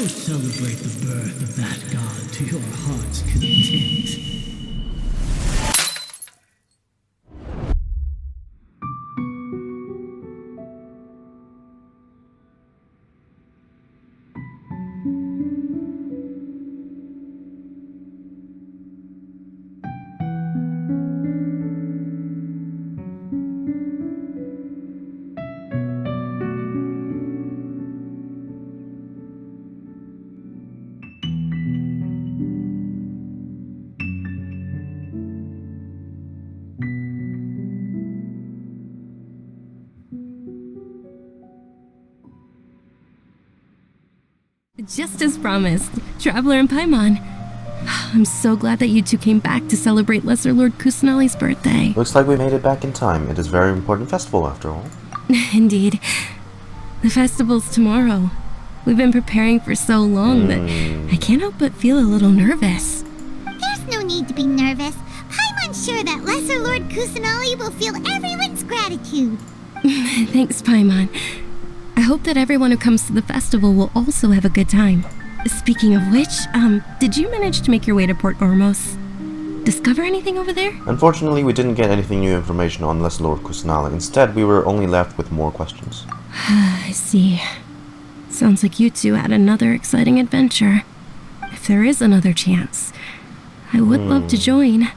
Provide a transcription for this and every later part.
Go celebrate the birth of that god to your heart's content. Just as promised, Traveler and Paimon. I'm so glad that you two came back to celebrate Lesser Lord Kusanali's birthday. Looks like we made it back in time. It is a very important festival after all. Indeed. The festival's tomorrow. We've been preparing for so long that I can't help but feel a little nervous. There's no need to be nervous. Paimon's sure that Lesser Lord Kusanali will feel everyone's gratitude. Thanks, Paimon. I hope that everyone who comes to the festival will also have a good time. Speaking of which, did you manage to make your way to Port Ormos? Discover anything over there? Unfortunately, we didn't get anything new information on Lesser Lord Kusanali. Instead, we were only left with more questions. I see. Sounds like you two had another exciting adventure. If there is another chance, I would love to join.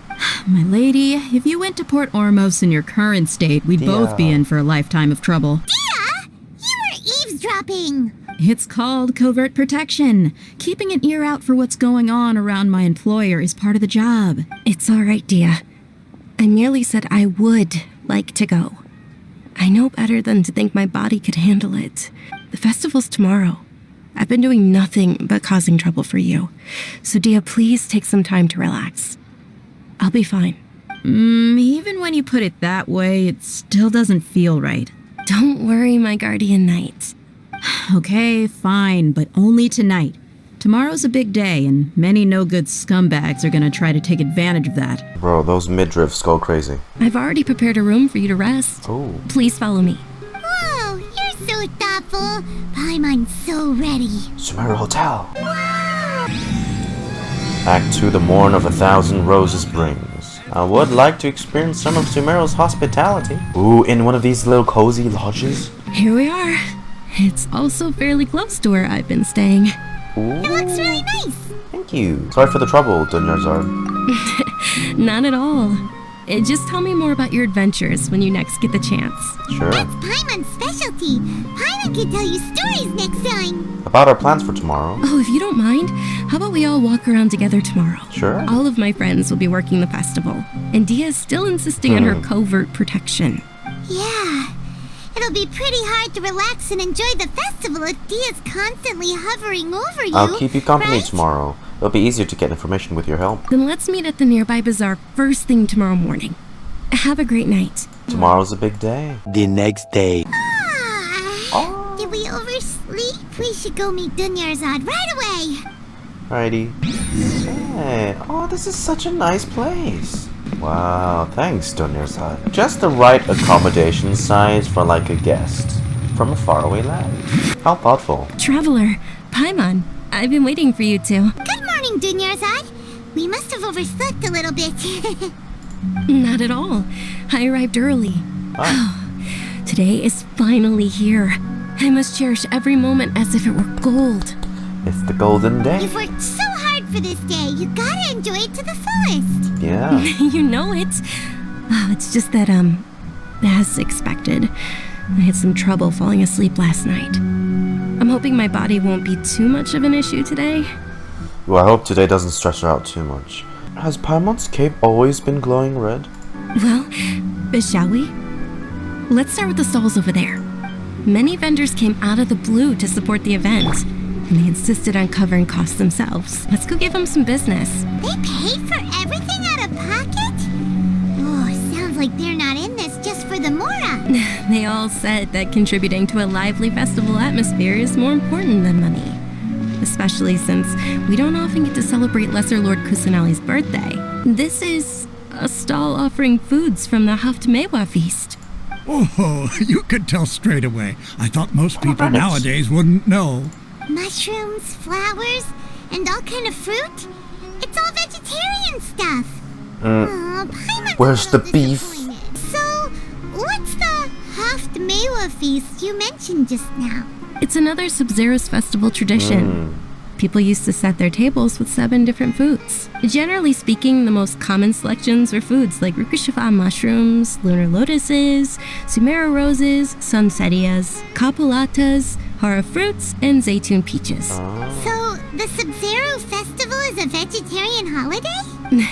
My lady, if you went to Port Ormos in your current state, we'd both be in for a lifetime of trouble. Dehya! You were eavesdropping! It's called covert protection. Keeping an ear out for what's going on around my employer is part of the job. It's all right, Dehya. I merely said I would like to go. I know better than to think my body could handle it. The festival's tomorrow. I've been doing nothing but causing trouble for you. So Dehya, please take some time to relax. I'll be fine. Even when you put it that way, it still doesn't feel right. Don't worry, my guardian knight. Okay, fine, but only tonight. Tomorrow's a big day, and many no-good scumbags are gonna try to take advantage of that. Bro, those midriffs go crazy. I've already prepared a room for you to rest. Oh. Please follow me. Whoa, you're so thoughtful. Paimon's so ready. Sumeru Hotel. Act 2, the Morn of 1,000 Roses brings. I would like to experience some of Sumeru's hospitality. Ooh, in one of these little cozy lodges. Here we are. It's also fairly close to where I've been staying. Ooh. It looks really nice. Thank you. Sorry for the trouble, Dunyarzad. Not at all. Just tell me more about your adventures when you next get the chance. Sure. That's Paimon's specialty. Paimon can tell you stories next time. About our plans for tomorrow. Oh, if you don't mind, how about we all walk around together tomorrow? Sure. All of my friends will be working the festival, and Dehya is still insisting on her covert protection. Yeah. It'll be pretty hard to relax and enjoy the festival if Dehya's constantly hovering over you. I'll keep you company right? tomorrow. It'll be easier to get information with your help. Then let's meet at the nearby bazaar first thing tomorrow morning. Have a great night. Tomorrow's a big day. The next day. Did we oversleep? We should go meet Dunyarzad right away. Alrighty. Hey, oh, this is such a nice place. Wow, thanks, Dunyarzad. Just the right accommodation size for like a guest from a faraway land. How thoughtful. Traveler, Paimon, I've been waiting for you two. Good morning, Dunyarzad. We must have overslept a little bit. Not at all. I arrived early. Today is finally here. I must cherish every moment as if it were gold. It's the golden day. You've worked so hard for this day. You gotta enjoy it to the fullest. Yeah. You know it. Oh, it's just that, as expected, I had some trouble falling asleep last night. I'm hoping my body won't be too much of an issue today. Well, I hope today doesn't stress her out too much. Has Paimon's cape always been glowing red? Well, shall we? Let's start with the stalls over there. Many vendors came out of the blue to support the event, and they insisted on covering costs themselves. Let's go give them some business. They paid for everything out of pocket? Oh, sounds like they're not in this just for the mora. They all said that contributing to a lively festival atmosphere is more important than money. Especially since we don't often get to celebrate Lesser Lord Kusanali's birthday. This is a stall offering foods from the Haftmewa feast. Oh, you could tell straight away. I thought most people nowadays wouldn't know. mushrooms, flowers, and all kind of fruit. It's all vegetarian stuff. Oh, Paimon's Where's a little the beef? disappointed. So, what's the Haftmewa feast you mentioned just now? It's another Sabzerus Festival tradition. People used to set their tables with 7 different foods. Generally speaking, the most common selections were foods like Rukushifa mushrooms, lunar lotuses, Sumeru roses, sunsettias, capulatas, hara fruits, and zaytun peaches. So, the Sabzerus Festival is a vegetarian holiday?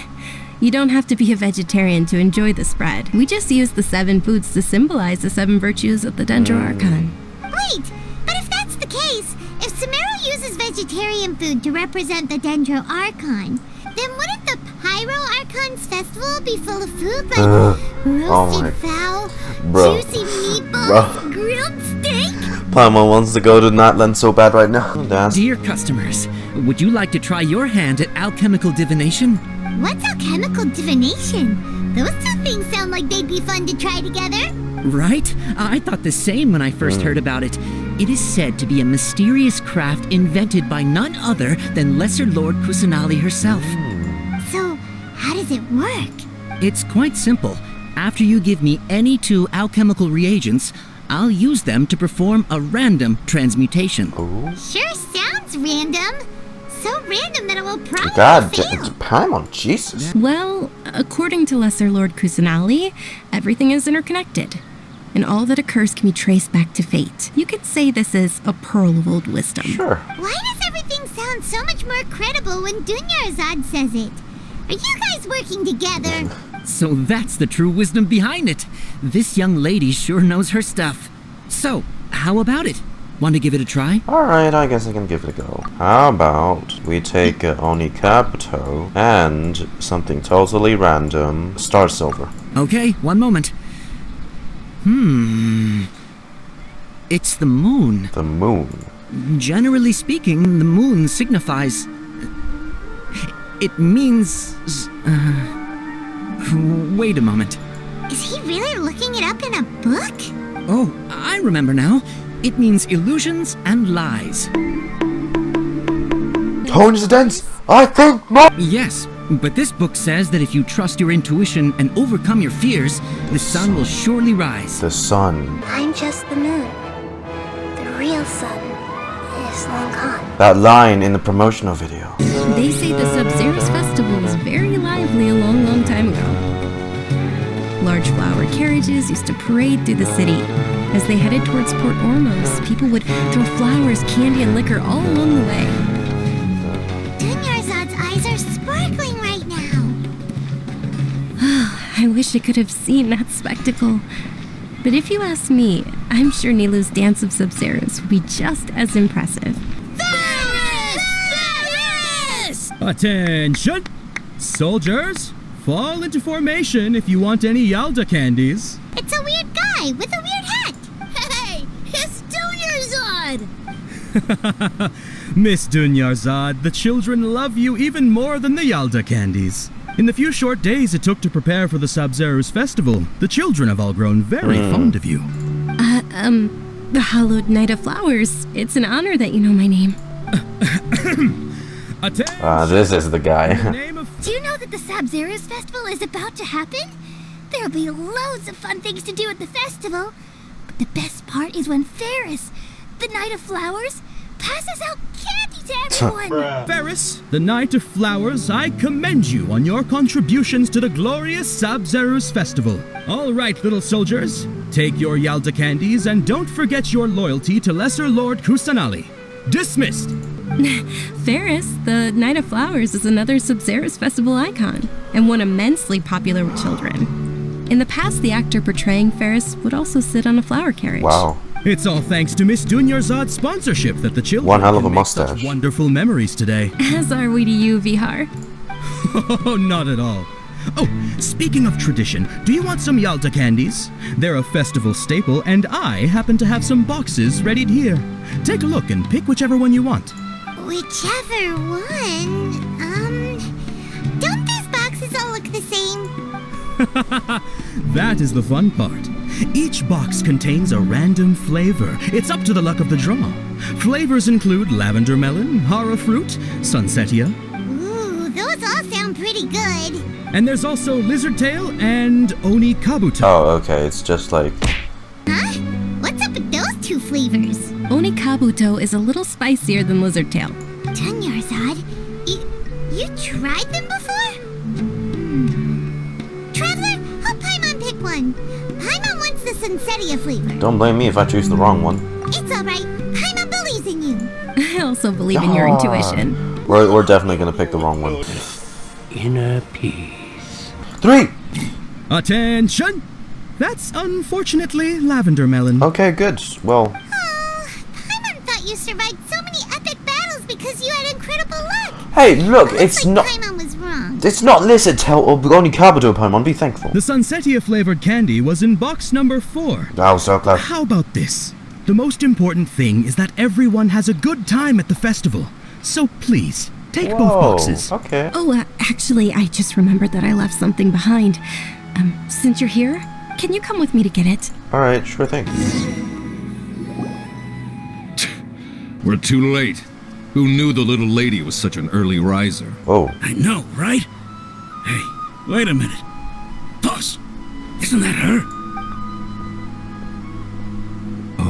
You don't have to be a vegetarian to enjoy the spread. We just use the 7 foods to symbolize the 7 virtues of the Dunyarzad Archon. Wait, but if that's the case, if Sumeru uses vegetarian food to represent the Dendro Archon, then wouldn't the Pyro Archon's festival be full of food like roasted fowl, juicy meatballs, grilled steak? Paimon wants to go to Nightland so bad right now. That's Dear customers, would you like to try your hand at alchemical divination? What's alchemical divination? Those 2 things sound like they'd be fun to try together. Right? I thought the same when I first heard about it. It is said to be a mysterious craft invented by none other than Lesser Lord Kusanali herself. So, how does it work? It's quite simple. After you give me any 2 alchemical reagents, I'll use them to perform a random transmutation. Sure sounds random. So random that it will probably God, fail. it's Paimon, Jesus. Well, according to Lesser Lord Kusanali, everything is interconnected, and all that occurs can be traced back to fate. You could say this is a pearl of old wisdom. Sure. Why does everything sound so much more credible when Dunyarzad says it? Are you guys working together? So that's the true wisdom behind it. This young lady sure knows her stuff. So, how about it? Want to give it a try? Alright, I guess I can give it a go. How about we take Oni Kabuto and something totally random, Star Silver. Okay, one moment. It's the moon. The moon. Generally speaking, the moon signifies... It means... Wait a moment. Is he really looking it up in a book? Oh, I remember now. It means illusions and lies. Coincidence? I think not. Yes, but this book says that if you trust your intuition and overcome your fears, the sun will surely rise. The sun. I'm just the moon. The real sun is long gone. That line in the promotional video. They say the Sabzerus Festival was very lively a long, long time ago. Large flower carriages used to parade through the city. As they headed towards Port Ormos, people would throw flowers, candy, and liquor all along the way. Dunyarzad's eyes are sparkling right now. I wish I could have seen that spectacle. But if you ask me, I'm sure Nilou's Dance of Sabzerus would be just as impressive. Attention! Soldiers, fall into formation if you want any Yalda candies. It's a weird guy with a weird hat. Hey, it's Dunyarzad! Miss Dunyarzad, the children love you even more than the Yalda candies. In the few short days it took to prepare for the Sabzerus Festival, the children have all grown very fond of you. The Hallowed Knight of Flowers. It's an honor that you know my name. This is the guy. Do you know that the Sabzerus Festival is about to happen? There'll be loads of fun things to do at the festival. But the best part is when Ferris, the Knight of Flowers, passes out candy to everyone. Ferris, the Knight of Flowers, I commend you on your contributions to the glorious Sabzerus Festival. All right, little soldiers, take your Yalda candies and don't forget your loyalty to Lesser Lord Kusanali. Dismissed! Ferris, the Knight of Flowers, is another Sabzerus Festival icon, and one immensely popular with children. In the past, the actor portraying Ferris would also sit on a flower carriage. Wow. It's all thanks to Miss Dunyarzad's sponsorship that the children One hell of a can make such mustache. wonderful memories today. As are we to you, Vihar. Oh, not at all. Oh, speaking of tradition, do you want some Yalda candies? They're a festival staple, and I happen to have some boxes readied here. Take a look and pick whichever one you want. Whichever one, don't these boxes all look the same? That is the fun part. Each box contains a random flavor. It's up to the luck of the draw. Flavors include lavender melon, hara fruit, sunsetia. Ooh, those all sound pretty good. And there's also lizard tail and oni kabuto. Oh, okay, it's just like... Huh? What's up with those two flavors? Oni kabuto is a little spicier than lizard tail. Dunyarzad, you tried them before? Traveler, help Paimon pick one. Paimon wants the Sunsetia flavor. Don't blame me if I choose the wrong one. It's alright. Paimon believes in you. I also believe in your intuition. We're definitely gonna pick the wrong one. Inner peace. 3! Attention! That's unfortunately lavender melon. Okay, good. Well, Oh, Paimon thought you survived so many epic battles because you had incredible luck. hey, look, Looks it's like not... Paimon was wrong. It's not lizard tail or oni kabuto, Paimon. Be thankful. The Sunsetia flavored candy was in box number 4. I was so glad. How about this? The most important thing is that everyone has a good time at the festival. So please, take both boxes. Okay. Oh, actually, I just remembered that I left something behind. Since you're here, can you come with me to get it? Alright, sure thing. We're too late. Who knew the little lady was such an early riser? Oh. I know, right? Hey, wait a minute. Boss, isn't that her?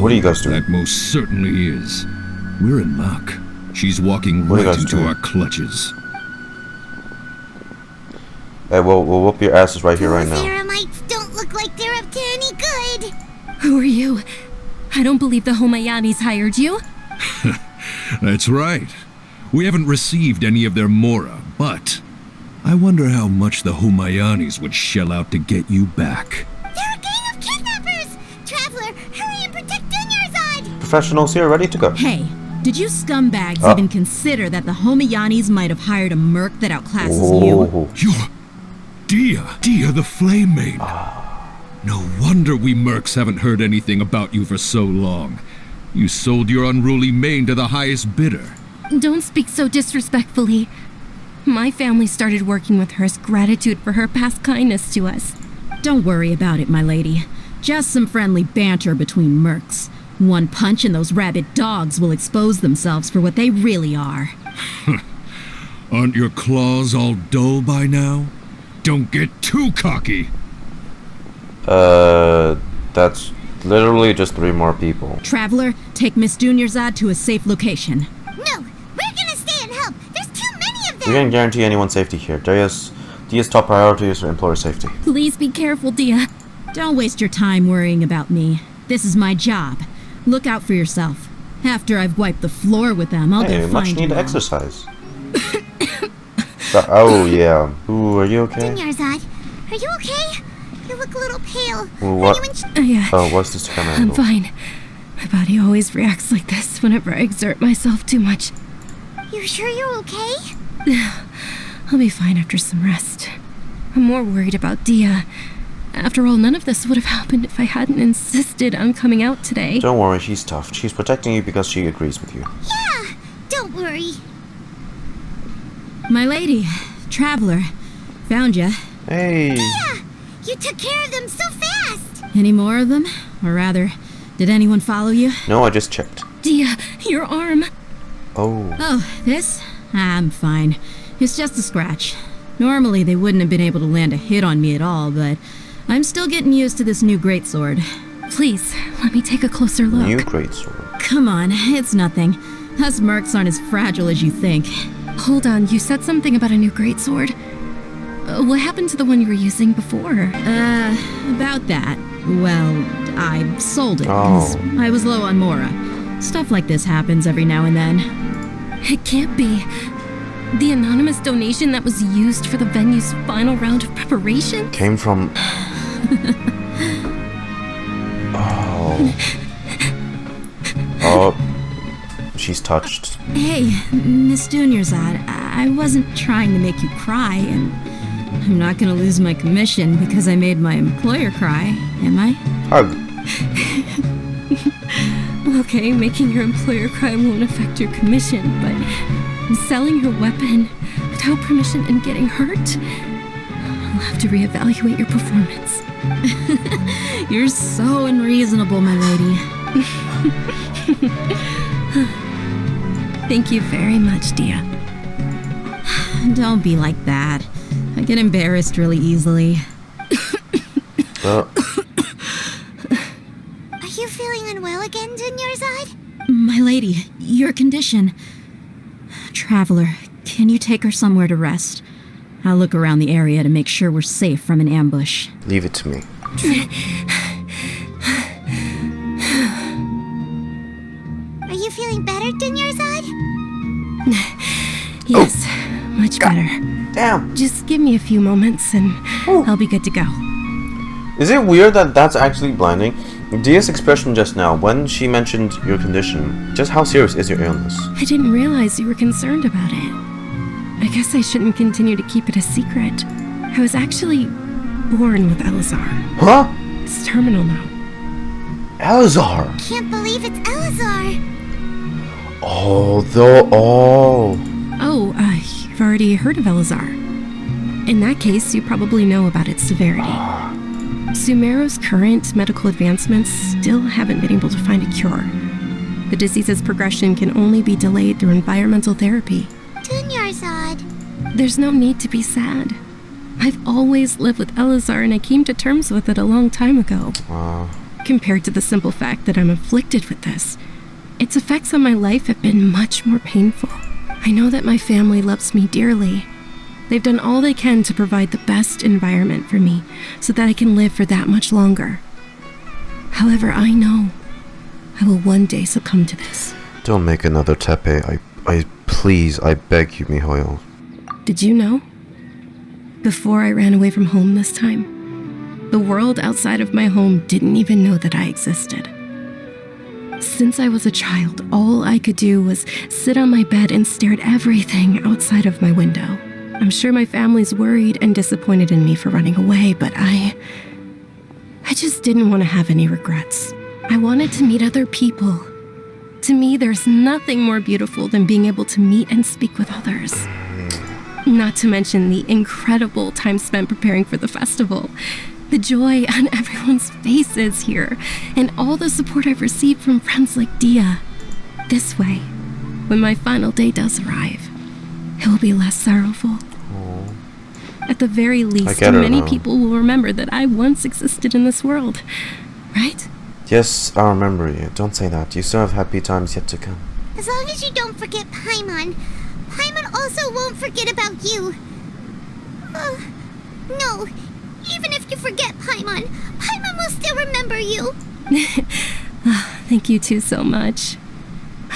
What are you guys doing? That most certainly is. We're in luck. She's walking What are you right guys into doing? our clutches. Hey, we'll whoop your asses right here, right Those now. Eremites don't look like they're up to any good. Who are you? I don't believe the Homayanis hired you. That's right. We haven't received any of their mora, but I wonder how much the Humayanis would shell out to get you back. They're a gang of kidnappers! Traveler, hurry and protect Dunyarzad! Professionals here, ready to go. Hey, did you scumbags Oh. even consider that the Homayanis might have hired a merc that outclasses you? Oh. You're Dehya the Flame Maid. No wonder we mercs haven't heard anything about you for so long. You sold your unruly mane to the highest bidder. Don't speak so disrespectfully. My family started working with her as gratitude for her past kindness to us. Don't worry about it, my lady. Just some friendly banter between mercs. One punch and those rabid dogs will expose themselves for what they really are. Aren't your claws all dull by now? Don't get too cocky. That's literally just 3 more people. Traveler, take Miss Dunyarzad to a safe location. No, we're gonna stay and help. There's too many of We them. can't guarantee anyone's safety here. Dehya's top priority is employer safety. Please be careful, Dehya. Don't waste your time worrying about me. This is my job. Look out for yourself. After I've wiped the floor with them, I'll Hey, go much find need you all. exercise. Oh yeah. Ooh, are you okay? Dunyarzad, are you okay? You look a little pale. Well, what? Are you in Yeah, Oh, what's this camera I'm angle? fine. My body always reacts like this whenever I exert myself too much. You sure you're okay? I'll be fine after some rest. I'm more worried about Dehya. After all, none of this would have happened if I hadn't insisted on coming out today. Don't worry, she's tough. She's protecting you because she agrees with you. Yeah, don't worry. My lady, Traveler, found ya. Hey. Yeah, you took care of them so fast. Any more of them? Or rather, did anyone follow you? No, I just checked. Dehya, your arm. Oh. Oh, this? I'm fine. It's just a scratch. Normally, they wouldn't have been able to land a hit on me at all, but I'm still getting used to this new greatsword. Please, let me take a closer look. New greatsword. Come on, it's nothing. Us mercs aren't as fragile as you think. Hold on, you said something about a new greatsword. What happened to the one you were using before? About that. Well, I sold it because Oh. I was low on mora. Stuff like this happens every now and then. It can't be. The anonymous donation that was used for the venue's final round of preparation? Came from... Oh. Oh. She's touched. Hey, Miss Dunyarzad, I wasn't trying to make you cry, and I'm not gonna lose my commission because I made my employer cry, am I? Hug. Okay, making your employer cry won't affect your commission, but selling your weapon without permission and getting hurt? have to reevaluate your performance. You're so unreasonable, my lady. Thank you very much, Dehya. Don't be like that. I get embarrassed really easily. Are you feeling unwell again, Dunyarzad? My lady, your condition. Traveler, can you take her somewhere to rest? I'll look around the area to make sure we're safe from an ambush. Leave it to me. Are you feeling better, Dunyarzad? Yes, much better. Damn. Just give me a few moments and I'll be good to go. Is it weird that that's actually blinding? Dehya's expression just now, when she mentioned your condition, just how serious is your illness? I didn't realize you were concerned about it. I guess I shouldn't continue to keep it a secret. I was actually born with Elazar. Huh? It's terminal now. Elazar? Can't believe it's Elazar. Oh, You've already heard of Elazar. In that case, you probably know about its severity. Sumeru's current medical advancements still haven't been able to find a cure. The disease's progression can only be delayed through environmental therapy. Dunyarzad. There's no need to be sad. I've always lived with Elazar and I came to terms with it a long time ago. Compared to the simple fact that I'm afflicted with this, its effects on my life have been much more painful. I know that my family loves me dearly. They've done all they can to provide the best environment for me so that I can live for that much longer. However, I know I will one day succumb to this. Don't make another Tepe. Please, I beg you, Mihoyo. Did you know? Before I ran away from home this time, the world outside of my home didn't even know that I existed. Since I was a child, all I could do was sit on my bed and stare at everything outside of my window. I'm sure my family's worried and disappointed in me for running away, but I just didn't want to have any regrets. I wanted to meet other people. To me, there's nothing more beautiful than being able to meet and speak with others. Not to mention the incredible time spent preparing for the festival. The joy on everyone's faces here, and all the support I've received from friends like Dehya. This way, when my final day does arrive, it will be less sorrowful. At the very least, many people will remember that I once existed in this world, right? Yes, I'll remember you. Don't say that. You still have happy times yet to come. As long as you don't forget Paimon, Paimon also won't forget about you. No, even if you forget Paimon, Paimon will still remember you. Thank you two so much.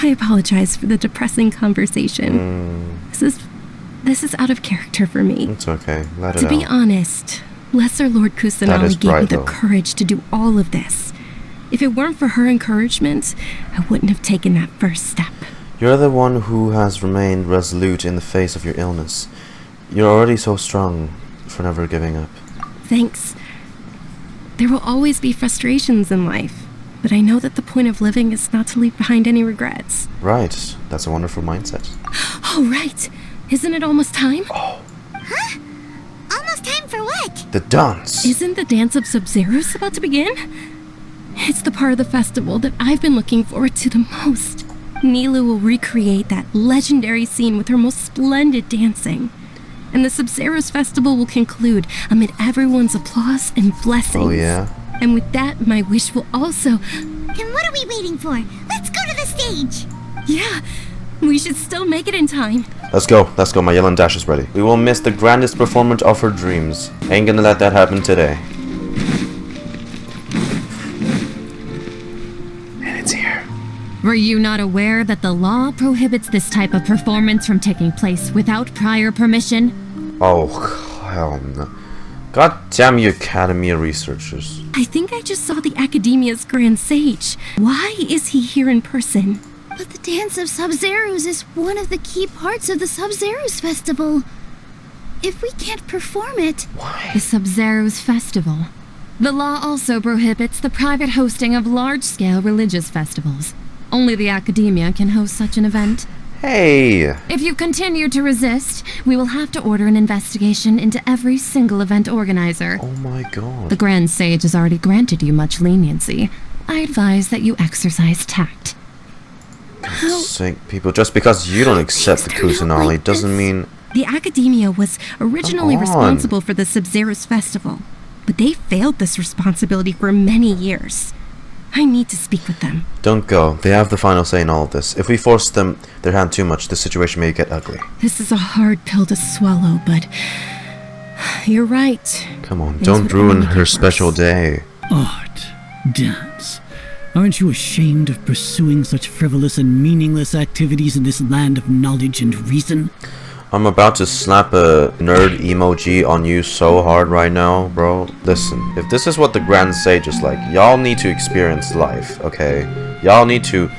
I apologize for the depressing conversation. This is out of character for me. It's okay. Let it To out. be honest, Lesser Lord Kusanali gave me the courage to do all of this. If it weren't for her encouragement, I wouldn't have taken that first step. You're the one who has remained resolute in the face of your illness. You're already so strong for never giving up. Thanks. There will always be frustrations in life, but I know that the point of living is not to leave behind any regrets. Right. That's a wonderful mindset. Oh, right. Isn't it almost time? Oh. Huh? Almost time for what? The dance. Isn't the dance of Sabzerus about to begin? It's the part of the festival that I've been looking forward to the most. Nilou will recreate that legendary scene with her most splendid dancing. And the Sabzerus Festival will conclude amid everyone's applause and blessings. Oh, yeah? And with that, my wish will also... Then what are we waiting for? Let's go to the stage! Yeah, we should still make it in time. Let's go. My yellow dash is ready. We will miss the grandest performance of her dreams. Ain't gonna let that happen today. And it's here. Were you not aware that the law prohibits this type of performance from taking place without prior permission? Oh, hell no. God damn you, Akademiya researchers. I think I just saw the Akademiya's Grand Sage. Why is he here in person? But the Dance of Sabzerus is one of the key parts of the Sabzerus Festival. If we can't perform it... Why? The Sabzerus Festival. The law also prohibits the private hosting of large-scale religious festivals. Only the Akademiya can host such an event. Hey! If you continue to resist, we will have to order an investigation into every single event organizer. Oh my god. The Grand Sage has already granted you much leniency. I advise that you exercise tact. Sake, people, just because you don't accept the Kusanali doesn't mean... The Akademiya was originally responsible for the Sabzerus Festival, but they failed this responsibility for many years. I need to speak with them. Don't go. They have the final say in all of this. If we force them their hand too much, the situation may get ugly. This is a hard pill to swallow, but you're right. Come on, don't ruin her special day. Art, dance. Aren't you ashamed of pursuing such frivolous and meaningless activities in this land of knowledge and reason? I'm about to slap a nerd emoji on you so hard right now, bro. Listen, if this is what the Grand Sage is like, y'all need to experience life, okay? Y'all need to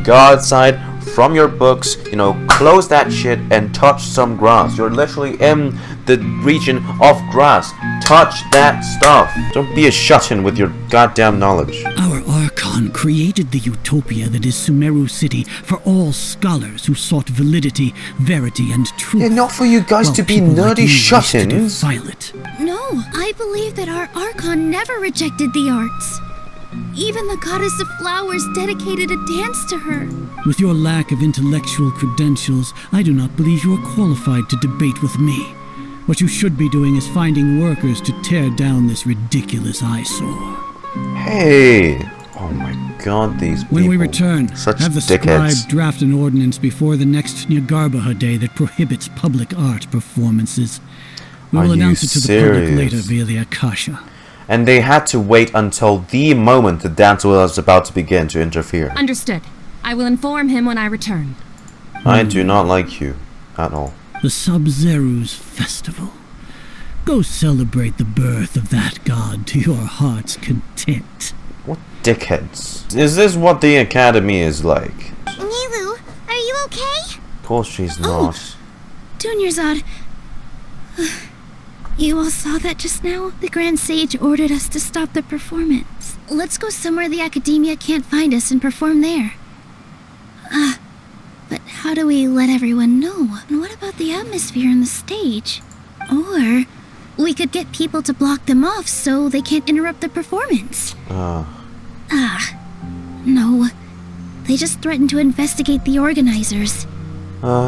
go outside from your books, you know, close that shit and touch some grass. You're literally in the region of grass. Touch that stuff. Don't be a shut-in with your goddamn knowledge. Our Archon created the utopia that is Sumeru City for all scholars who sought validity, verity, and truth. Yeah, not for you guys to be nerdy shut-ins. No, I believe that our Archon never rejected the arts. Even the goddess of flowers dedicated a dance to her. With your lack of intellectual credentials, I do not believe you are qualified to debate with me. What you should be doing is finding workers to tear down this ridiculous eyesore. Hey! Oh my god, these people. When we return, such have the dickheads. scribe draft an ordinance before the next Nyargarbaha Day that prohibits public art performances. We will announce it to the public later via the Akasha. And they had to wait until the moment the dance was about to begin to interfere. Understood. I will inform him when I return. I do not like you at all. The Sabzerus Festival. Go celebrate the birth of that god to your heart's content. What dickheads. Is this what the Academy is like? Nilou, are you okay? Of course she's not. Dunyarzad. You all saw that just now? The Grand Sage ordered us to stop the performance. Let's go somewhere the Akademiya can't find us and perform there. But how do we let everyone know? And what about the atmosphere on the stage? Or we could get people to block them off so they can't interrupt the performance. No. They just threatened to investigate the organizers.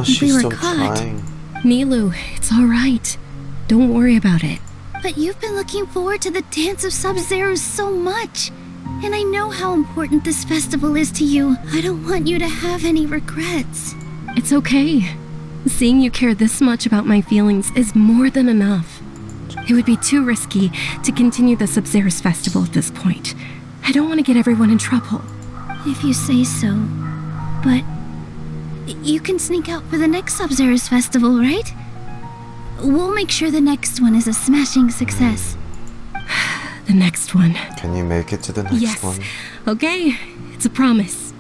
She's we were still caught. trying. Nilou, it's alright. Don't worry about it. But you've been looking forward to the Dance of Sabzerus so much. And I know how important this festival is to you. I don't want you to have any regrets. It's okay. Seeing you care this much about my feelings is more than enough. It would be too risky to continue the Sabzerus Festival at this point. I don't want to get everyone in trouble. If you say so. But you can sneak out for the next Sabzerus Festival, right? We'll make sure the next one is a smashing success. The next one. Can you make it to the next one? Okay, it's a promise.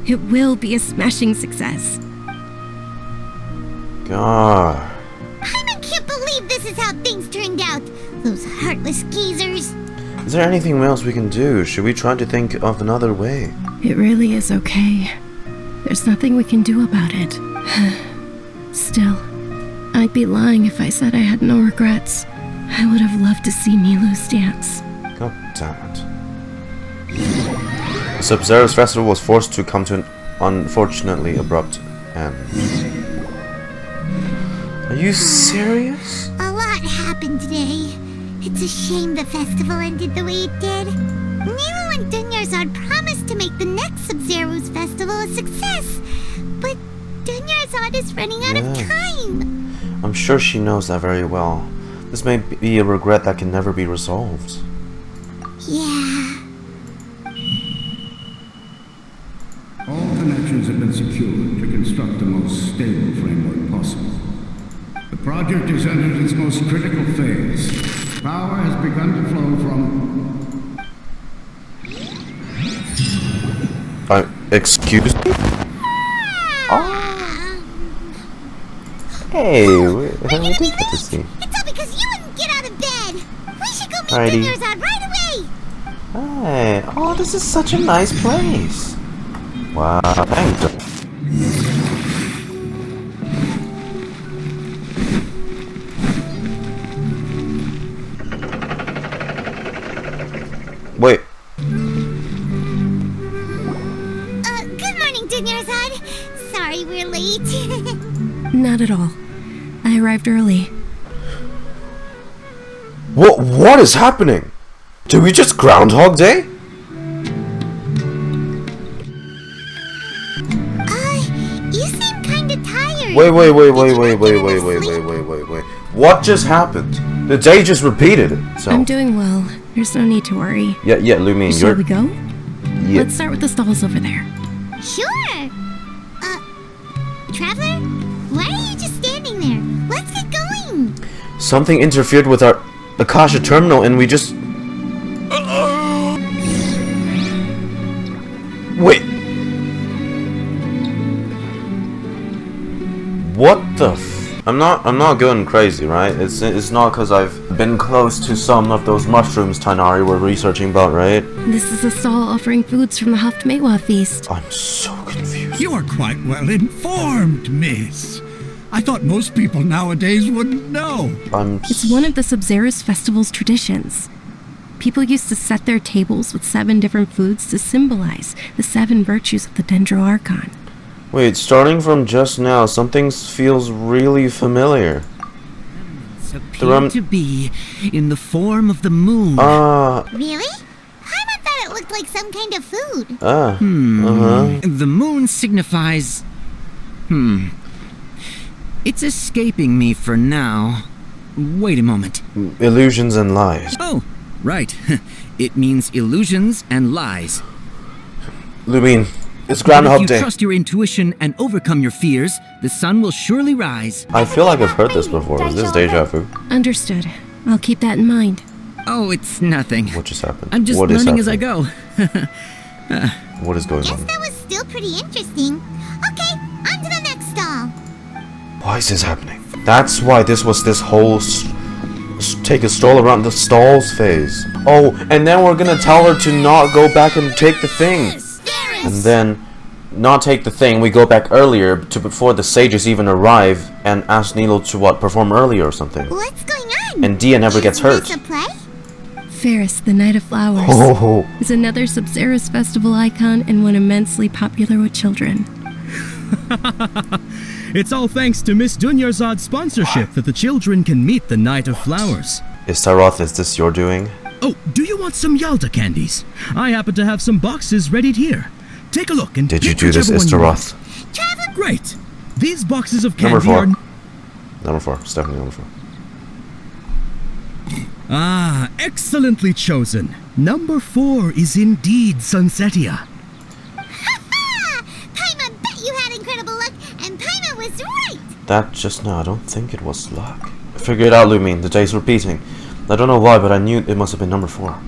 It will be a smashing success. God. I can't believe this is how things turned out. Those heartless geezers. Is there anything else we can do? Should we try to think of another way? It really is okay. There's nothing we can do about it. Still, I'd be lying if I said I had no regrets. I would have loved to see Nilou's dance. God damn it. The Sabzerus Festival was forced to come to an unfortunately abrupt end. Are you serious? A lot happened today. It's a shame the festival ended the way it did. Nilou and Dunyarzad promised to make the next Sabzerus Festival a success. But Dunyarzad is running out of time. I'm sure she knows that very well. This may be a regret that can never be resolved. Yeah. All connections have been secured to construct the most stable framework possible. The project has entered its most critical phase. Power has begun to flow from... Excuse me? Hey, we didn't get to see. It's all because you wouldn't get out of bed. We should go meet Alrighty. Dunyarzad right away. Hey, oh, this is such a nice place. Wow, thanks. Wait. Good morning, Dunyarzad. Sorry we're late. Not at all. I arrived early. What is happening? Did we just Groundhog Day? You seem kinda tired. Wait. What just happened? The day just repeated itself. I'm doing well. There's no need to worry. Yeah, Lumine, Shall we go? Yeah. Let's start with the stalls over there. Sure. Traveler? Why are you just standing there? Let's get going. Something interfered with our Akasha terminal and we just... Wait. What the I'm not going crazy, right? It's not because I've been close to some of those mushrooms Tainari were researching about, right? This is a stall offering foods from the Haftmewa feast. I'm so confused. You are quite well informed, miss. I thought most people nowadays wouldn't know. It's one of the Sabzerus Festival's traditions. People used to set their tables with 7 different foods to symbolize the 7 virtues of the Dendro Archon. Wait, starting from just now, something feels really familiar. Appear to be in the form of the moon. Really? Paimon thought it looked like some kind of food. The moon signifies... It's escaping me for now. Wait a moment. Illusions and lies. Oh, right. It means illusions and lies. Lumine, it's Groundhog Day. If you Day. trust your intuition and overcome your fears, the sun will surely rise. I feel like I've heard this before. Is this deja vu? Understood. I'll keep that in mind. Oh, it's nothing. What just happened? I'm just learning as I go. What is going Guess on? that was still pretty interesting. Okay, on to the next stall. Why is this happening? That's why this was this whole take a stroll around the stalls phase. Oh, and then we're gonna tell her to not go back and take the thing. And then not take the thing, we go back earlier to before the sages even arrive and ask Nilou to perform earlier or something. What's going on? And Dehya never gets hurt. Is this a play? Ferris, the Night of Flowers, is another Sabzerus Festival icon and one immensely popular with children. It's all thanks to Miss Dunyarzad's sponsorship that the children can meet the Night of Flowers. Istaroth, is this your doing? Oh, do you want some Yalta candies? I happen to have some boxes ready here. Take a look and Did you pick do this, whichever one you Istaroth? want. Great. These boxes of Number candy 4. Number 4. It's definitely number 4. Ah, excellently chosen. Number 4 is indeed Sunsetia. Paimon bet you had incredible luck, and Paimon was right. That just now, I don't think it was luck. Figure it out, Lumine. The day's repeating. I don't know why, but I knew it must have been number 4. Huh?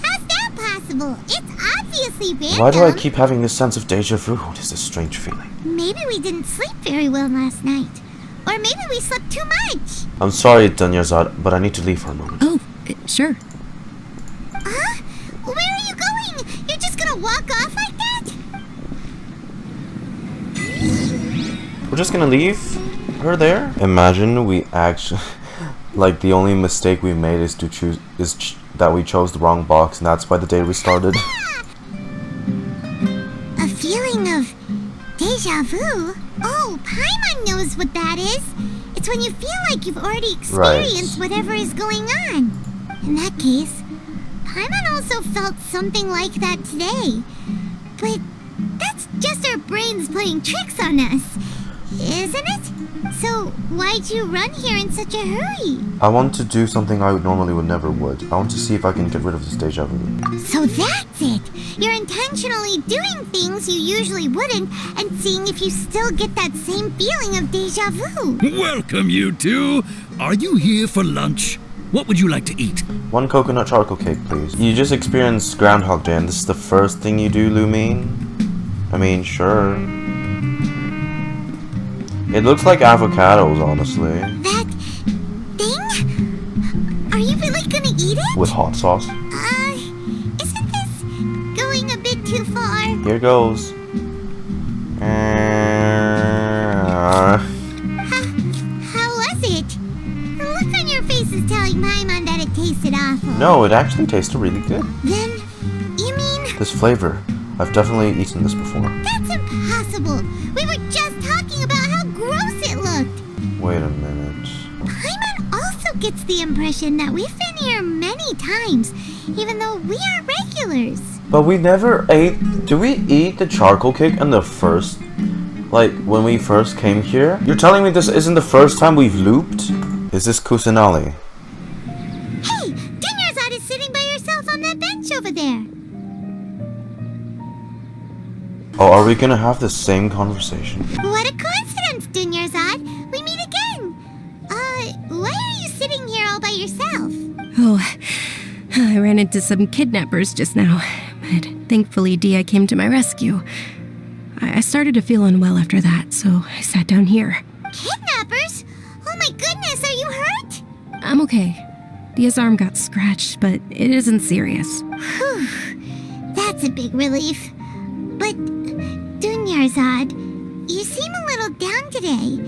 How's that possible? It's obviously random. Why do I keep having this sense of deja vu? What is this strange feeling? Maybe we didn't sleep very well last night. Or maybe we slept too much. I'm sorry, Dunyarzad, but I need to leave for a moment. Oh, sure. Huh? Where are you going? You're just gonna walk off like that? We're just gonna leave her there? Imagine we actually... like, the only mistake we made is to choose... that we chose the wrong box, and that's why the day restarted. A feeling of deja vu? Oh, Paimon knows what that is. It's when you feel like you've already experienced whatever is going on. In that case, Paimon also felt something like that today. But that's just our brains playing tricks on us, isn't it? So, why'd you run here in such a hurry? I want to do something I normally would never would. I want to see if I can get rid of this deja vu. So that's it! You're intentionally doing things you usually wouldn't and seeing if you still get that same feeling of deja vu. Welcome, you two. Are you here for lunch? What would you like to eat? 1 coconut charcoal cake, please. You just experienced Groundhog Day, and this is the first thing you do, Lumine? I mean, sure. It looks like avocados, honestly. That thing? Are you really gonna eat it? With hot sauce. Isn't this going a bit too far? Here goes. How was it? The look on your face is telling Paimon that it tasted awful. No, it actually tasted really good. Then, you mean... This flavor. I've definitely eaten this before. That's impossible! We were just talking about how gross it looked! Wait a minute. Paimon also gets the impression that we've been here many times, even though we are regulars. But we never ate... Do we eat the charcoal cake in the first... Like, when we first came here? You're telling me this isn't the first time we've looped? Is this Kusanali? Hey! Dunyarzad is sitting by herself on that bench over there! Oh, are we gonna have the same conversation? What a coincidence, Dunyarzad! We meet again! Why are you sitting here all by yourself? Oh, I ran into some kidnappers just now, but thankfully Dehya came to my rescue. I started to feel unwell after that, so I sat down here. Kidnappers? Oh my goodness, are you hurt? I'm okay. Dehya's arm got scratched, but it isn't serious. Whew, that's a big relief. But, Dunyarzad, you seem a little down today.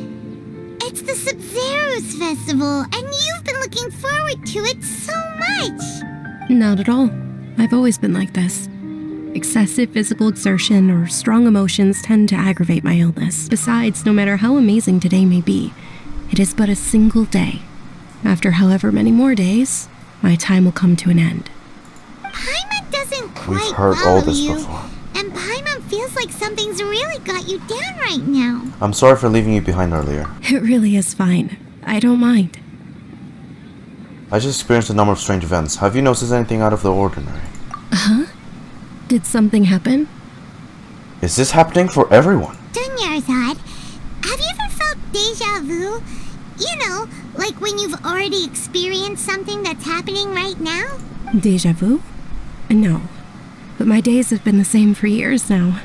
It's the Sabzerus Festival, and you've been looking forward to it so much! Not at all. I've always been like this. Excessive physical exertion or strong emotions tend to aggravate my illness. Besides, no matter how amazing today may be, it is but a single day. After however many more days, my time will come to an end. Paimon doesn't quite We've heard follow all this you, before. and Paimon feels like something's really got you down right now. I'm sorry for leaving you behind earlier. It really is fine. I don't mind. I just experienced a number of strange events. Have you noticed anything out of the ordinary? Huh? Did something happen? Is this happening for everyone? Dunyarzad, have you ever felt deja vu? You know, like when you've already experienced something that's happening right now? Deja vu? No. But my days have been the same for years now.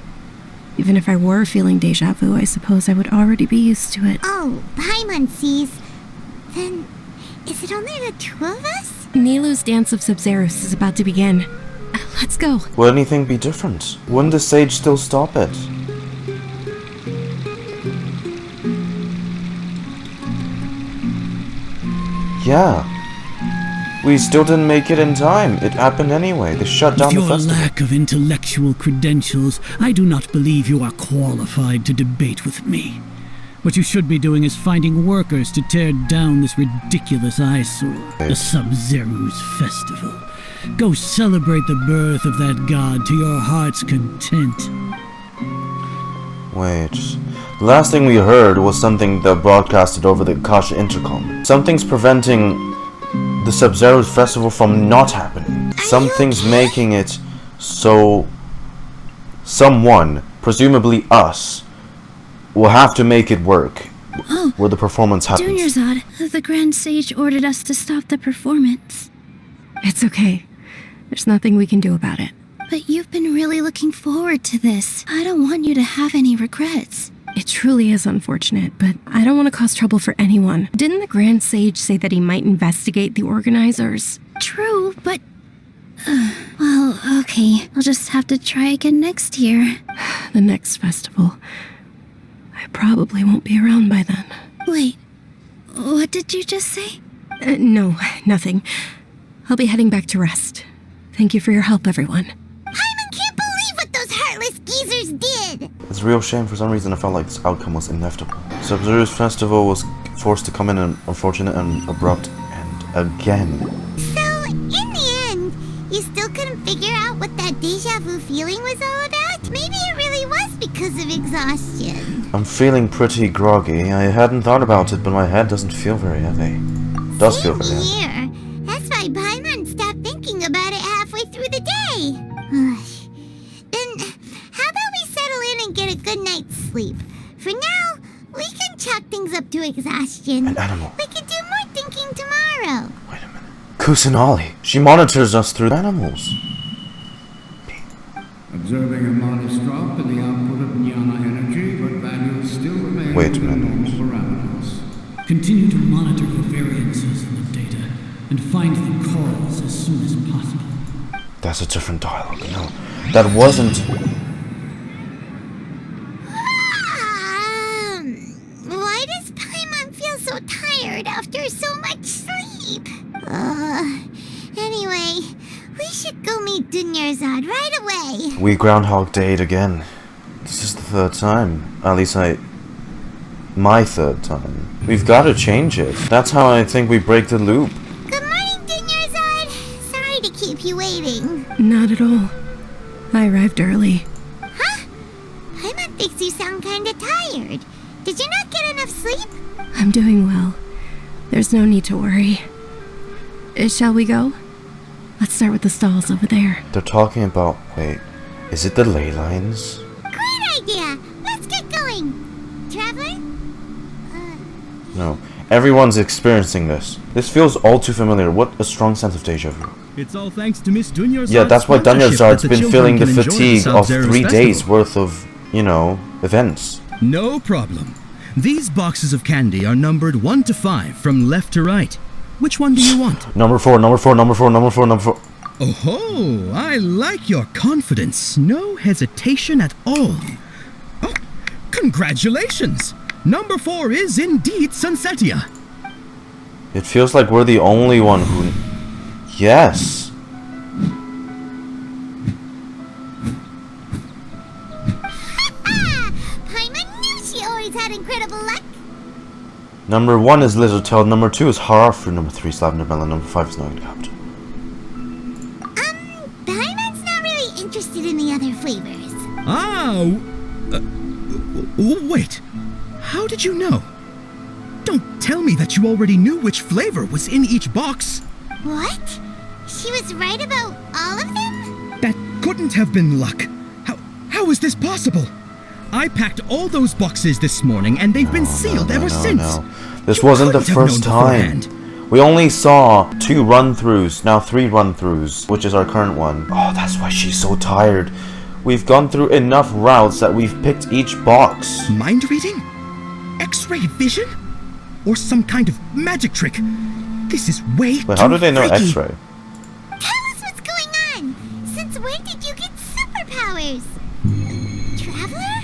Even if I were feeling deja vu, I suppose I would already be used to it. Oh, Paimon sees. Then, is it only the two of us? Nilou's Dance of Sabzerus is about to begin. Let's go. Will anything be different? Wouldn't the sage still stop it? Yeah. We still didn't make it in time. It happened anyway. They shut down the With your festival. lack of intellectual credentials, I do not believe you are qualified to debate with me. What you should be doing is finding workers to tear down this ridiculous eyesore, the Sabzerus Festival. Go celebrate the birth of that god to your heart's content. Wait. The last thing we heard was something that broadcasted over the Kasha intercom. Something's preventing the Sabzerus Festival from not happening. Something's making it so someone, presumably us, will have to make it work where the performance happens. Dunyarzad, the Grand Sage ordered us to stop the performance. It's okay. There's nothing we can do about it. But you've been really looking forward to this. I don't want you to have any regrets. It truly is unfortunate, but I don't want to cause trouble for anyone. Didn't the Grand Sage say that he might investigate the organizers? True, but... well, okay. I'll just have to try again next year. The next festival. I probably won't be around by then. Wait, what did you just say? No, nothing. I'll be heading back to rest. Thank you for your help, everyone. Paimon can't believe what those heartless geezers did! It's a real shame. For some reason I felt like this outcome was inevitable. Sabzerus Festival was forced to come in an unfortunate and abrupt end again. So, in the end, you still couldn't figure out what that deja vu feeling was all about? Maybe it really was because of exhaustion. I'm feeling pretty groggy. I hadn't thought about it, but my head doesn't feel very heavy. It does feel very heavy. Here. That's why Paimon stopped thinking about it halfway through the day. Then, how about we settle in and get a good night's sleep? For now, we can chalk things up to exhaustion. An animal. We can do more thinking tomorrow. Wait a minute. Kusanali. She monitors us through animals. Observing a modest drop in the output of jnana energy, but values still remain Wait a within minute. normal parameters. Continue to monitor the variances in the data and find the cause as soon as possible. That's a different dialogue. No, that wasn't. Why does Paimon feel so tired after so much sleep? Anyway, should go meet Dunyarzad right away. We Groundhog Dayed again. This is the third time. At least my third time. We've got to change it. That's how I think we break the loop. Good morning, Dunyarzad. Sorry to keep you waiting. Not at all. I arrived early. Huh? Paimon thinks you sound kinda tired. Did you not get enough sleep? I'm doing well. There's no need to worry. Shall we go? Let's start with the stalls over there. They're talking about... Wait. Is it the ley lines? Great idea! Let's get going! Traveler? No. Everyone's experiencing this. This feels all too familiar. What a strong sense of deja vu. It's all thanks to Miss Dunyarzad's Yeah, that's why Dunyarzad's been feeling the fatigue of Sabzerus 3 days Festival. worth of, events. No problem. These boxes of candy are numbered 1 to 5 from left to right. Which one do you want? Number 4, number 4, number 4, number 4, number 4. Oh, I like your confidence. No hesitation at all. Oh, congratulations! Number 4 is indeed Sunsetia. It feels like we're the only one who... Yes. Paimon knew she always had incredible luck. Number 1 is Little Toad, number 2 is Harafu, number 3 is Lavender Melon, number 5 is Knowing Capital. Paimon's not really interested in the other flavors. Wait. How did you know? Don't tell me that you already knew which flavor was in each box. What? She was right about all of them? That couldn't have been luck. How is this possible? I packed all those boxes this morning and they've been sealed ever since. No. This wasn't the first time. We only saw 2 run-throughs, now 3 run-throughs, which is our current one. Oh, that's why she's so tired. We've gone through enough routes that we've picked each box. Mind reading? X-ray vision? Or some kind of magic trick? This is way too Wait, how do they know freaky. X-ray? Tell us what's going on! Since when did you get superpowers? Traveler?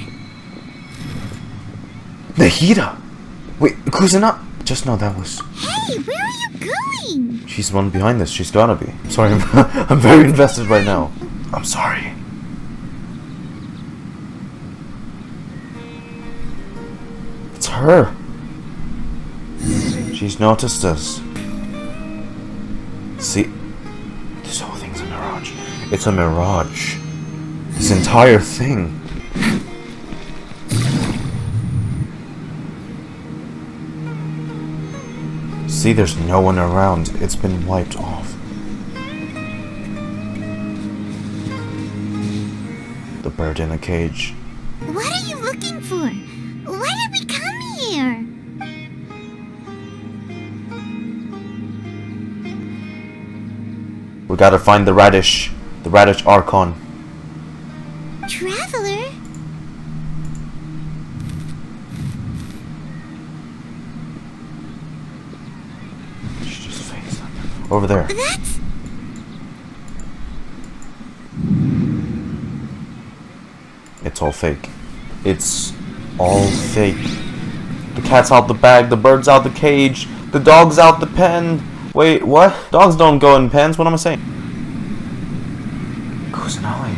Nehida! Wait, Kusanali! Just know that was... Hey, where are you going? She's the one behind this. She's gotta be. Sorry, I'm very invested right now. I'm sorry. It's her. She's noticed us. See, this whole thing's a mirage. It's a mirage. This entire thing. See, there's no one around. It's been wiped off. The bird in a cage. What are you looking for? Why did we come here? We gotta find the radish Archon. Traveler? She just fades. Over there. That's... It's all fake. It's all fake. The cat's out the bag, the bird's out the cage, the dog's out the pen. Wait, what? Dogs don't go in pens, what am I saying? Kusanali.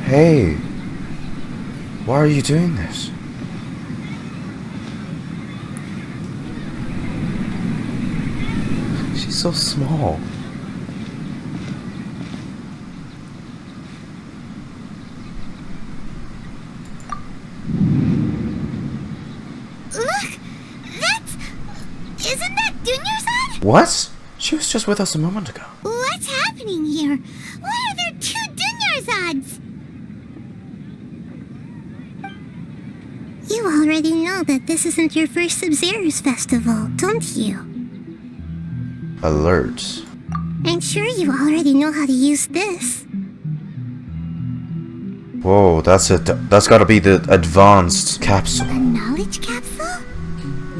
Hey. Why are you doing this? She's so small. Look! That's... Isn't that Dunyarzad? What? She was just with us a moment ago. What's happening here? Why are there 2 Dunyarzads? You already know that this isn't your first Sabzerus Festival, don't you? Alert. I'm sure you already know how to use this. Whoa, that's it. That's gotta be the advanced capsule. A knowledge capsule?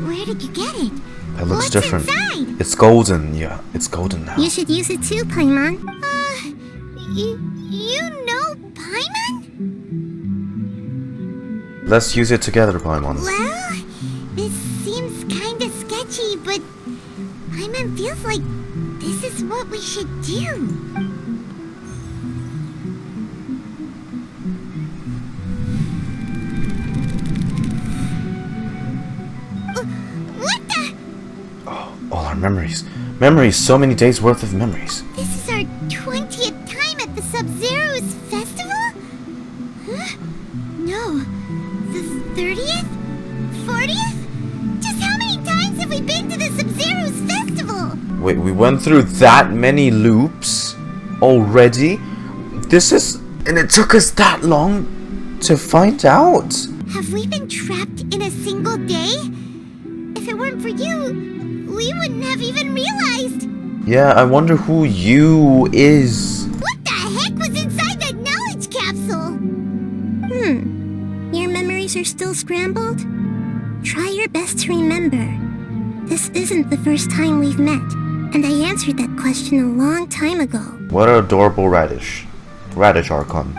Where did you get it? That looks What's different. inside? It's golden, yeah. It's golden now. You should use it too, Paimon. You know Paimon? Let's use it together, Paimon. Well, this seems kinda sketchy, but I'm Paimon feels like this is what we should do. What the? Oh, all our memories. Memories, so many days worth of memories. This is our 20th time at the Sabzerus Festival? Huh? No. The 30th? 40th? Just how many times have we been to the Sabzerus Festival? Wait, we went through that many loops already? And it took us that long to find out? Have we been trapped in a single day? If it weren't for you, we wouldn't have even realized. Yeah, I wonder who you is. What the heck was inside that knowledge capsule? Your memories are still scrambled? Try your best to remember. This isn't the first time we've met, and I answered that question a long time ago. What an adorable radish. Radish Archon.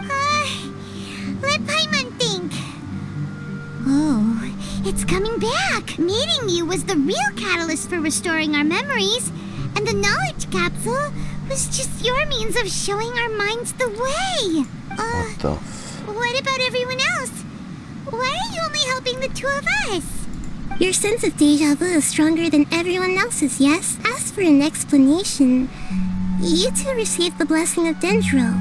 Let Paimon think. Oh, it's coming back. Meeting you was the real catalyst for restoring our memories, and the knowledge capsule was just your means of showing our minds the way. What the What about everyone else? Why are you only helping the two of us? Your sense of deja vu is stronger than everyone else's, yes? As for an explanation, you two received the blessing of Dendro,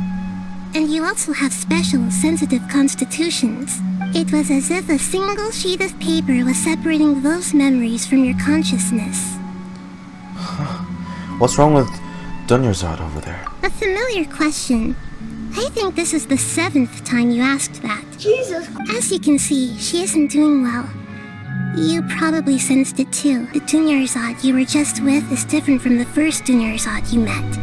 and you also have special, sensitive constitutions. It was as if a single sheet of paper was separating those memories from your consciousness. What's wrong with Dunyarzad over there? A familiar question. I think this is the 7th time you asked that. Jesus! As you can see, she isn't doing well. You probably sensed it too. The Dunyarzad you were just with is different from the first Dunyarzad you met.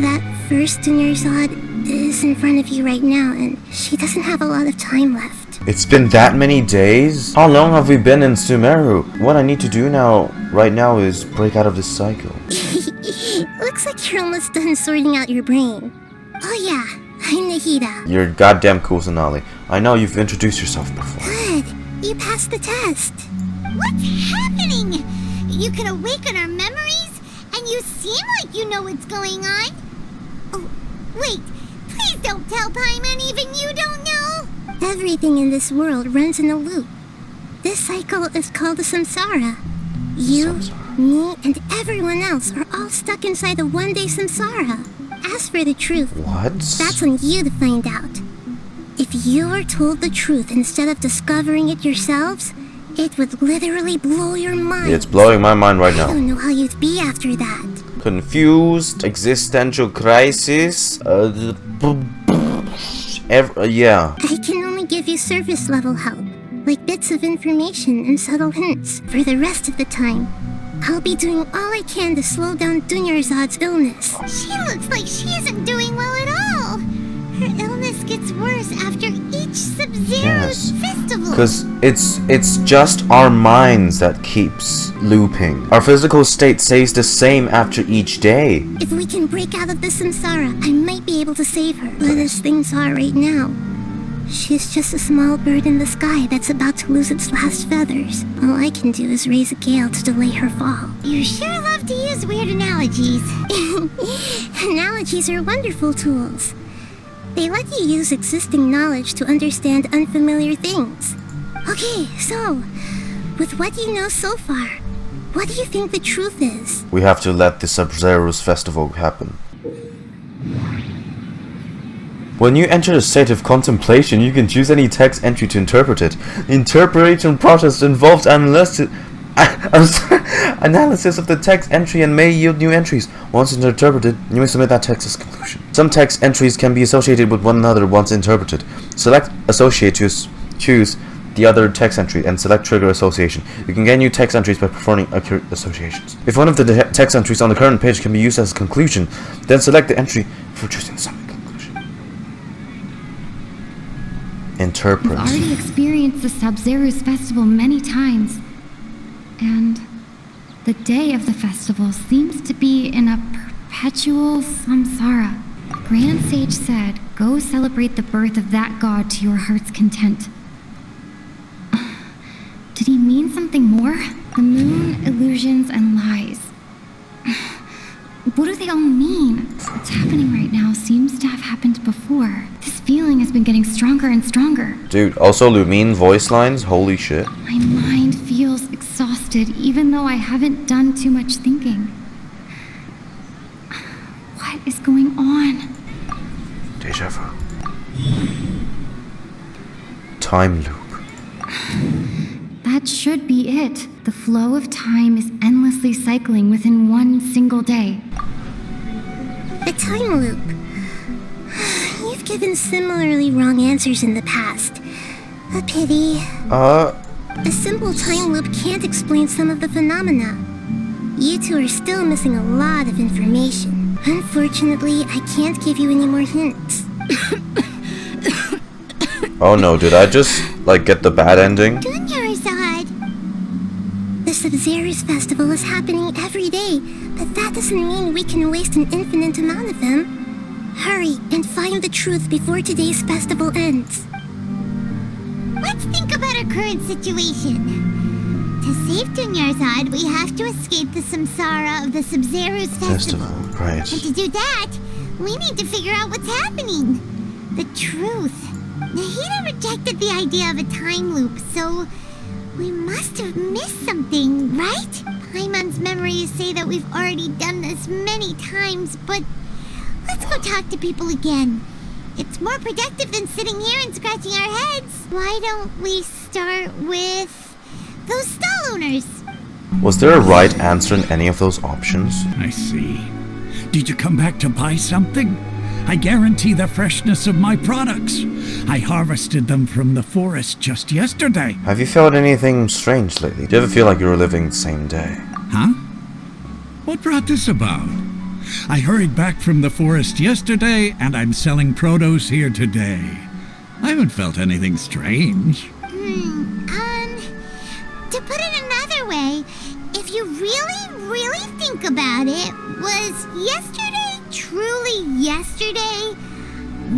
That first Dunyarzad is in front of you right now, and she doesn't have a lot of time left. It's been that many days? How long have we been in Sumeru? What I need to do right now is break out of this cycle. Looks like you're almost done sorting out your brain. Oh yeah, I'm Nahida. You're goddamn Kusanali. I know you've introduced yourself before. Good. You passed the test. What's happening? You can awaken our memories, and you seem like you know what's going on. Oh, wait. Please don't tell Paimon even you don't know. Everything in this world runs in a loop. This cycle is called a samsara. You, me, and everyone else are all stuck inside a one-day samsara. As for the truth, that's on you to find out. If you were told the truth instead of discovering it yourselves, it would literally blow your mind. It's blowing my mind right now. I don't know how you'd be after that. Confused, existential crisis, yeah. I can only give you surface level help, like bits of information and subtle hints. For the rest of the time, I'll be doing all I can to slow down Dunyarzad's illness. She looks like she isn't doing well at all. Her illness gets worse after each Sabzerus Festival. Because it's just our minds that keeps looping. Our physical state stays the same after each day. If we can break out of the samsara, I might be able to save her. But as things are right now, she's just a small bird in the sky that's about to lose its last feathers. All I can do is raise a gale to delay her fall. You sure love to use weird analogies. Analogies are wonderful tools. They let you use existing knowledge to understand unfamiliar things. Okay, so, with what you know so far, what do you think the truth is? We have to let the Sabzerus Festival happen. When you enter a state of contemplation, you can choose any text entry to interpret it. The interpretation process involves analysis of the text entry and may yield new entries. Once interpreted, you may submit that text as conclusion. Some text entries can be associated with one another once interpreted. Select Associate to choose the other text entry and select Trigger Association. You can get new text entries by performing accurate associations. If one of the text entries on the current page can be used as a conclusion, then select the entry for choosing the summary conclusion. Interpret. We've already experienced the Sabzerus Festival many times, and the day of the festival seems to be in a perpetual samsara. Grand Sage said, "Go celebrate the birth of that god to your heart's content." Did he mean something more? The moon, illusions, and lies. what do they all mean? What's happening right now seems to have happened before. This feeling has been getting stronger and stronger. Dude, also Lumine voice lines, holy shit. My mind feels exhausted even though I haven't done too much thinking. What is going on? Deja vu. Time loop. That should be it. The flow of time is endlessly cycling within one single day. A time loop. You've given similarly wrong answers in the past. A pity. A simple time loop can't explain some of the phenomena. You two are still missing a lot of information. Unfortunately, I can't give you any more hints. Oh no, did I just, like, get the bad ending? Dunyarzad! The Sabzerus Festival is happening every day, but that doesn't mean we can waste an infinite amount of them. Hurry and find the truth before today's festival ends. Let's think about our current situation. To save Dunyarzad, we have to escape the samsara of the Sabzerus Festival. Right. And to do that, we need to figure out what's happening. The truth. Nahida rejected the idea of a time loop, so we must have missed something, right? Paimon's memories say that we've already done this many times, but let's go talk to people again. It's more productive than sitting here and scratching our heads. Why don't we start with those stall owners? Was there a right answer in any of those options? I see. Did you come back to buy something? I guarantee the freshness of my products. I harvested them from the forest just yesterday. Have you felt anything strange lately? Do you ever feel like you were living the same day? Huh? What brought this about? I hurried back from the forest yesterday, and I'm selling produce here today. I haven't felt anything strange. To put it another way, if you really think about it, was yesterday truly yesterday?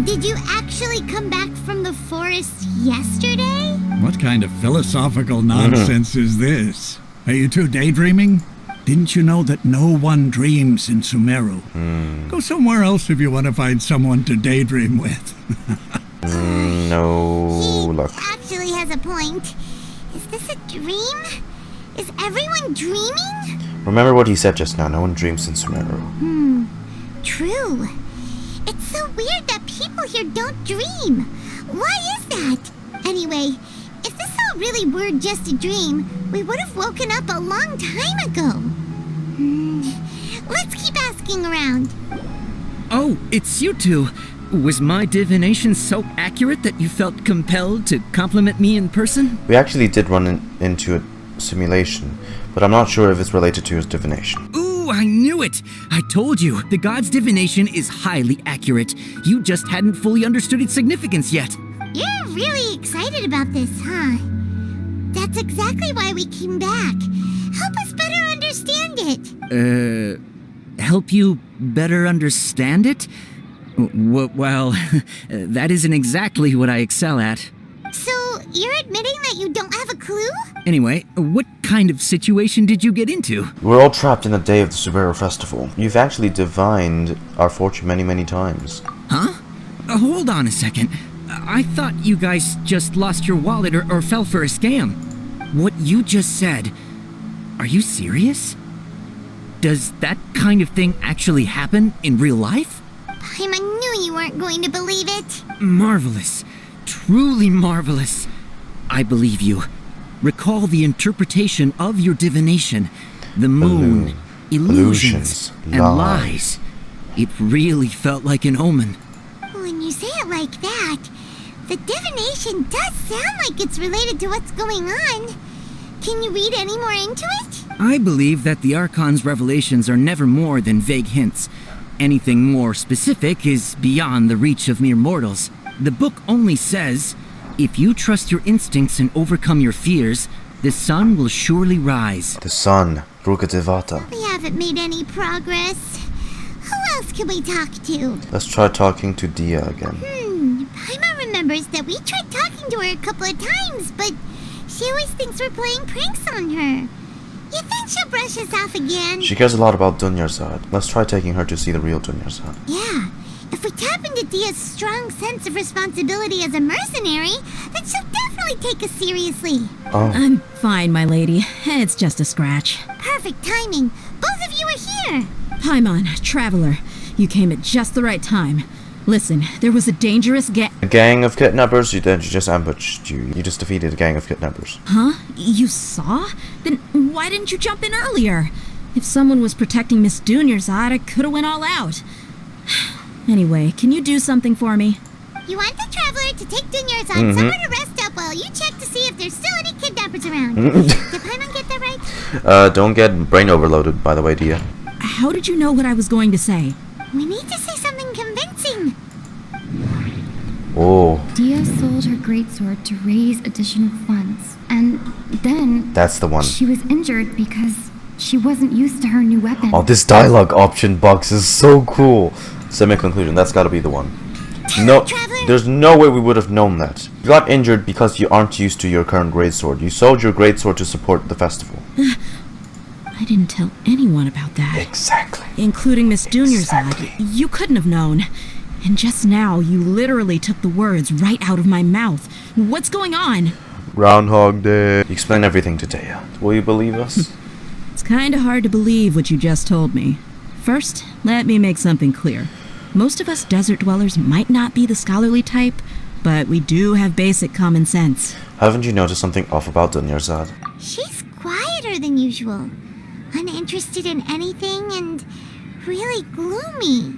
Did you actually come back from the forest yesterday? What kind of philosophical nonsense is this? Are you two daydreaming? Didn't you know that no one dreams in Sumeru? Go somewhere else if you want to find someone to daydream with. No luck. Actually has a point. Is this a dream? Is everyone dreaming? Remember what he said just now, no one dreams in Sumeru. True. It's so weird that people here don't dream. Why is that? Anyway, if this all really were just a dream, we would have woken up a long time ago. Let's keep asking around. Oh, it's you two. Was my divination so accurate that you felt compelled to compliment me in person? We actually did run into a simulation, but I'm not sure if it's related to his divination. Ooh, I knew it! I told you, the god's divination is highly accurate. You just hadn't fully understood its significance yet. You're really excited about this, huh? That's exactly why we came back. Help us better understand it. Help you better understand it? Well, that isn't exactly what I excel at. So, you're admitting that you don't have a clue? Anyway, what kind of situation did you get into? We're all trapped in the day of the Sumeru Festival. You've actually divined our fortune many times. Huh? Hold on a second. I thought you guys just lost your wallet or fell for a scam. What you just said, are you serious? Does that kind of thing actually happen in real life? I knew you weren't going to believe it. Marvelous. Truly marvelous. I believe you. Recall the interpretation of your divination. The moon, illusions, and lies. It really felt like an omen. When you say it like that, the divination does sound like it's related to what's going on. Can you read any more into it? I believe that the Archon's revelations are never more than vague hints. Anything more specific is beyond the reach of mere mortals. The book only says, if you trust your instincts and overcome your fears, the sun will surely rise. The sun, Rugadevata. We haven't made any progress. Who else can we talk to? Let's try talking to Dehya again. Paima remembers that we tried talking to her a couple of times, but she always thinks we're playing pranks on her. You think she'll brush us off again? She cares a lot about Dunyarzad. Let's try taking her to see the real Dunyarzad. Yeah. If we tap into Dehya's strong sense of responsibility as a mercenary, then she'll definitely take us seriously. Oh. I'm fine, my lady. It's just a scratch. Perfect timing. Both of you are here. Paimon, Traveler, you came at just the right time. Listen, there was a dangerous A gang of kidnappers? You just ambushed you. You just defeated a gang of kidnappers. Huh? You saw? Then why didn't you jump in earlier? If someone was protecting Miss Dunyarzad, I could have went all out. Anyway, can you do something for me? You want the Traveler to take Dunyarzad somewhere to rest up while you check to see if there's still any kidnappers around. Did Paimon get that right? Don't get brain overloaded, by the way, Dehya. How did you know what I was going to say? We need to say something convincing. Oh. Dehya sold her greatsword to raise additional funds, and then That's the one. she was injured because she wasn't used to her new weapon. Oh, this dialogue option box is so cool. Semi-conclusion, that's gotta be the one. No, there's no way we would have known that. You got injured because you aren't used to your current greatsword. You sold your greatsword to support the festival. I didn't tell anyone about that. Exactly. Including Miss Dunyarzad. You couldn't have known. And just now, you literally took the words right out of my mouth. What's going on? Groundhog Day. Explain everything to Dehya. Will you believe us? It's kinda hard to believe what you just told me. First, let me make something clear. Most of us desert dwellers might not be the scholarly type, but we do have basic common sense. Haven't you noticed something off about Dunyarzad? She's quieter than usual. Uninterested in anything and really gloomy.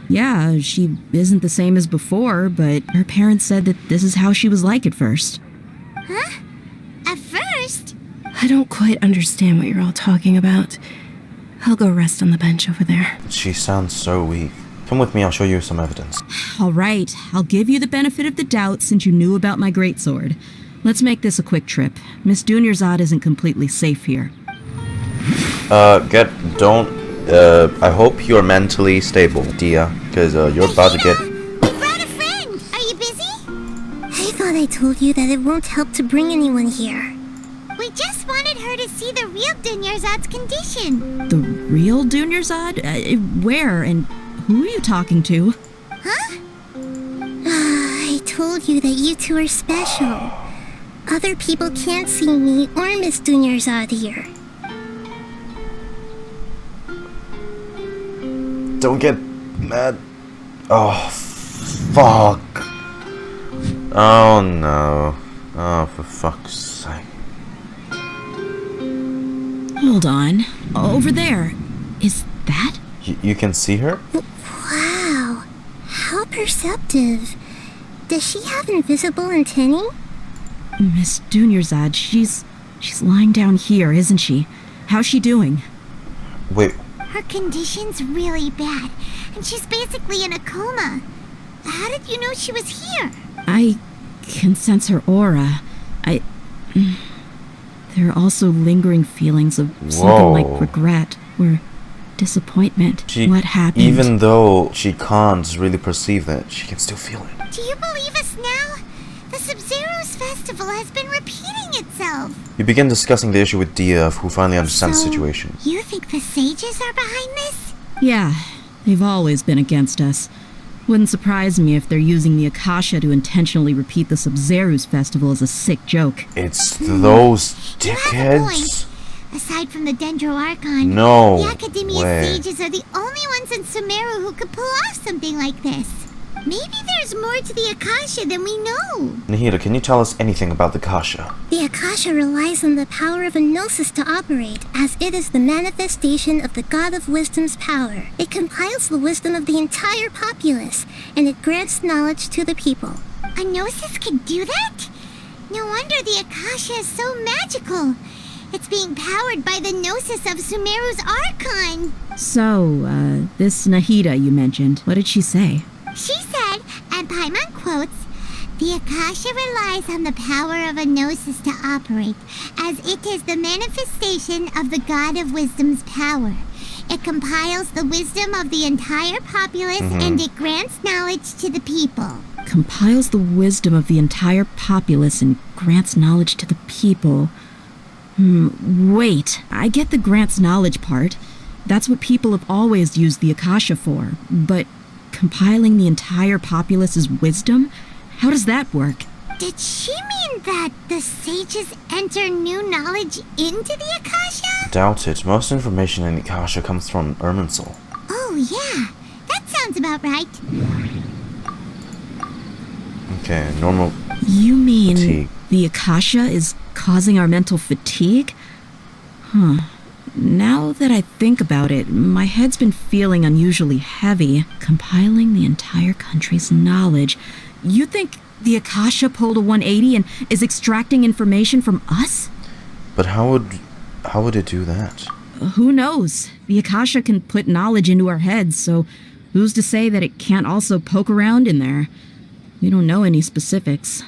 Yeah, she isn't the same as before, but her parents said that this is how she was like at first. Huh? At first? I don't quite understand what you're all talking about. I'll go rest on the bench over there. She sounds so weak. Come with me, I'll show you some evidence. All right, I'll give you the benefit of the doubt since you knew about my greatsword. Let's make this a quick trip. Miss Dunyarzad isn't completely safe here. I hope you're mentally stable, Dehya, because you're about to get... Brought a friend! Are you busy? I thought I told you that it won't help to bring anyone here. We just wanted her to see the real Dunyarzad's condition. The real Dunyarzad? Where and who are you talking to? Huh? I told you that you two are special. Other people can't see me or Miss Dunyarzad here. Don't get mad. Oh, fuck. Oh, no. Oh, for fuck's sake. Hold on. Over there. Is that? You can see her? Wow. How perceptive. Does she have invisible antennae? Miss Dunyarzad, she's lying down here, isn't she? How's she doing? Wait. Her condition's really bad, and she's basically in a coma. How did you know she was here? I can sense her aura. There are also lingering feelings of something like regret or disappointment. What happened? Even though she can't really perceive that, she can still feel it. Do you believe us now? The Sabzerus Festival has been repeating itself. You begin discussing the issue with Dehya, who finally understands the situation. You think the sages are behind this? Yeah, they've always been against us. Wouldn't surprise me if they're using the Akasha to intentionally repeat the Sabzerus Festival as a sick joke. It's those dickheads. You have a point. Aside from the Dendro Archon, no the Akademiya way. sages are the only ones in Sumeru who could pull off something like this. Maybe there's more to the Akasha than we know. Nahida, can you tell us anything about the Akasha? The Akasha relies on the power of a gnosis to operate, as it is the manifestation of the God of Wisdom's power. It compiles the wisdom of the entire populace, and it grants knowledge to the people. A gnosis can do that? No wonder the Akasha is so magical. It's being powered by the gnosis of Sumeru's Archon. So, this Nahida you mentioned, what did she say? She said, and Paimon quotes, "The Akasha relies on the power of a gnosis to operate, as it is the manifestation of the God of Wisdom's power. It compiles the wisdom of the entire populace and it grants knowledge to the people." Compiles the wisdom of the entire populace and grants knowledge to the people. Wait. I get the grants knowledge part. That's what people have always used the Akasha for. But compiling the entire populace's wisdom? How does that work? Did she mean that the sages enter new knowledge into the Akasha? Doubt it. Most information in the Akasha comes from Irminsul. Oh, yeah. That sounds about right. Okay, normal You mean fatigue. the Akasha is causing our mental fatigue? Huh. Now that I think about it, my head's been feeling unusually heavy. Compiling the entire country's knowledge. You think the Akasha pulled a 180 and is extracting information from us? But how would it do that? Who knows? The Akasha can put knowledge into our heads, so who's to say that it can't also poke around in there? We don't know any specifics.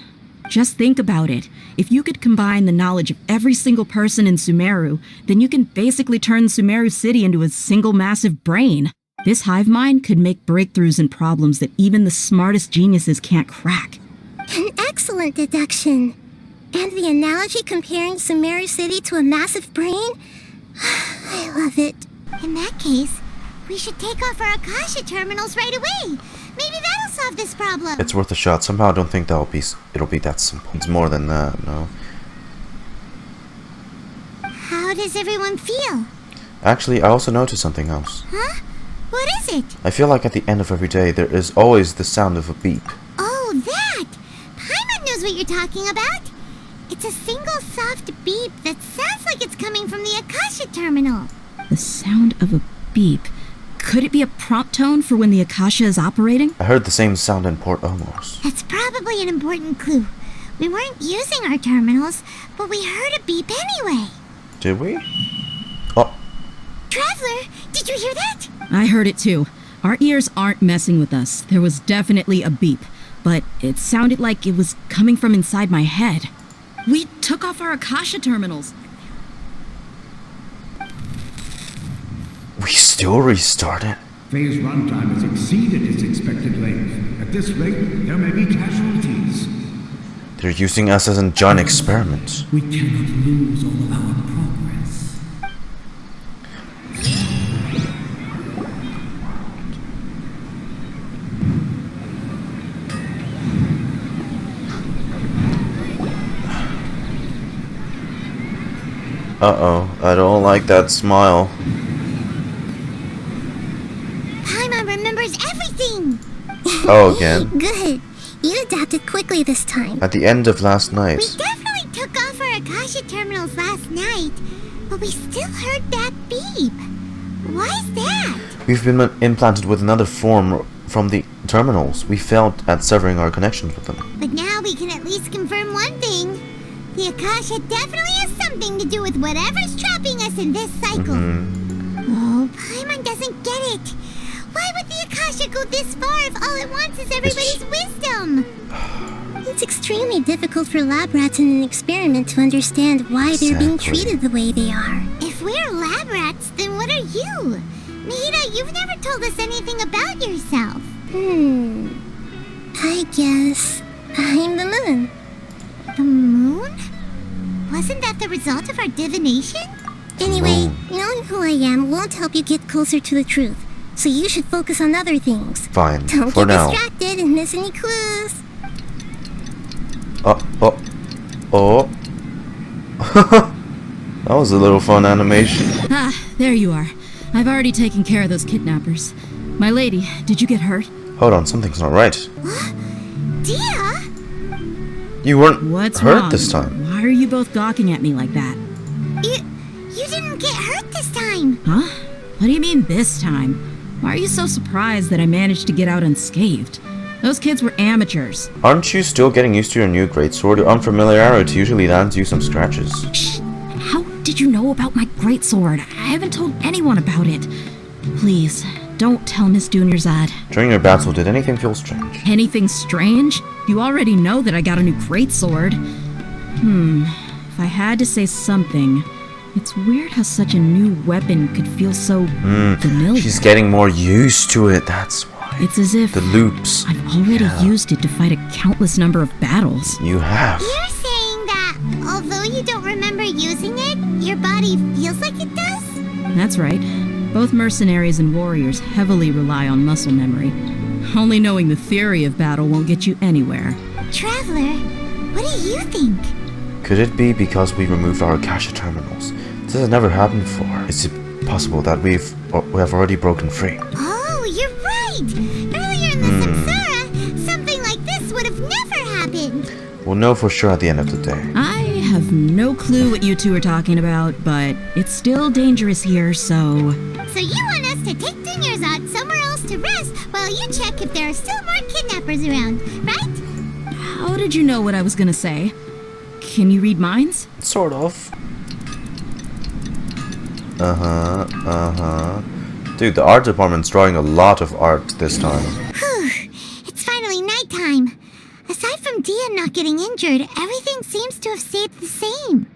Just think about it. If you could combine the knowledge of every single person in Sumeru, then you can basically turn Sumeru City into a single massive brain. This hive mind could make breakthroughs in problems that even the smartest geniuses can't crack. An excellent deduction. And the analogy comparing Sumeru City to a massive brain? I love it. In that case, we should take off our Akasha terminals right away. Maybe that'll solve this problem. It's worth a shot. Somehow I don't think it'll be that simple. It's more than that, no? How does everyone feel? Actually, I also noticed something else. Huh? What is it? I feel like at the end of every day, there is always the sound of a beep. Oh, that! Paimon knows what you're talking about. It's a single soft beep that sounds like it's coming from the Akasha terminal. The sound of a beep. Could it be a prompt tone for when the Akasha is operating? I heard the same sound in Port Omos. That's probably an important clue. We weren't using our terminals, but we heard a beep anyway. Did we? Oh. Traveler, did you hear that? I heard it too. Our ears aren't messing with us. There was definitely a beep, but it sounded like it was coming from inside my head. We took off our Akasha terminals. We still restarted? Phase runtime has exceeded its expected length. At this rate, there may be casualties. They're using us as a giant experiment. We cannot lose all of our progress. Uh-oh, I don't like that smile. Paimon remembers everything! Oh, again? Good. You adapted quickly this time. At the end of last night. We definitely took off our Akasha terminals last night, but we still heard that beep. Why is that? We've been implanted with another form from the terminals. We failed at severing our connections with them. But now we can at least confirm one thing. The Akasha definitely has something to do with whatever's trapping us in this cycle. Oh, Paimon doesn't get it. Why would the Akasha go this far if all it wants is everybody's wisdom? It's extremely difficult for lab rats in an experiment to understand why they're being treated the way they are. If we're lab rats, then what are you? Mihira, you've never told us anything about yourself. I guess I'm the moon. The moon? Wasn't that the result of our divination? Anyway, knowing who I am won't help you get closer to the truth. So you should focus on other things. Fine, Don't for get now. distracted and miss any clues. Oh. That was a little fun animation. Ah, there you are. I've already taken care of those kidnappers. My lady, did you get hurt? Hold on, something's not right. Dehya? You weren't What's hurt wrong? this time. Why are you both gawking at me like that? You didn't get hurt this time. Huh? What do you mean this time? Why are you so surprised that I managed to get out unscathed? Those kids were amateurs. Aren't you still getting used to your new greatsword? Your unfamiliarity usually lands you some scratches. Shh! How did you know about my greatsword? I haven't told anyone about it. Please, don't tell Miss Dunyarzad. During your battle, did anything feel strange? Anything strange? You already know that I got a new greatsword. If I had to say something, it's weird how such a new weapon could feel so familiar. She's getting more used to it, that's why. It's as if the loops. I've already used it to fight a countless number of battles. You have. You're saying that although you don't remember using it, body feels like it does? That's right. Both mercenaries and warriors heavily rely on muscle memory. Only knowing the theory of battle won't get you anywhere. Traveler, what do you think? Could it be because we removed our Akasha terminals? This has never happened before. Is it possible that we have already broken free? Oh, you're right! Earlier in the Samsara, something like this would have never happened. We'll know for sure at the end of the day. I have no clue what you two are talking about, but it's still dangerous here, so... So you want us to take Dunyarzad somewhere else to rest while you check if there are still more kidnappers around, right? How did you know what I was gonna say? Can you read minds? Sort of. Dude, the art department's drawing a lot of art this time. Whew, it's finally nighttime. Aside from Dehya not getting injured, everything seems to have stayed the same.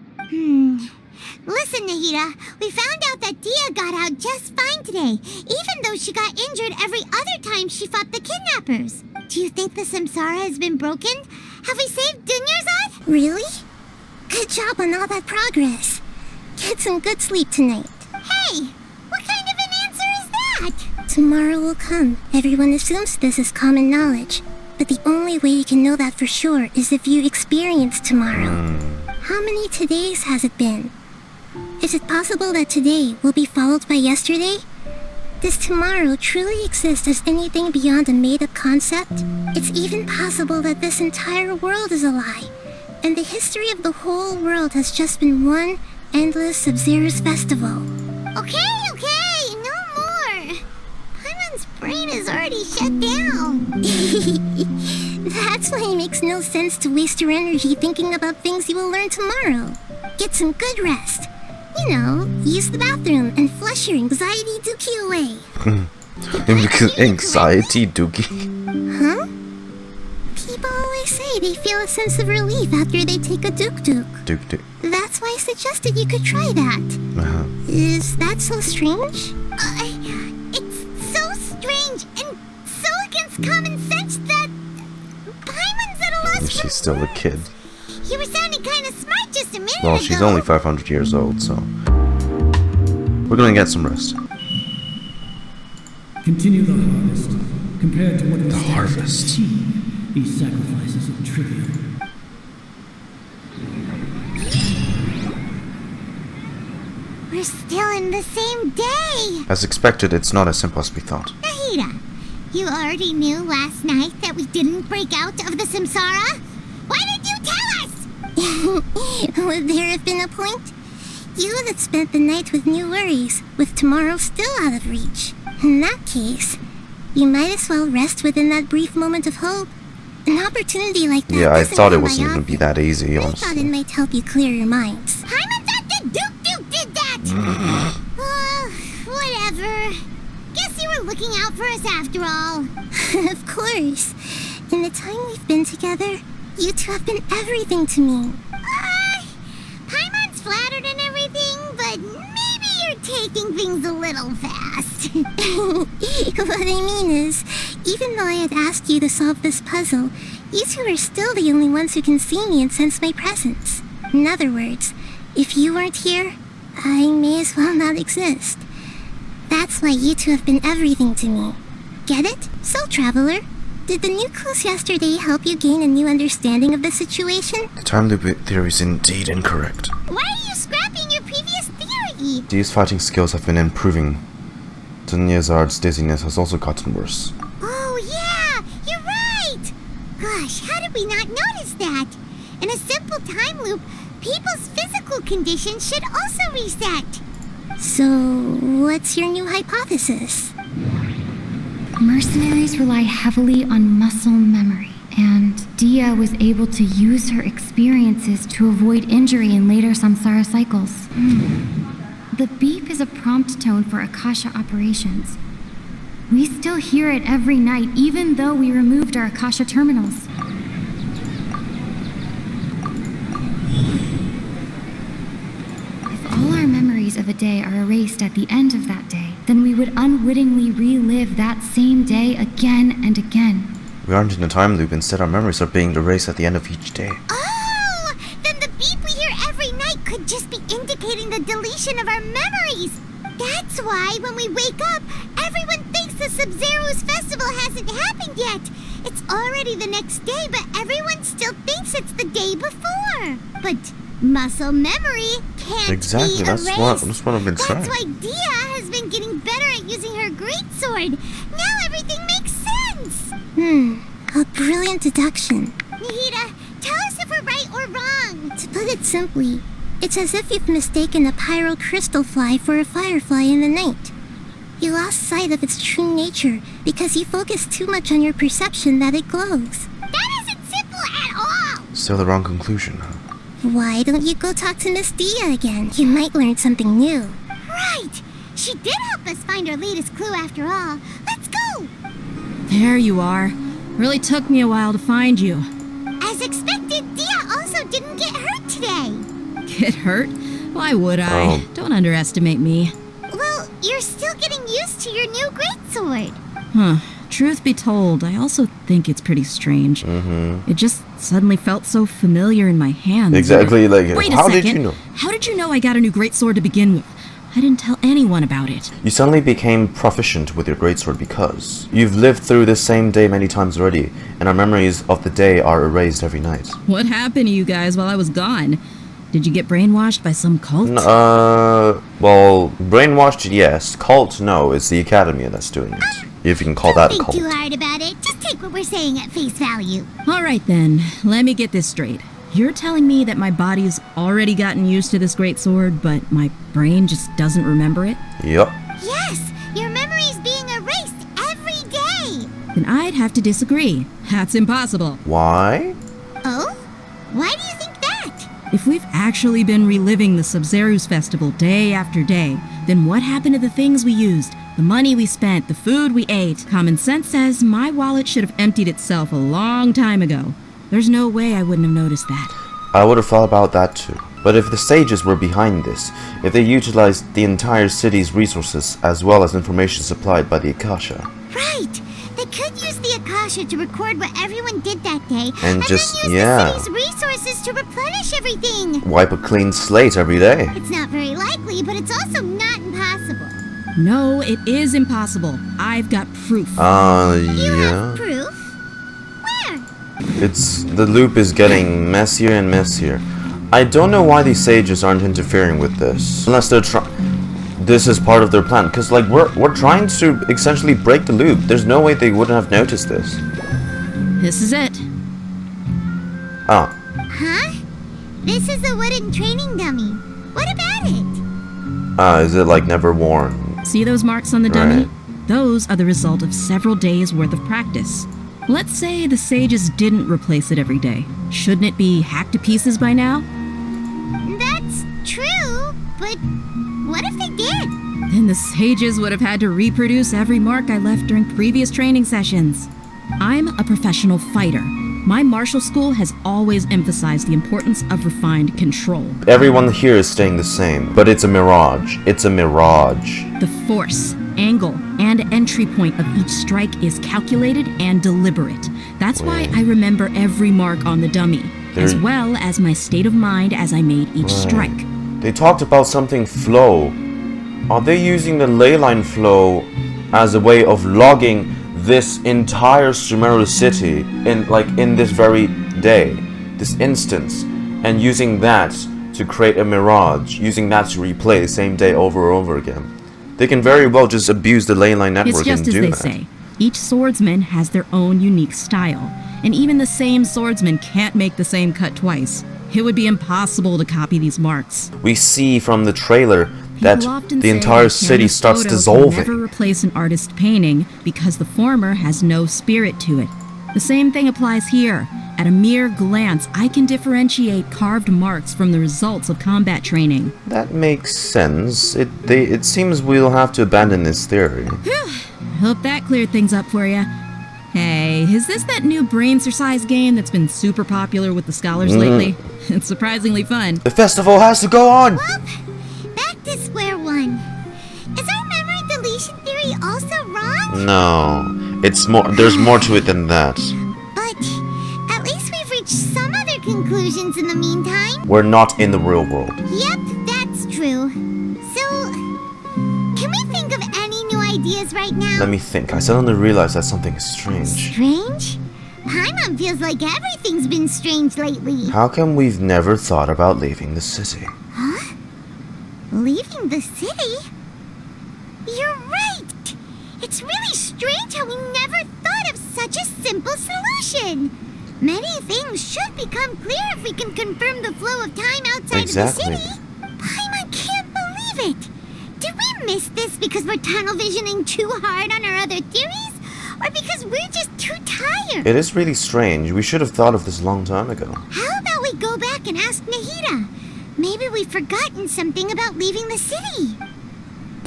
Listen, Nahida, we found out that Dehya got out just fine today, even though she got injured every other time she fought the kidnappers. Do you think the Samsara has been broken? Have we saved Dunyarzad? Really? Good job on all that progress. Get some good sleep tonight. Hey, what kind of an answer is that? Tomorrow will come. Everyone assumes this is common knowledge. But the only way you can know that for sure is if you experience tomorrow. How many todays has it been? Is it possible that today will be followed by yesterday? Does tomorrow truly exist as anything beyond a made-up concept? It's even possible that this entire world is a lie, and the history of the whole world has just been one endless Sabzerus Festival. Okay, no more. Paimon's brain is already shut down. That's why it makes no sense to waste your energy thinking about things you will learn tomorrow. Get some good rest. You know, use the bathroom and flush your anxiety dookie away. Anxiety dookie? Huh? People always say they feel a sense of relief after they take a Dook Dook. Dook Dook. That's why I suggested you could try that. Is that so strange? It's so strange and so against common sense that Paimon's at a loss. She's still a kid. You were sounding kind of smart just a minute ago. Well, she's only 500 years old, so... We're gonna get some rest. Continue the harvest. Compared to what we The harvest. These sacrifices are trivial. We're still in the same day. As expected, it's not as simple as we thought. Nahida, you already knew last night that we didn't break out of the Samsara? Why did you tell us? Would there have been a point? You would have spent the night with new worries, with tomorrow still out of reach. In that case, you might as well rest within that brief moment of hope. An opportunity like that. Yeah, I thought it wasn't going gonna be that easy, I thought honestly. it might help you clear your minds. Paimon thought that Dook Dook did that! Whatever. Guess you were looking out for us after all. Of course. In the time we've been together, you two have been everything to me. Paimon's flattered and everything, but maybe you're taking things a little fast. What I mean is, even though I had asked you to solve this puzzle, you two are still the only ones who can see me and sense my presence. In other words, if you weren't here, I may as well not exist. That's why you two have been everything to me. Get it? So, Traveler, did the new clues yesterday help you gain a new understanding of the situation? The time loop theory is indeed incorrect. Why are you scrapping your previous theory? These fighting skills have been improving. Dunyarzad's dizziness has also gotten worse. Oh, yeah! You're right! Gosh, how did we not notice that? In a simple time loop, people's physical conditions should also reset. So, what's your new hypothesis? Mercenaries rely heavily on muscle memory, and Dehya was able to use her experiences to avoid injury in later samsara cycles. The beep is a prompt tone for Akasha operations. We still hear it every night, even though we removed our Akasha terminals. If all our memories of a day are erased at the end of that day, then we would unwittingly relive that same day again and again. We aren't in a time loop, instead our memories are being erased at the end of each day. Oh! Then the beep we hear every night could just be indicating the deletion destruction of our memories. That's why when we wake up, everyone thinks the Sabzerus Festival hasn't happened yet. It's already the next day, but everyone still thinks it's the day before. But muscle memory can't Exactly, be that's erased. what I've been saying. That's why Dehya has been getting better at using her greatsword. Now everything makes sense. A brilliant deduction. Nihita, tell us if we're right or wrong. To put it simply, it's as if you've mistaken a pyro crystal fly for a firefly in the night. You lost sight of its true nature because you focused too much on your perception that it glows. That isn't simple at all. Still the wrong conclusion. Why don't you go talk to Miss Dehya again? You might learn something new. Right. She did help us find our latest clue after all. Let's go. There you are. Really took me a while to find you. As expected, Dehya also didn't get hurt today. Get hurt? Why would I? Oh. Don't underestimate me. Well, you're still getting used to your new greatsword. Huh. Truth be told, I also think it's pretty strange. It just suddenly felt so familiar in my hands. Exactly, like, Wait a how second. did you know? How did you know I got a new greatsword to begin with? I didn't tell anyone about it. You suddenly became proficient with your greatsword because you've lived through the same day many times already, and our memories of the day are erased every night. What happened to you guys while I was gone? Did you get brainwashed by some cult? Well, brainwashed, yes. Cult, no. It's the Akademiya that's doing it. If you can call that a Don't cult. think too hard about it. Just take what we're saying at face value. Alright then, let me get this straight. You're telling me that my body's already gotten used to this great sword, but my brain just doesn't remember it? Yup. Yes, your memory's being erased every day. Then I'd have to disagree. That's impossible. Why? Oh? Why do you think that? If we've actually been reliving the Sabzerus Festival day after day, then what happened to the things we used? The money we spent, the food we ate? Common sense says my wallet should have emptied itself a long time ago. There's no way I wouldn't have noticed that. I would have thought about that too. But if the sages were behind this, if they utilized the entire city's resources as well as information supplied by the Akasha. Right. They could use the Akasha to record what everyone did that day, And just, then use yeah. the city's resources to replenish everything. Wipe a clean slate every day. It's not very likely, but it's also not impossible. No, it is impossible. I've got proof. You Yeah. have proof? Where? The loop is getting messier and messier. I don't know why these sages aren't interfering with this. Unless they're this is part of their plan. Because, like, we're trying to essentially break the loop. There's no way they wouldn't have noticed this. This is it. Ah. Huh? This is a wooden training dummy. What about it? Is it, like, never worn? See those marks on the dummy? Right. Those are the result of several days' worth of practice. Let's say the sages didn't replace it every day. Shouldn't it be hacked to pieces by now? That's true, but what if they did? Then the sages would have had to reproduce every mark I left during previous training sessions. I'm a professional fighter. My martial school has always emphasized the importance of refined control. Everyone here is staying the same, but it's a mirage. It's a mirage. The force, angle, and entry point of each strike is calculated and deliberate. That's why I remember every mark on the dummy, as well as my state of mind as I made each strike. They talked about something flow. Are they using the leyline flow as a way of logging this entire Sumeru city in this very day, this instance, and using that to create a mirage, using that to replay the same day over and over again? They can very well just abuse the leyline network It's just and as do they that. say. Each swordsman has their own unique style, and even the same swordsman can't make the same cut twice. It would be impossible to copy these marks. We see from the trailer that People often the say entire that city canvas starts photo can dissolving. never replace an artist's painting because the former has no spirit to it. The same thing applies here. At a mere glance, I can differentiate carved marks from the results of combat training. That makes sense. It seems we'll have to abandon this theory. Hope that cleared things up for you. Hey, is this that new brain exercise game that's been super popular with the scholars lately? It's surprisingly fun. The festival has to go on! Well, back to square one. Is our memory deletion theory also wrong? No. It's more. There's more to it than that. But at least we've reached some other conclusions in the meantime. We're not in the real world. Yep, that's true. ideas right now? Let me think. I suddenly realized that something is strange. Strange? Paimon feels like everything's been strange lately. How come we've never thought about leaving the city? Huh? Leaving the city? You're right! It's really strange how we never thought of such a simple solution. Many things should become clear if we can confirm the flow of time outside of the city. Paimon can't believe it! Did we miss this because we're tunnel visioning too hard on our other theories? Or because we're just too tired? It is really strange. We should have thought of this a long time ago. How about we go back and ask Nahida? Maybe we've forgotten something about leaving the city.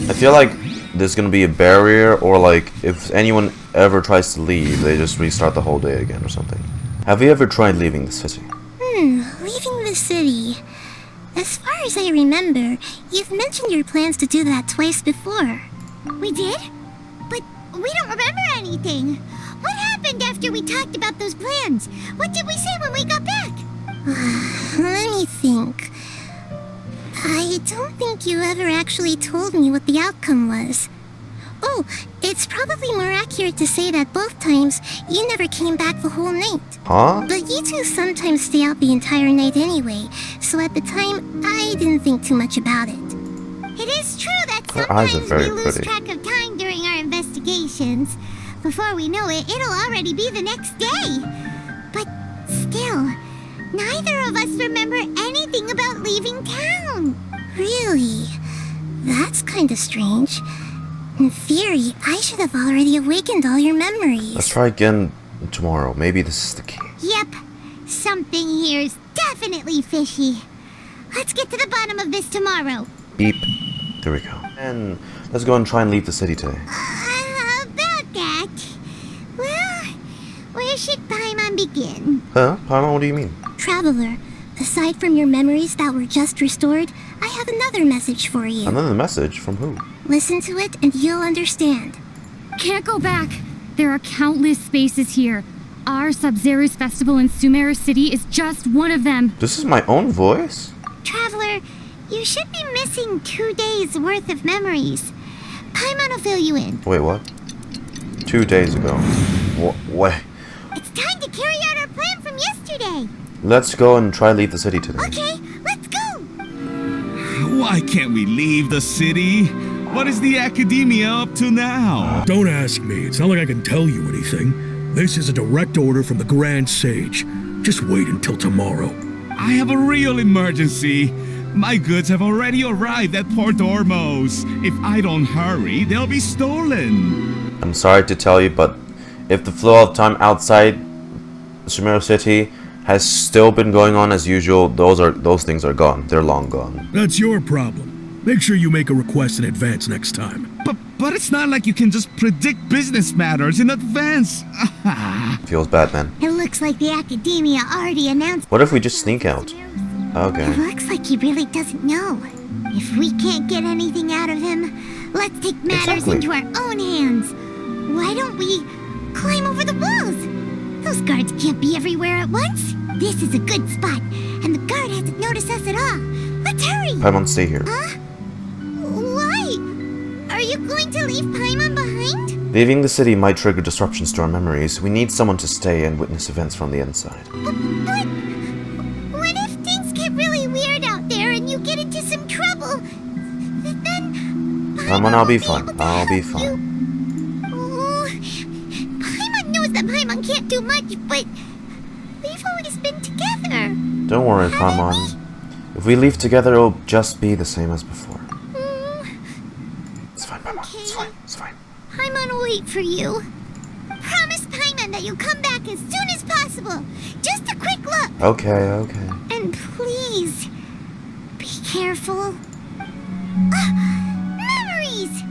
I feel like there's gonna be a barrier, or like if anyone ever tries to leave, they just restart the whole day again or something. Have you ever tried leaving the city? Leaving the city. As far as I remember, you've mentioned your plans to do that twice before. We did? But we don't remember anything. What happened after we talked about those plans? What did we say when we got back? Let me think. I don't think you ever actually told me what the outcome was. Oh, it's probably more accurate to say that both times you never came back the whole night. Huh? But you two sometimes stay out the entire night anyway, so at the time, I didn't think too much about it. It is true that Her eyes are sometimes very we lose pretty. track of time during our investigations. Before we know it, it'll already be the next day. But still, neither of us remember anything about leaving town. Really? That's kinda strange. In theory, I should have already awakened all your memories. Let's try again tomorrow. Maybe this is the key. Yep, something here is definitely fishy. Let's get to the bottom of this tomorrow. Beep. There we go. And let's go and try and leave the city today. About that, well, where should Paimon begin? Huh? Paimon, what do you mean? Traveler, aside from your memories that were just restored, I have another message for you. Another message? From who? Listen to it and you'll understand. Can't go back. There are countless spaces here. Our Sabzerus Festival in Sumeru City is just one of them. This is my own voice? Traveler, you should be missing 2 days worth of memories. Paimon will fill you in. Wait, what? 2 days ago. What? It's time to carry out our plan from yesterday. Let's go and try leave the city today. Okay, let's go. Why can't we leave the city? What is the Akademiya up to now? Don't ask me. It's not like I can tell you anything. This is a direct order from the Grand Sage. Just wait until tomorrow. I have a real emergency. My goods have already arrived at Port Ormos. If I don't hurry, they'll be stolen. I'm sorry to tell you, but if the flow of time outside Sumeru City has still been going on as usual, those things are gone. They're long gone. That's your problem. Make sure you make a request in advance next time. But it's not like you can just predict business matters in advance. Feels bad, man. It looks like the Akademiya already announced. What if we just sneak out? Okay. It looks like he really doesn't know. If we can't get anything out of him, let's take matters into our own hands. Why don't we climb over the walls? Those guards can't be everywhere at once. This is a good spot, and the guard hasn't noticed us at all. Let's hurry! Paimon, stay here. Huh? Why? Are you going to leave Paimon behind? Leaving the city might trigger disruptions to our memories. We need someone to stay and witness events from the inside. But what if things get really weird out there and you get into some trouble? Then Paimon, I'll be fine. I'll be fine. Paimon knows that Paimon can't do much, but we've always been together. Don't worry, Paimon. If we leave together, it'll just be the same as before. It's fine, Paimon. Okay. It's fine. It's fine. Paimon will wait for you. Promise Paimon that you'll come back as soon as possible. Just a quick look. Okay. And please, be careful. Memories!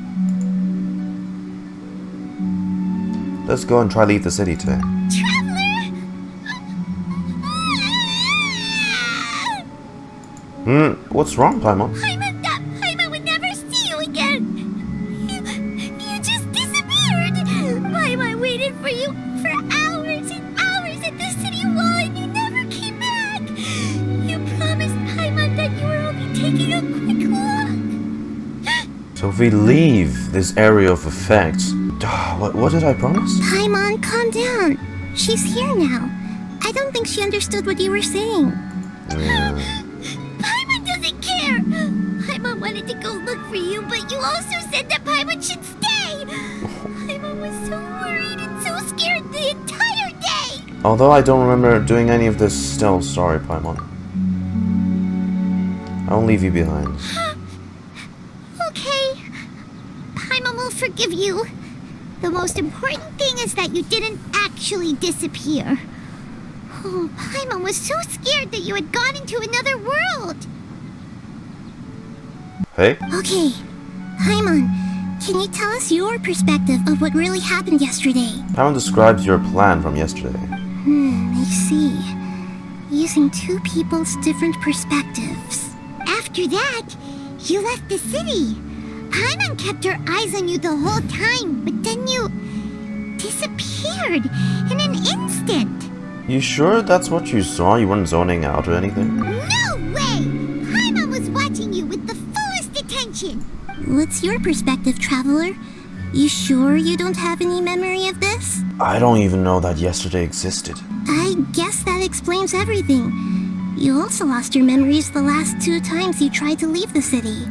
Let's go and try leave the city today. Traveler! What's wrong, Paimon? Paimon would never see you again. You just disappeared. Paimon waited for you for hours and hours at the city wall and you never came back. You promised Paimon that you were only taking a quick look. So If we leave this area of effect... What did I promise? Paimon, calm down. She's here now. I don't think she understood what you were saying. Paimon doesn't care! Paimon wanted to go look for you, but you also said that Paimon should stay! Paimon was so worried and so scared the entire day! Although I don't remember doing any of this still, sorry, Paimon. I won't leave you behind. Okay. Paimon will forgive you. The most important thing is that you didn't actually disappear. Oh, Paimon was so scared that you had gone into another world. Hey? Okay. Paimon, can you tell us your perspective of what really happened yesterday? Paimon describes your plan from yesterday. I see. Using two people's different perspectives. After that, you left the city. Paimon kept her eyes on you the whole time, but then you disappeared in an instant. You sure that's what you saw? You weren't zoning out or anything? No way! Paimon was watching you with the fullest attention. What's your perspective, Traveler? You sure you don't have any memory of this? I don't even know that yesterday existed. I guess that explains everything. You also lost your memories the last 2 times you tried to leave the city.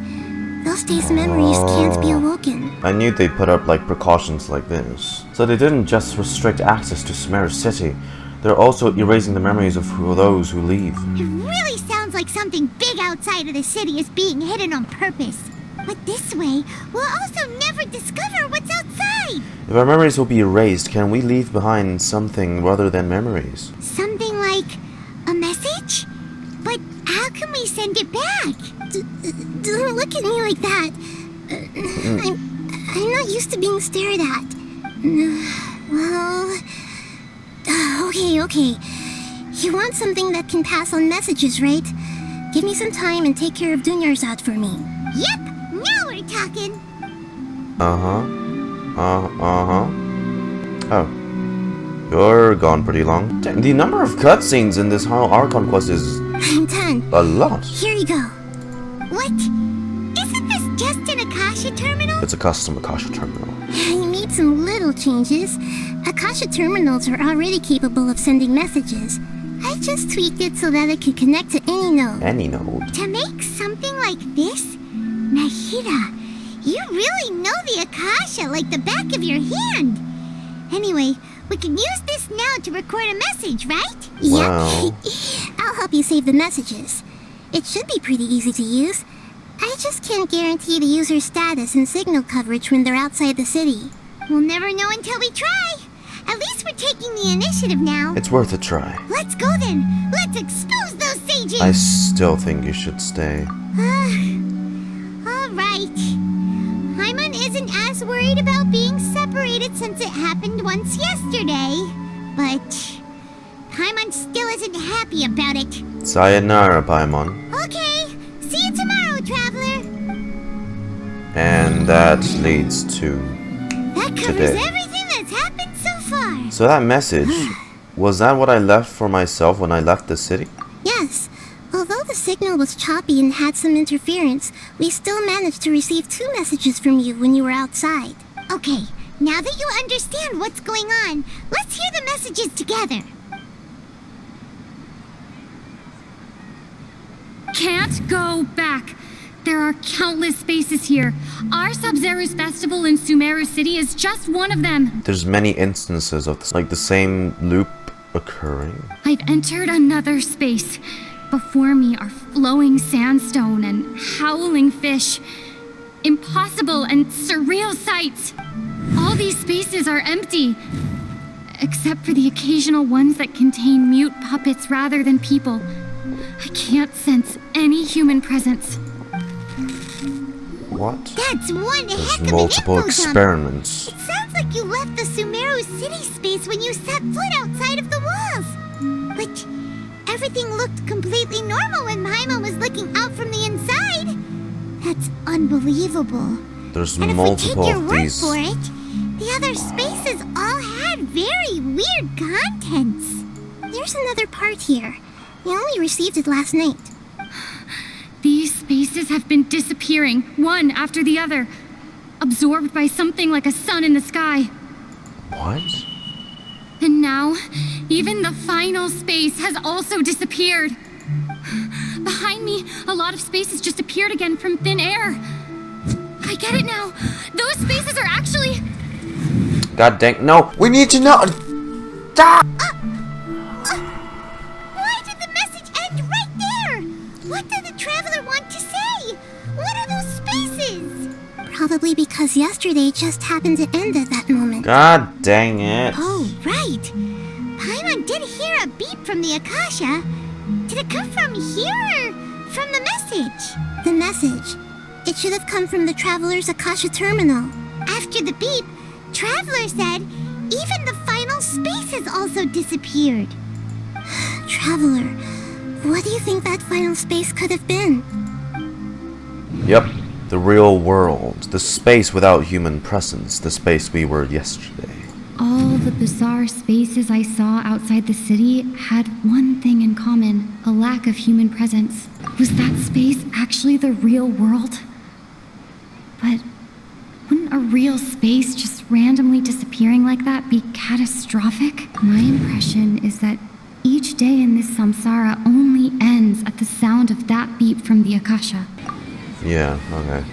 Those days' memories can't be awoken. I knew they'd put up precautions like this. So they didn't just restrict access to Sumeru City. They're also erasing the memories of those who leave. It really sounds like something big outside of the city is being hidden on purpose. But this way, we'll also never discover what's outside. If our memories will be erased, can we leave behind something rather than memories? Something like a message? But how can we send it back? Don't look at me like that. I'm not used to being stared at. Well... Okay. You want something that can pass on messages, right? Give me some time and take care of Dunyarzad for me. Yep, now we're talking. Oh. You're gone pretty long. Dang, the number of cutscenes in this Sumeru Archon quest is... I'm done. A lot. Here you go. What? Isn't this just an Akasha terminal? It's a custom Akasha terminal. I made some little changes. Akasha terminals are already capable of sending messages. I just tweaked it so that it could connect to any node. Any node? To make something like this? Nahida, you really know the Akasha like the back of your hand. Anyway, we can use this now to record a message, right? Wow. Yep. I'll help you save the messages. It should be pretty easy to use. I just can't guarantee the user's status and signal coverage when they're outside the city. We'll never know until we try. At least we're taking the initiative now. It's worth a try. Let's go then. Let's expose those sages. I still think you should stay. All right. Paimon isn't as worried about being separated since it happened once yesterday. But Paimon still isn't happy about it. Sayonara, Paimon. Okay. See you tomorrow, Traveler. And that leads to That covers today. everything that's happened so far. So that message, was that what I left for myself when I left the city? Yes. Although the signal was choppy and had some interference, we still managed to receive 2 messages from you when you were outside. Okay, now that you understand what's going on, let's hear the messages together. Can't go back. There are countless spaces here. Our Sabzerus Festival in Sumeru City is just one of them. There's many instances of this, like the same loop occurring. I've entered another space. Before me are flowing sandstone and howling fish. Impossible and surreal sights. All these spaces are empty, except for the occasional ones that contain mute puppets rather than people. I can't sense any human presence. What? That's one There's heck of multiple an info dump. experiments. It sounds like you left the Sumeru City space when you set foot outside of the walls. But everything looked completely normal when Paimon was looking out from the inside. That's unbelievable. There's And if we take multiple your of word these. for it, the other spaces all had very weird contents. There's another part here. We only received it last night. These spaces have been disappearing, one after the other. absorbed by something like a sun in the sky. What? And now, even the final space has also disappeared. Behind me, a lot of space has just appeared again from thin air. I get it now. Those spaces are actually... God dang, no, we need to know. Ah! Why did the message end right there? What did the traveler want to say? What are those spaces? Probably because yesterday just happened to end at that moment. God dang it. Oh, right. Paimon did hear a beep from the Akasha. Did it come from here or from the message? The message. It should have come from the Traveler's Akasha terminal. After the beep, Traveler said even the final spaces also disappeared. Traveler, what do you think that final space could have been? Yep, the real world. The space without human presence. The space we were yesterday. All the bizarre spaces I saw outside the city had one thing in common, a lack of human presence. Was that space actually the real world? But wouldn't a real space just randomly disappearing like that be catastrophic? My impression is that each day in this samsara only ends at the sound of that beep from the Akasha. Yeah, okay.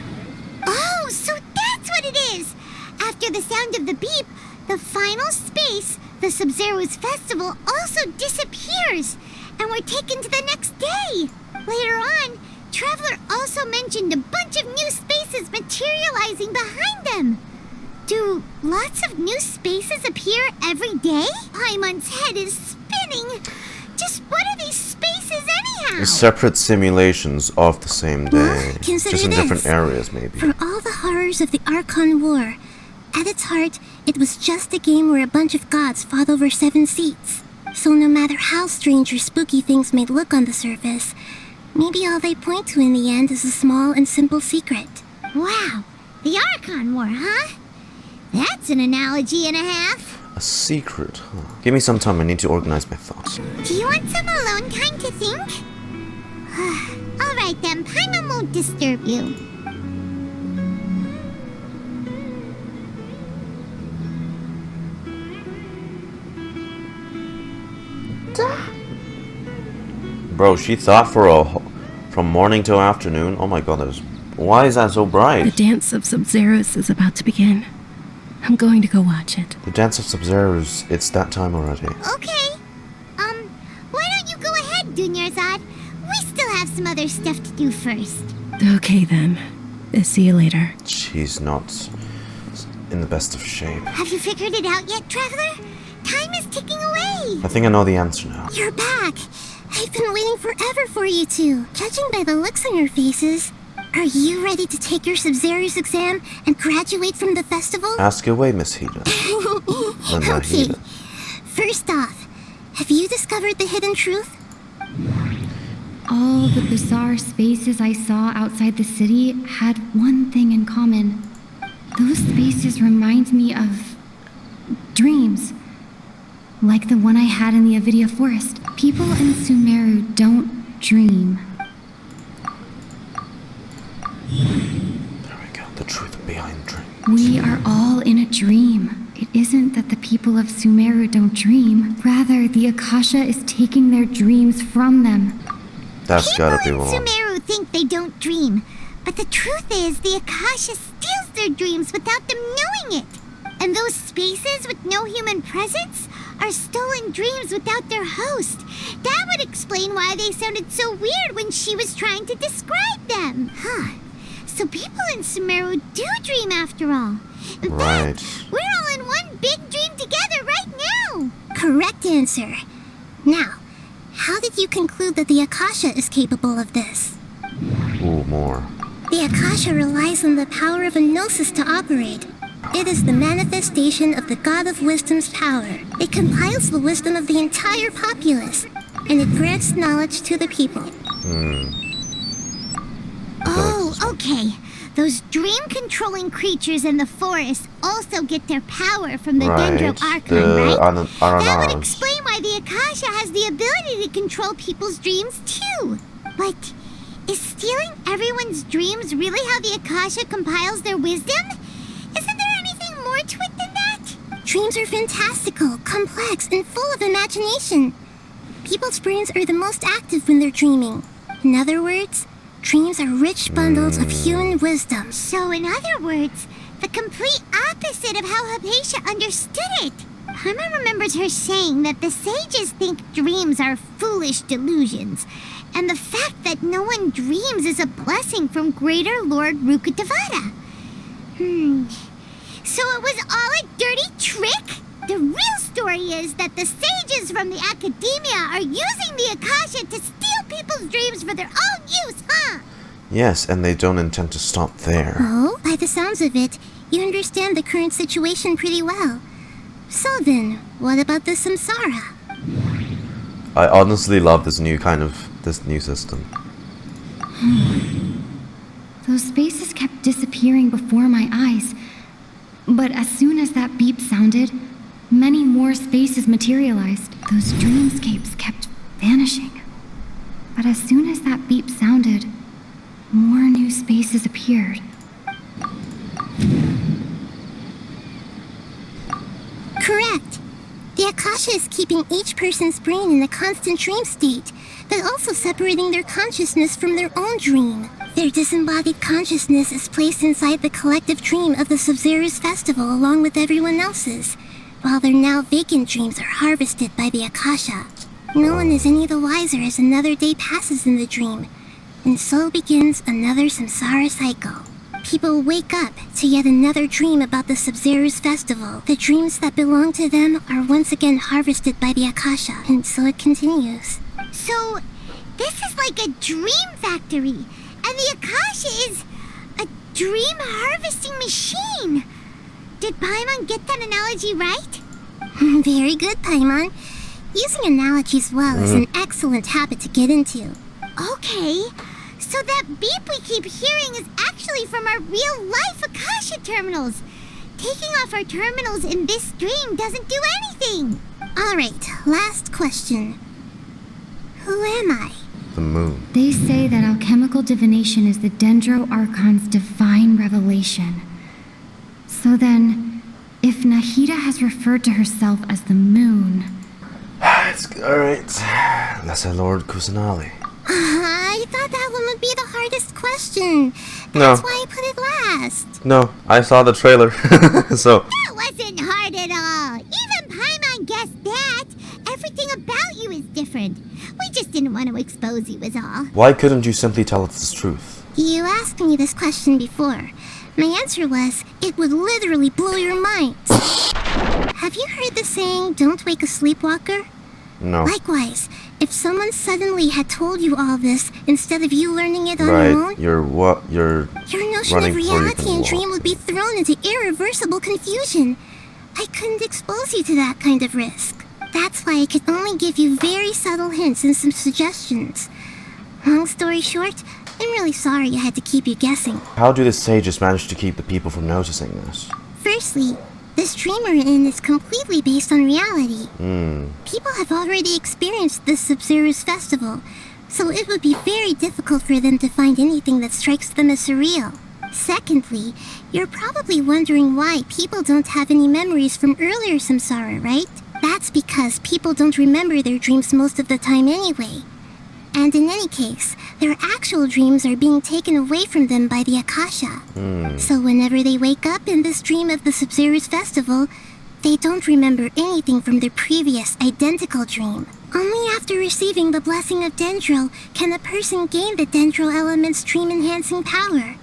Oh, so that's what it is! After the sound of the beep, the final space, the Sabzerus Festival, also disappears, and we're taken to the next day. Later on, Traveler also mentioned a bunch of new spaces materializing behind them. Do lots of new spaces appear every day? Paimon's head is spinning. Just what are these spaces anyhow? Separate simulations of the same day. Well, consider just in this. different areas, maybe. For all the horrors of the Archon War, at its heart, it was just a game where a bunch of gods fought over 7 seats. So no matter how strange or spooky things may look on the surface, maybe all they point to in the end is a small and simple secret. Wow, the Archon War, huh? That's an analogy and a half. A secret, huh? Give me some time, I need to organize my thoughts. Do you want some alone time to think? Alright then, Paimon won't disturb you. Bro, she thought from morning till afternoon. Oh my god, why is that so bright? The dance of Sabzerus is about to begin. I'm going to go watch it. The dance of Sabzerus, it's that time already. Okay. Why don't you go ahead, Dunyarzad? We still have some other stuff to do first. Okay then. See you later. She's not in the best of shape. Have you figured it out yet, Traveler? Time is ticking away. I think I know the answer now. You're back. I've been waiting forever for you two. Judging by the looks on your faces, are you ready to take your Sabzerus exam and graduate from the festival? Ask away, Miss Hida. Okay. First off, have you discovered the hidden truth? All the bizarre spaces I saw outside the city had one thing in common. Those spaces remind me of dreams. Like the one I had in the Avidya forest. People in Sumeru don't dream. There we go, the truth behind dreams. We are all in a dream. It isn't that the people of Sumeru don't dream. Rather, the Akasha is taking their dreams from them. That's gotta be People wrong. in Sumeru think they don't dream. But the truth is, the Akasha steals their dreams without them knowing it. And those spaces with no human presence are stolen dreams without their host. That would explain why they sounded so weird when she was trying to describe them. Huh. So people in Sumeru do dream after all. In fact, we're all in one big dream together right now. Correct answer. Now, how did you conclude that the Akasha is capable of this? Ooh, more. The Akasha relies on the power of a gnosis to operate. It is the manifestation of the God of Wisdom's power. It compiles the wisdom of the entire populace, and it grants knowledge to the people. Oh, okay. Those dream-controlling creatures in the forest also get their power from the Dendro Archon, right? That would explain why the Akasha has the ability to control people's dreams, too. But is stealing everyone's dreams really how the Akasha compiles their wisdom? Dreams are fantastical, complex, and full of imagination. People's brains are the most active when they're dreaming. In other words, dreams are rich bundles of human wisdom. So in other words, the complete opposite of how Hypatia understood it. Paimon remembers her saying that the sages think dreams are foolish delusions, and the fact that no one dreams is a blessing from Greater Lord Rukkhadevata. So it was all a dirty trick? The real story is that the sages from the Akademiya are using the Akasha to steal people's dreams for their own use, huh? Yes, and they don't intend to stop there. Oh, by the sounds of it, you understand the current situation pretty well. So then, what about the Samsara? I honestly love this new system. Those spaces kept disappearing before my eyes. But as soon as that beep sounded, many more spaces materialized. Those dreamscapes kept vanishing. But as soon as that beep sounded, more new spaces appeared. Correct. The Akasha is keeping each person's brain in a constant dream state, but also separating their consciousness from their own dream. Their disembodied consciousness is placed inside the collective dream of the Sabzerus Festival along with everyone else's, while their now vacant dreams are harvested by the Akasha. No one is any the wiser as another day passes in the dream, and so begins another samsara cycle. People wake up to yet another dream about the Sabzerus Festival. The dreams that belong to them are once again harvested by the Akasha, and so it continues. So, this is like a dream factory, and the Akasha is a dream harvesting machine. Did Paimon get that analogy right? Very good, Paimon. Using analogies well is an excellent habit to get into. Okay, so that beep we keep hearing is actually from our real-life Akasha terminals. Taking off our terminals in this dream doesn't do anything. Alright, last question. Who am I? The moon. They say that alchemical divination is the Dendro Archon's divine revelation. So then, if Nahida has referred to herself as the moon... Alright, let's say Lord Kusanali. I thought that one would be the hardest question. No. That's why I put it last. No, I saw the trailer, so... That wasn't hard at all. Even Paimon guessed that. Everything about you is different. We just didn't want to expose you is all. Why couldn't you simply tell us the truth? You asked me this question before. My answer was, it would literally blow your minds. Have you heard the saying, don't wake a sleepwalker? No. Likewise, if someone suddenly had told you all this instead of you learning it on your own, your notion of reality and dream would be thrown into irreversible confusion. I couldn't expose you to that kind of risk. That's why I could only give you very subtle hints and some suggestions. Long story short, I'm really sorry I had to keep you guessing. How do the sages manage to keep the people from noticing this? Firstly, this dream we're in is completely based on reality. People have already experienced this Sabzerus Festival, so it would be very difficult for them to find anything that strikes them as surreal. Secondly, you're probably wondering why people don't have any memories from earlier samsara, right? That's because people don't remember their dreams most of the time anyway. And in any case, their actual dreams are being taken away from them by the Akasha. So whenever they wake up in this dream of the Sabzerus Festival, they don't remember anything from their previous identical dream. Only after receiving the blessing of Dendro can a person gain the Dendro element's dream-enhancing power.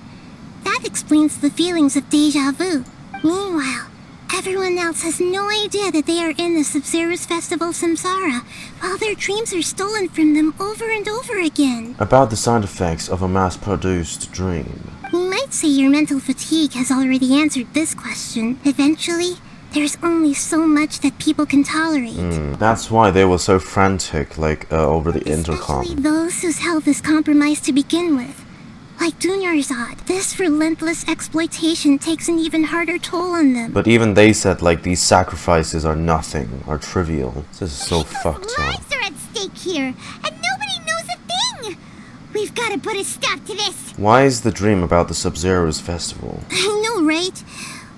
That explains the feelings of deja vu. Meanwhile, everyone else has no idea that they are in the Sabzerus Festival samsara, while their dreams are stolen from them over and over again. About the side effects of a mass-produced dream. You might say your mental fatigue has already answered this question. Eventually, there's only so much that people can tolerate. That's why they were so frantic, over the intercom. Especially those whose health is compromised to begin with. Like Dunyarzad, this relentless exploitation takes an even harder toll on them. But even they said, these sacrifices are nothing, are trivial. This is so fucked up. Lives are at stake here, and nobody knows a thing! We've got to put a stop to this! Why is the dream about the Sabzerus Festival? I know, right?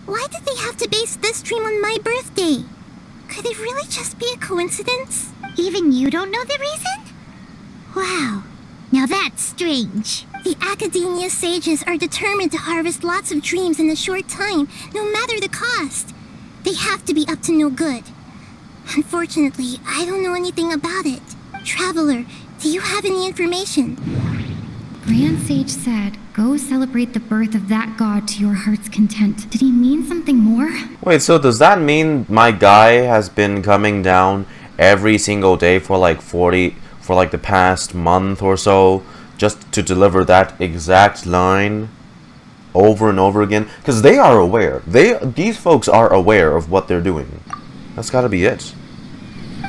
Why did they have to base this dream on my birthday? it really just be a coincidence? Even you don't know the reason? Wow. Now that's strange. The Akademiya sages are determined to harvest lots of dreams in a short time, no matter the cost. They have to be up to no good. Unfortunately, I don't know anything about it. Traveler, do you have any information? Grand Sage said, go celebrate the birth of that god to your heart's content. Did he mean something more? Wait, so does that mean my guy has been coming down every single day for like the past month or so, just to deliver that exact line over and over again? Because they are aware. These folks are aware of what they're doing. That's gotta be it.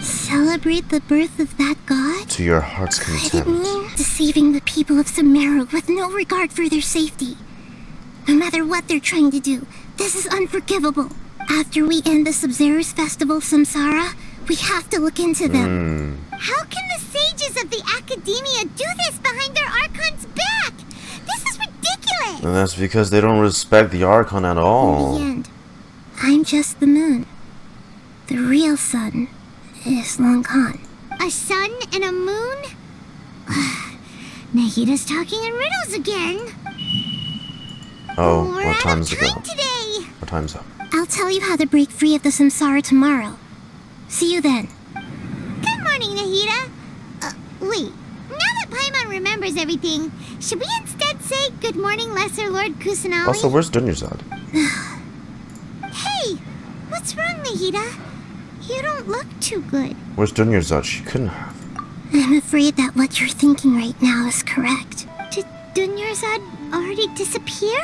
Celebrate the birth of that god? To your heart's content. Could it mean deceiving the people of Sumeru with no regard for their safety? No matter what they're trying to do, this is unforgivable. After we end the Sabzerus Festival Samsara, we have to look into them. How can the sages of the Akademiya do this behind their Archon's back? This is ridiculous! And that's because they don't respect the Archon at all. In the end, I'm just the moon. The real sun is long gone. A sun and a moon? Nahida's talking in riddles again. Oh, We're what out time's of it time up? today. What time's up? I'll tell you how to break free of the samsara tomorrow. See you then. Good morning, Nahida. Wait. Now that Paimon remembers everything, should we instead say good morning, Lesser Lord Kusanali? Also, where's Dunyarzad? Hey! What's wrong, Nahida? You don't look too good. Where's Dunyarzad? She couldn't have. I'm afraid that what you're thinking right now is correct. Did Dunyarzad already disappear?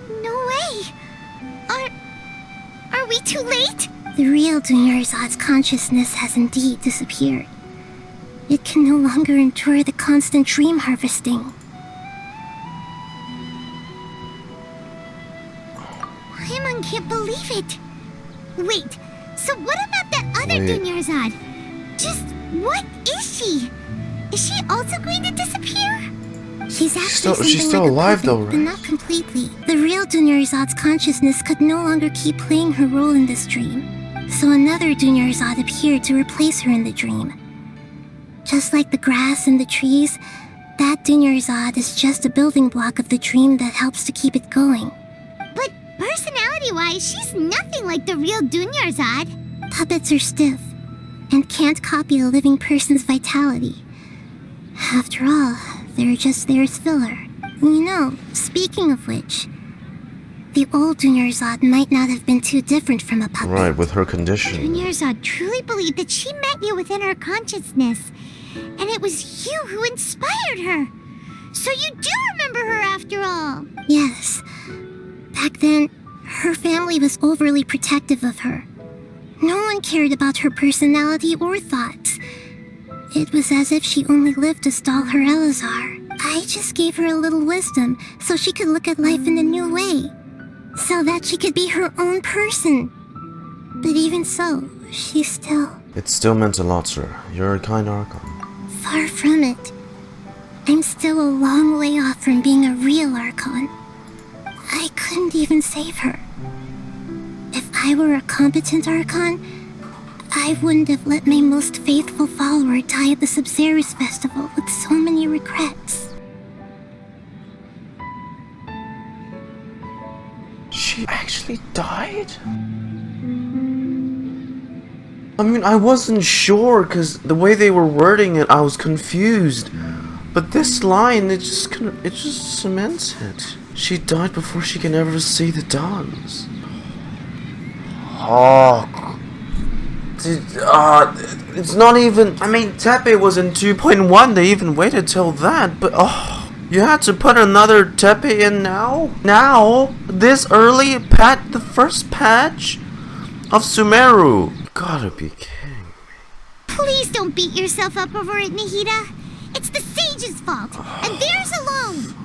No way! Are we too late? The real Dunyarzad's consciousness has indeed disappeared. It can no longer endure the constant dream harvesting. Paimon can't believe it. Wait, so what about that other Dunyarzad? Just what is she? Is she also going to disappear? She's actually she's still alive though, right? But not completely. The real Dunyarzad's consciousness could no longer keep playing her role in this dream. So another Dunyarzad appeared to replace her in the dream. Just like the grass and the trees, that Dunyarzad is just a building block of the dream that helps to keep it going. But personality-wise, she's nothing like the real Dunyarzad. Puppets are stiff and can't copy a living person's vitality. After all, they're just there as filler. You know, speaking of which, the old Dunyarzad might not have been too different from a puppet. Right, with her condition. Dunyarzad truly believed that she met you within her consciousness, and it was you who inspired her. So you do remember her after all. Yes. Back then, her family was overly protective of her. No one cared about her personality or thoughts. It was as if she only lived to stall her Elazar. I just gave her a little wisdom so she could look at life in a new way. So that she could be her own person. But even so, she still... It still meant a lot to her. You're a kind Archon. Far from it. I'm still a long way off from being a real Archon. I couldn't even save her. If I were a competent Archon, I wouldn't have let my most faithful follower die at the Sabzerus Festival with so many regrets. She actually died? I mean, I wasn't sure because the way they were wording it, I was confused. But this line, it just cements it. She died before she can ever see the dogs. Oh, it's not even. I mean, Tepe was in 2.1. They even waited till that, but you had to put another Tepe in now? Now? This early? The first patch of Sumeru? You gotta be kidding me. Please don't beat yourself up over it, Nahida. It's the sage's fault, and theirs alone.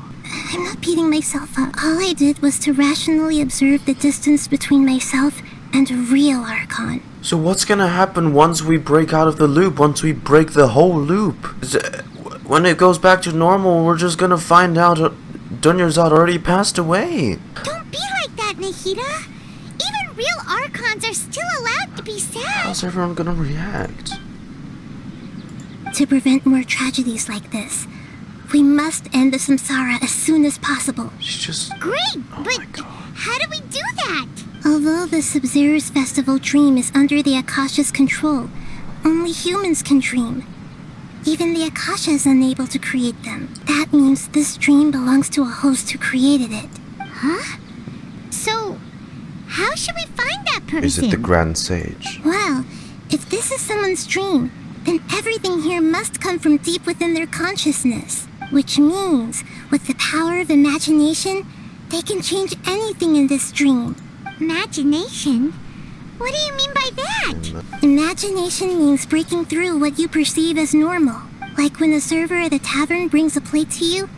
I'm not beating myself up. All I did was to rationally observe the distance between myself and a real Archon. So what's gonna happen once we break out of the loop? Once we break the whole loop? When it goes back to normal, we're just gonna find out Dunyarzad already passed away. Don't be like that, Nahida. Even real Archons are still allowed to be sad. How's everyone gonna react? To prevent more tragedies like this, we must end the samsara as soon as possible. Great, but how do we do that? Although the Sabzerus Festival dream is under the Akasha's control, only humans can dream. Even the Akasha is unable to create them. That means this dream belongs to a host who created it. Huh? So, how should we find that person? Is it the Grand Sage? Well, if this is someone's dream, then everything here must come from deep within their consciousness. Which means, with the power of imagination, they can change anything in this dream. Imagination? What do you mean by that? Imagination means breaking through what you perceive as normal. Like when a server at a tavern brings a plate to you,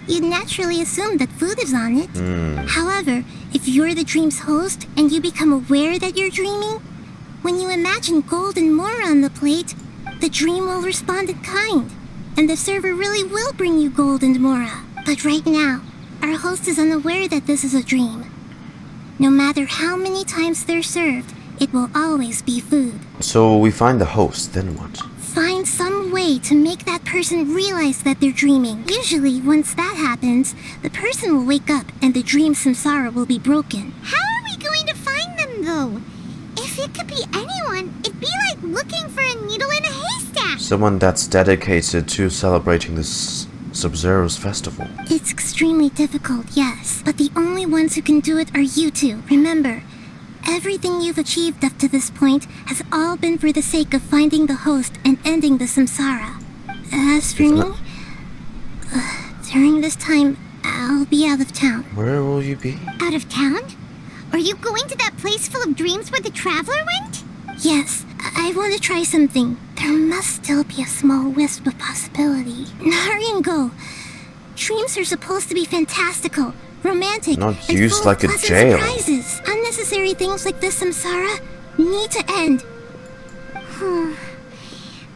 you'd naturally assume that food is on it. However, if you're the dream's host and you become aware that you're dreaming, when you imagine gold and more on the plate, the dream will respond in kind, and the server really will bring you gold and mora. But right now, our host is unaware that this is a dream. No matter how many times they're served, it will always be food. So we find the host, then what? Find some way to make that person realize that they're dreaming. Usually, once that happens, the person will wake up and the dream samsara will be broken. How are we going to find them, though? If it could be anyone, it'd be like looking for a needle in a haystack. Someone that's dedicated to celebrating this Sabzerus Festival. It's extremely difficult, yes, but the only ones who can do it are you two. Remember, everything you've achieved up to this point has all been for the sake of finding the host and ending the samsara. As for me, during this time, I'll be out of town. Where will you be? Out of town? Are you going to that place full of dreams where the traveler went? Yes, I want to try something. There must still be a small wisp of possibility. Hurry and go. Dreams are supposed to be fantastical, romantic, Not and used full like of a pleasant jail. surprises. Unnecessary things like this samsara need to end.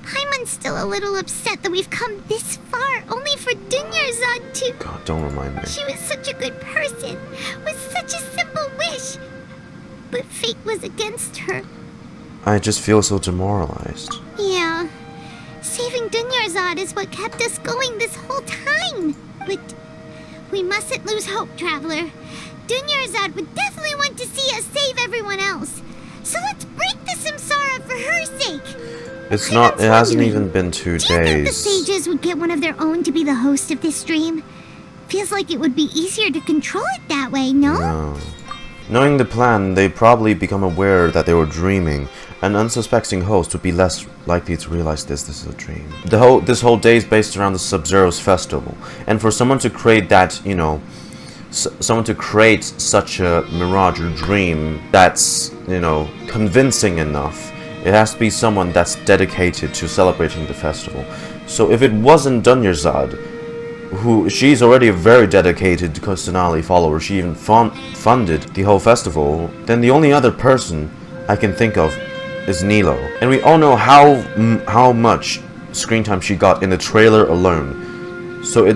Paimon's still a little upset that we've come this far only for Dunyarzad to... God, don't remind me. She was such a good person, with such a simple wish. But fate was against her. I just feel so demoralized. Yeah. Saving Dunyarzad is what kept us going this whole time. But we mustn't lose hope, Traveler. Dunyarzad would definitely want to see us save everyone else. So let's break the samsara for her sake. It's not, it hasn't even been 2 Do you think the days. sages would get one of their own to be the host of this stream? Feels like it would be easier to control it that way, no? No. Knowing the plan, they'd probably become aware that they were dreaming. An unsuspecting host would be less likely to realize this is a dream. This whole day is based around the Sabzerus Festival. And for someone to create that, you know, someone to create such a mirage or dream that's, you know, convincing enough, it has to be someone that's dedicated to celebrating the festival. So if it wasn't Dunyarzad, who she's already a very dedicated Kusanali follower, she even funded the whole festival, then the only other person I can think of is Nilou. And we all know how much screen time she got in the trailer alone. So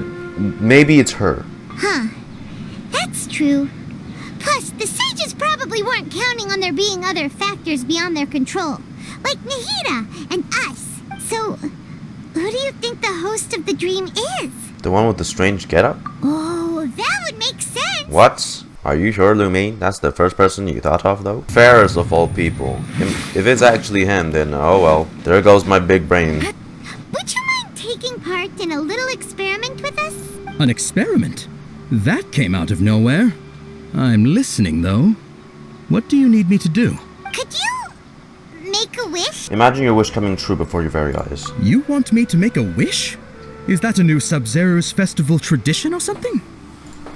maybe it's her. Huh. That's true. Plus, the sages probably weren't counting on there being other factors beyond their control. Like Nahida and us. So, who do you think the host of the dream is? The one with the strange getup? Oh, that would make sense. What? Are you sure, Lumine? That's the first person you thought of, though? Fairest of all people. If it's actually him, then oh well. There goes my big brain. Would you mind taking part in a little experiment with us? An experiment? That came out of nowhere. I'm listening, though. What do you need me to do? Could you make a wish? Imagine your wish coming true before your very eyes. You want me to make a wish? Is that a new Sabzerus Festival tradition or something?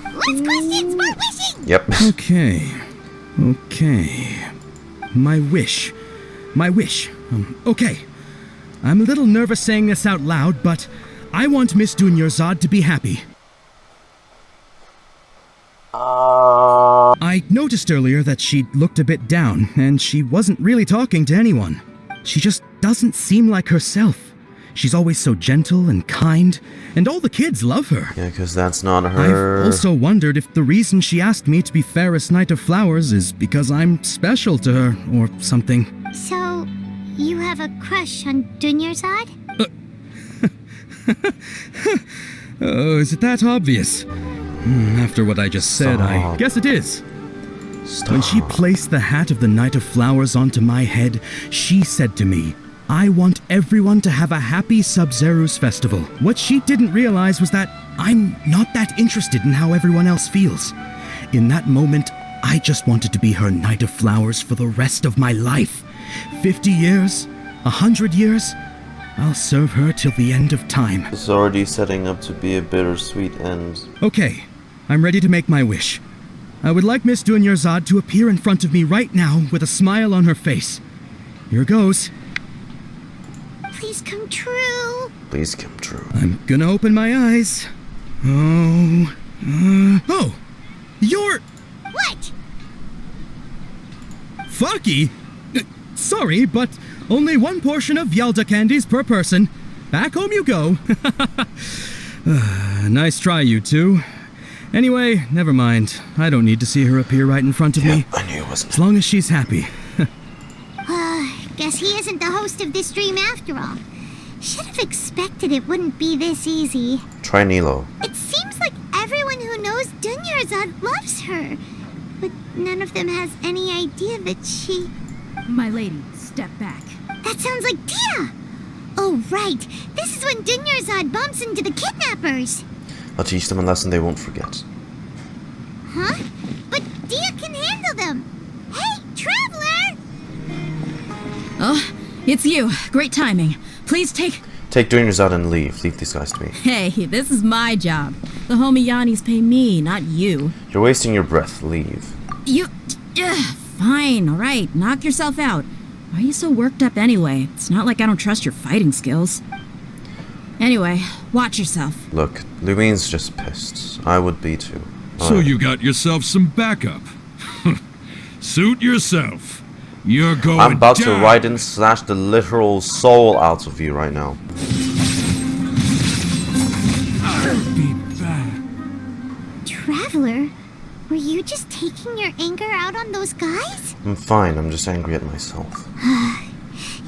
Last question, smart wishing! Yep. Okay. My wish. Okay. I'm a little nervous saying this out loud, but I want Miss Dunyarzad to be happy. I noticed earlier that she looked a bit down, and she wasn't really talking to anyone. She just doesn't seem like herself. She's always so gentle and kind, and all the kids love her. Yeah, because that's not her. I've also wondered if the reason she asked me to be fairest Knight of Flowers is because I'm special to her, or something. So, you have a crush on Dunyarzad? Oh, is it that obvious? After what I just said, I guess it is. When she placed the hat of the Knight of Flowers onto my head, she said to me, "I want everyone to have a happy Sabzerus Festival." What she didn't realize was that I'm not that interested in how everyone else feels. In that moment, I just wanted to be her Knight of Flowers for the rest of my life. 50 years, 100 years, I'll serve her till the end of time. It's already setting up to be a bittersweet end. Okay, I'm ready to make my wish. I would like Miss Dunyarzad to appear in front of me right now with a smile on her face. Here goes. Please come true. Please come true. I'm gonna open my eyes. Oh, you're... What? Fucky? Sorry, but only one portion of Yalda candies per person. Back home you go. Nice try, you two. Anyway, never mind. I don't need to see her appear right in front of me. I knew it wasn't. As long as she's happy. Guess he isn't the host of this dream after all. Should have expected it wouldn't be this easy. Try Nilou. It seems like everyone who knows Dunyarzad loves her. But none of them has any idea that she... My lady, step back. That sounds like Dehya! Oh, right. This is when Dunyarzad bumps into the kidnappers. I'll teach them a lesson they won't forget. Huh? But Dehya can handle them. Hey, Traveler! Oh, it's you. Great timing. Please take Dunyarzad and leave. Leave these guys to me. Hey, this is my job. The homie Yannis pay me, not you. You're wasting your breath. Leave. You... Fine, alright. Knock yourself out. Why are you so worked up anyway? It's not like I don't trust your fighting skills. Anyway, watch yourself. Look, Lumine's just pissed. I would be too. So you got yourself some backup. Suit yourself. You're going I'm about down. to right and slash the literal soul out of you right now. I'll be back. Traveler? Were you just taking your anger out on those guys? I'm fine, I'm just angry at myself.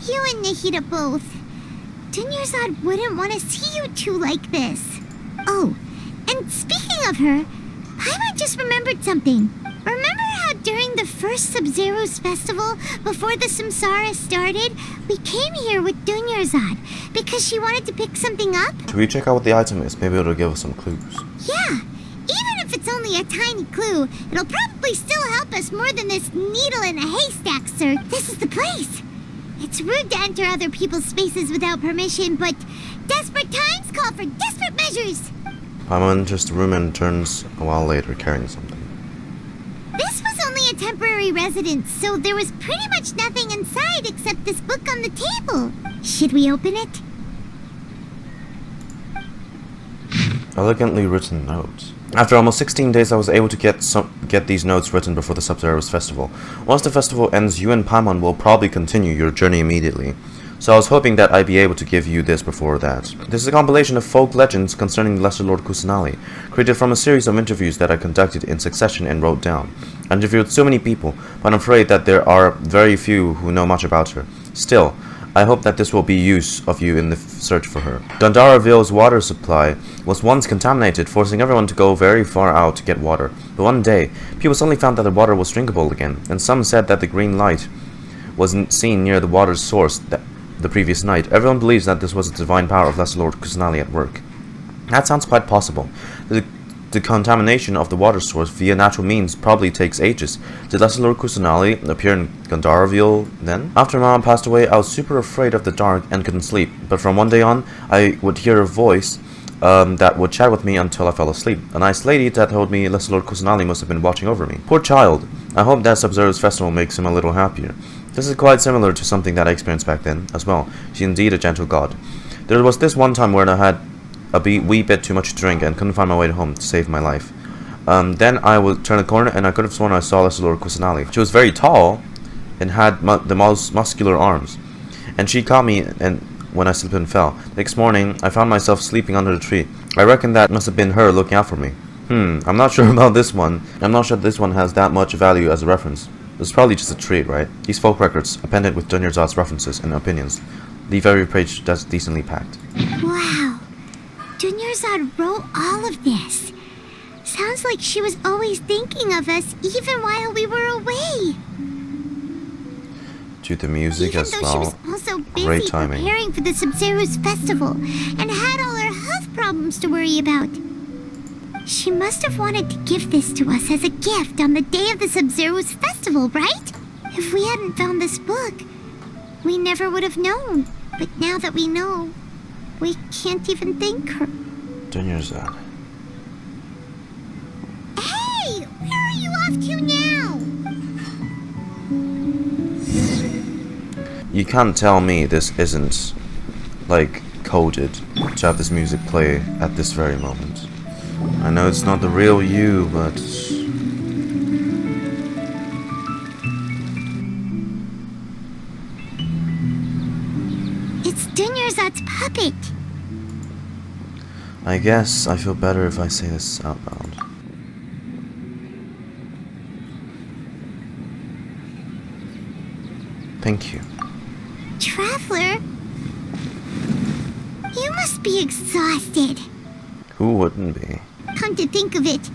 You and Nahida both. Dunyarzad wouldn't want to see you two like this. Oh, and speaking of her, Paimon just remembered something. Remember how during the first Sabzerus Festival, before the Samsara started, we came here with Dunyarzad because she wanted to pick something up? Should we check out what the item is? Maybe it'll give us some clues. Yeah, even if it's only a tiny clue, it'll probably still help us more than this needle in a haystack, sir. This is the place. It's rude to enter other people's spaces without permission, but desperate times call for desperate measures. Paimon enters the room and returns a while later carrying something. This was only a temporary residence, so there was pretty much nothing inside except this book on the table. Should we open it? Elegantly written notes. After almost 16 days, I was able to get these notes written before the Sabzerus Festival. Once the festival ends, you and Paimon will probably continue your journey immediately. So I was hoping that I'd be able to give you this before that. This is a compilation of folk legends concerning Lesser Lord Kusanali, created from a series of interviews that I conducted in succession and wrote down. I interviewed so many people, but I'm afraid that there are very few who know much about her. Still, I hope that this will be use of you in the search for her. Gandaraville's water supply was once contaminated, forcing everyone to go very far out to get water. But one day, people suddenly found that the water was drinkable again, and some said that the green light wasn't seen near the water's source the previous night. Everyone believes that this was the divine power of Lesser Lord Kusanali at work. That sounds quite possible. The contamination of the water source via natural means probably takes ages. Did Lesser Lord Kusanali appear in Gandaraville then? After Mom passed away, I was super afraid of the dark and couldn't sleep. But from one day on, I would hear a voice that would chat with me until I fell asleep. A nice lady that told me Lesser Lord Kusanali must have been watching over me. Poor child. I hope that Sabzerus Festival makes him a little happier. This is quite similar to something that I experienced back then as well. She's indeed a gentle god. There was this one time when I had a wee bit too much to drink and couldn't find my way home to save my life. Then I would turn a corner and I could have sworn I saw Lesser Lord Kusanali. She was very tall and had the most muscular arms. And she caught me and when I slipped and fell. The next morning, I found myself sleeping under the tree. I reckon that must have been her looking out for me. I'm not sure about this one. I'm not sure this one has that much value as a reference. It's probably just a treat, right? These folk records, appended with Dunyarzad's references and opinions, leave every page that's decently packed. Wow. Dunyarzad wrote all of this. Sounds like she was always thinking of us even while we were away. To the music even as though well. She was also busy Great timing. preparing for the Sabzerus Festival and had all her health problems to worry about. She must have wanted to give this to us as a gift on the day of the Sabzerus Festival, right? If we hadn't found this book, we never would have known. But now that we know, we can't even thank her. Dunyarzad. Hey! Where are you off to now? You can't tell me this isn't, like, coded to have this music play at this very moment. I know it's not the real you, but... It's Dunyarzad's puppet. I guess I feel better if I say this out loud. Thank you. Traveler? You must be exhausted. Who wouldn't be? Come to think of it,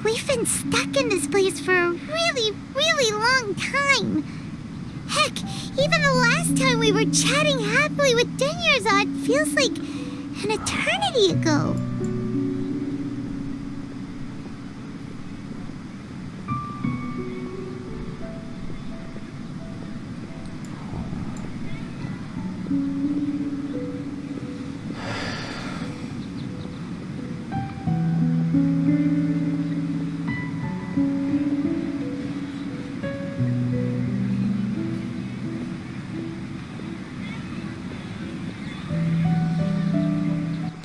we've been stuck in this place for a really, really long time. Heck, even the last time we were chatting happily with Dunyarzad feels like an eternity ago.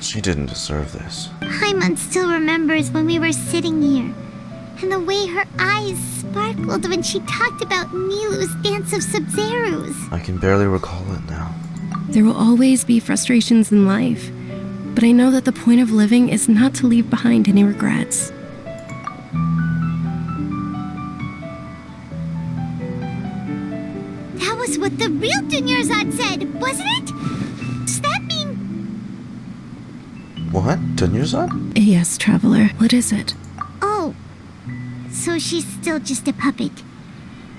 She didn't deserve this. Paimon still remembers when we were sitting here, and the way her eyes sparkled when she talked about Nilou's dance of Sabzerus. I can barely recall it now. There will always be frustrations in life, but I know that the point of living is not to leave behind any regrets. That was what the real Dunyarzad said, wasn't it? Does that mean... What? Dunyarzad? Yes, Traveler. What is it? Oh, so she's still just a puppet.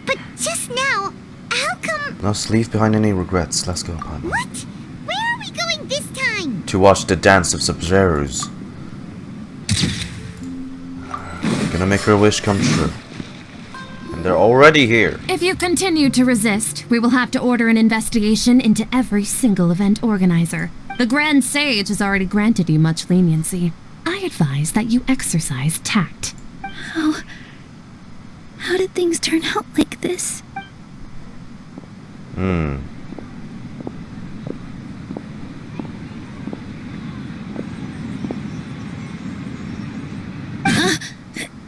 But just now, how come... Let's leave behind any regrets. Let's go, Paimon. What? Where are we going this time? To watch the dance of Sabzerus. Gonna make her wish come true. And they're already here. If you continue to resist, we will have to order an investigation into every single event organizer. The Grand Sage has already granted you much leniency. I advise that you exercise tact. How did things turn out like this?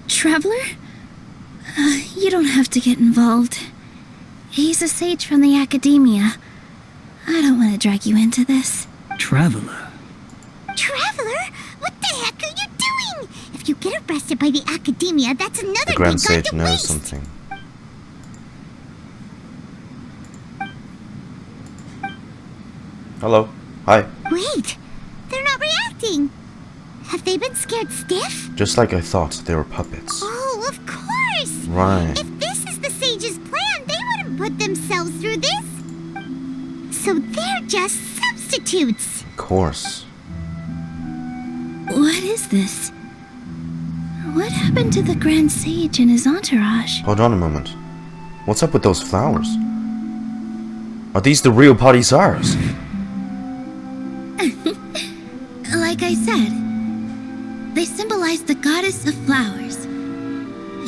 Traveler? You don't have to get involved. He's a sage from the Akademiya. I don't want to drag you into this. Traveler? Traveler? What the heck are you doing? If you get arrested by the Akademiya, that's another The Grand thing gone Sage to knows waste. something. Hello. Hi. Wait, they're not reacting. Have they been scared stiff? Just like I thought, they were puppets. Oh, of course! Right. If this is the sage's plan, they wouldn't put themselves through this. So they're just substitutes. Of course. What is this? What happened to the Grand Sage and his entourage? Hold on a moment. What's up with those flowers? Are these the real Padisaras? Like I said, they symbolize the goddess of flowers.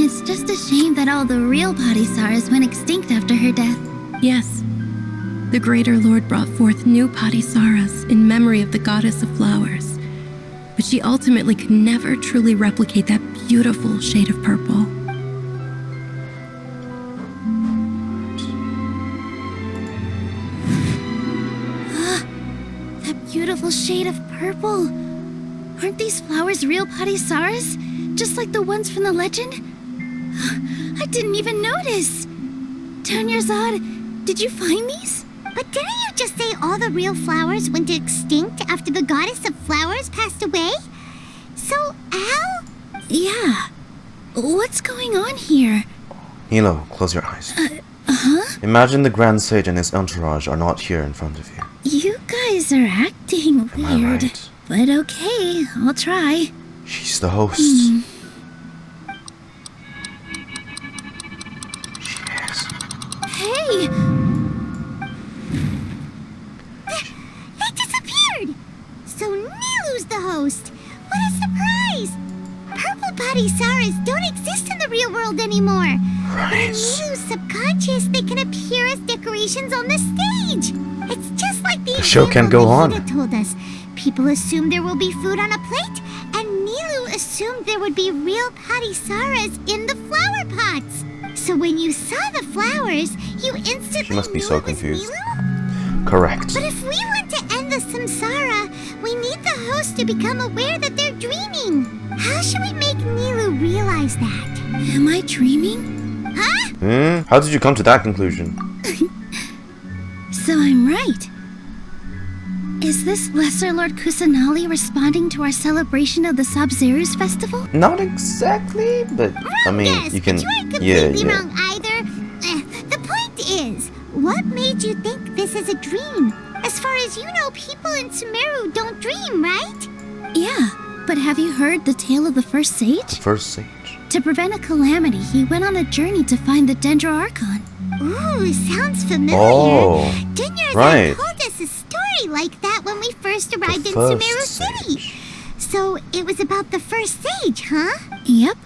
It's just a shame that all the real Padisaras went extinct after her death. Yes. The Greater Lord brought forth new Padisaras in memory of the goddess of flowers. But she ultimately could never truly replicate that beautiful shade of purple. beautiful shade of purple. Aren't these flowers real Padisaras? Just like the ones from the legend? I didn't even notice. Dunyarzad, did you find these? But didn't you just say all the real flowers went extinct after the goddess of flowers passed away? So, how? Yeah. What's going on here? Nilou, close your eyes. Huh? Imagine the Grand Sage and his entourage are not here in front of you. You guys are acting Am I weird. right? But okay, I'll try. She's the host. Hey! They disappeared! So Nilou's the host! What a surprise! Purple Padisaras don't exist in the real world anymore. But in Nilou's subconscious, they can appear as decorations on the stage. It's just like the show can go on. Told us. People assumed there will be food on a plate, and Nilou assumed there would be real Padisaras in the flower pots. So when you saw the flowers, you instantly She must be knew so it was confused. Nilou? Correct. But if we want to end the samsara, we need the host to become aware that they're dreaming. How should we make Nilou realize that? Am I dreaming? Huh? How did you come to that conclusion? So I'm right. Is this Lesser Lord Kusanali responding to our celebration of the Sabzerus Festival? Not exactly, but I mean, you can. But you aren't completely wrong either. The point is, what made you think this is a dream? As far as you know, people in Sumeru don't dream, right? Yeah, but have you heard the tale of the first sage? First sage. To prevent a calamity, he went on a journey to find the Dendro Archon. Ooh, sounds familiar. Oh, Dunyarzad right. told us a story like that when we first arrived in first Sumeru City. So it was about the first sage, huh? Yep,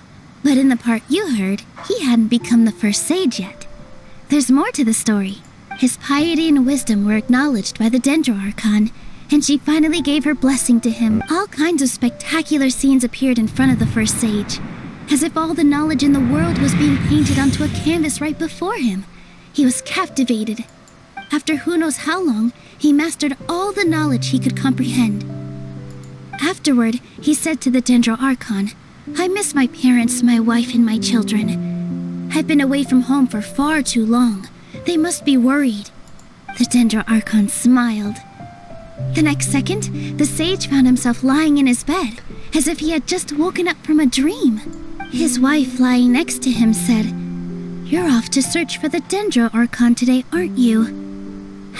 but in the part you heard, he hadn't become the first sage yet. There's more to the story. His piety and wisdom were acknowledged by the Dendro Archon, and she finally gave her blessing to him. All kinds of spectacular scenes appeared in front of the first sage, as if all the knowledge in the world was being painted onto a canvas right before him. He was captivated. After who knows how long, he mastered all the knowledge he could comprehend. Afterward, he said to the Dendro Archon, "I miss my parents, my wife, and my children. I've been away from home for far too long. They must be worried." The Dendro Archon smiled. The next second, the sage found himself lying in his bed, as if he had just woken up from a dream. His wife, lying next to him, said, "You're off to search for the Dendro Archon today, aren't you?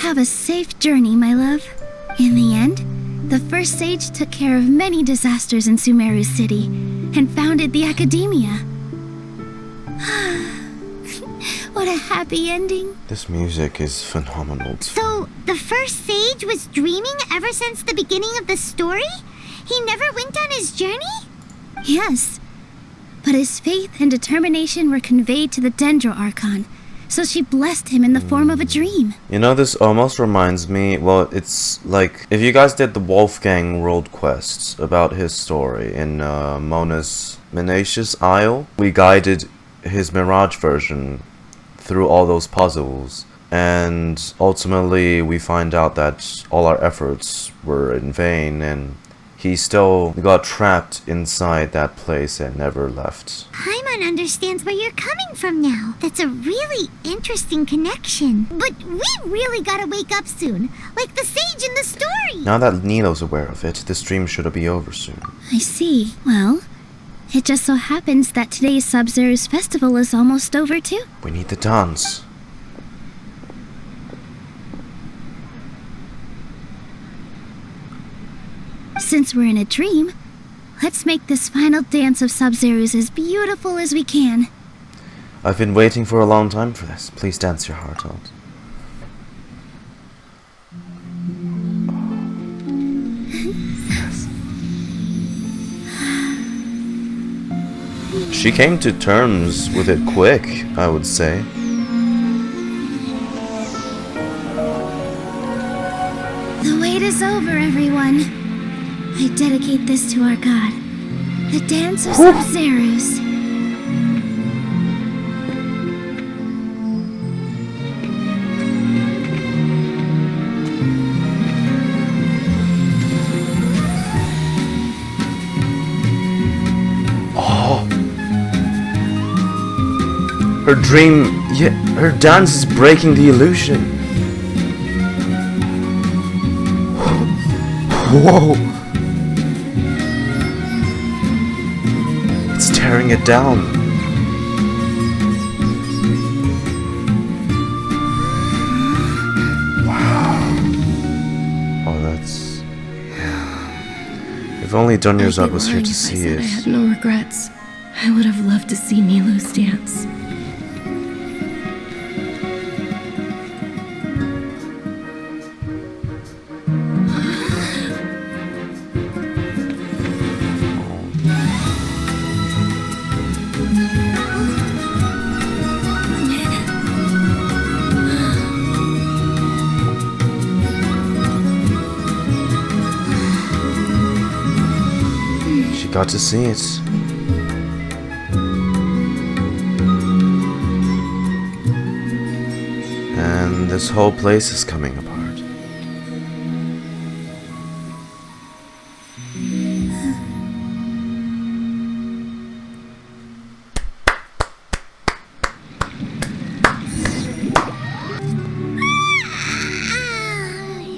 Have a safe journey, my love." In the end, the first sage took care of many disasters in Sumeru City and founded the Akademiya. What a happy ending. This music is phenomenal. So the first sage was dreaming ever since the beginning of the story? He never went on his journey? Yes, but his faith and determination were conveyed to the Dendro Archon, so she blessed him in the form of a dream. You know, this almost reminds me, well, it's like, if you guys did the Wolfgang world quests about his story in Mona's Menacious Isle, we guided his Mirage version through all those puzzles, and ultimately we find out that all our efforts were in vain, and he still got trapped inside that place and never left. Paimon understands where you're coming from now. That's a really interesting connection. But we really gotta wake up soon, like the sage in the story. Now that Nilou's aware of it, this dream should be over soon. I see. Well, it just so happens that today's Sabzerus Festival is almost over too. We need the dance. Since we're in a dream, let's make this final dance of Sabzerus as beautiful as we can. I've been waiting for a long time for this. Please dance your heart out. She came to terms with it quick, I would say. The wait is over, everyone. I dedicate this to our god, the dance of Sabzerus. Her dream, yeah, her dance is breaking the illusion. Whoa! It's tearing it down. Wow. Oh, that's... Yeah. If only Dunyarzad was here to see it. I had no regrets. I would have loved to see Nilou's dance. She got to see it. And this whole place is coming apart.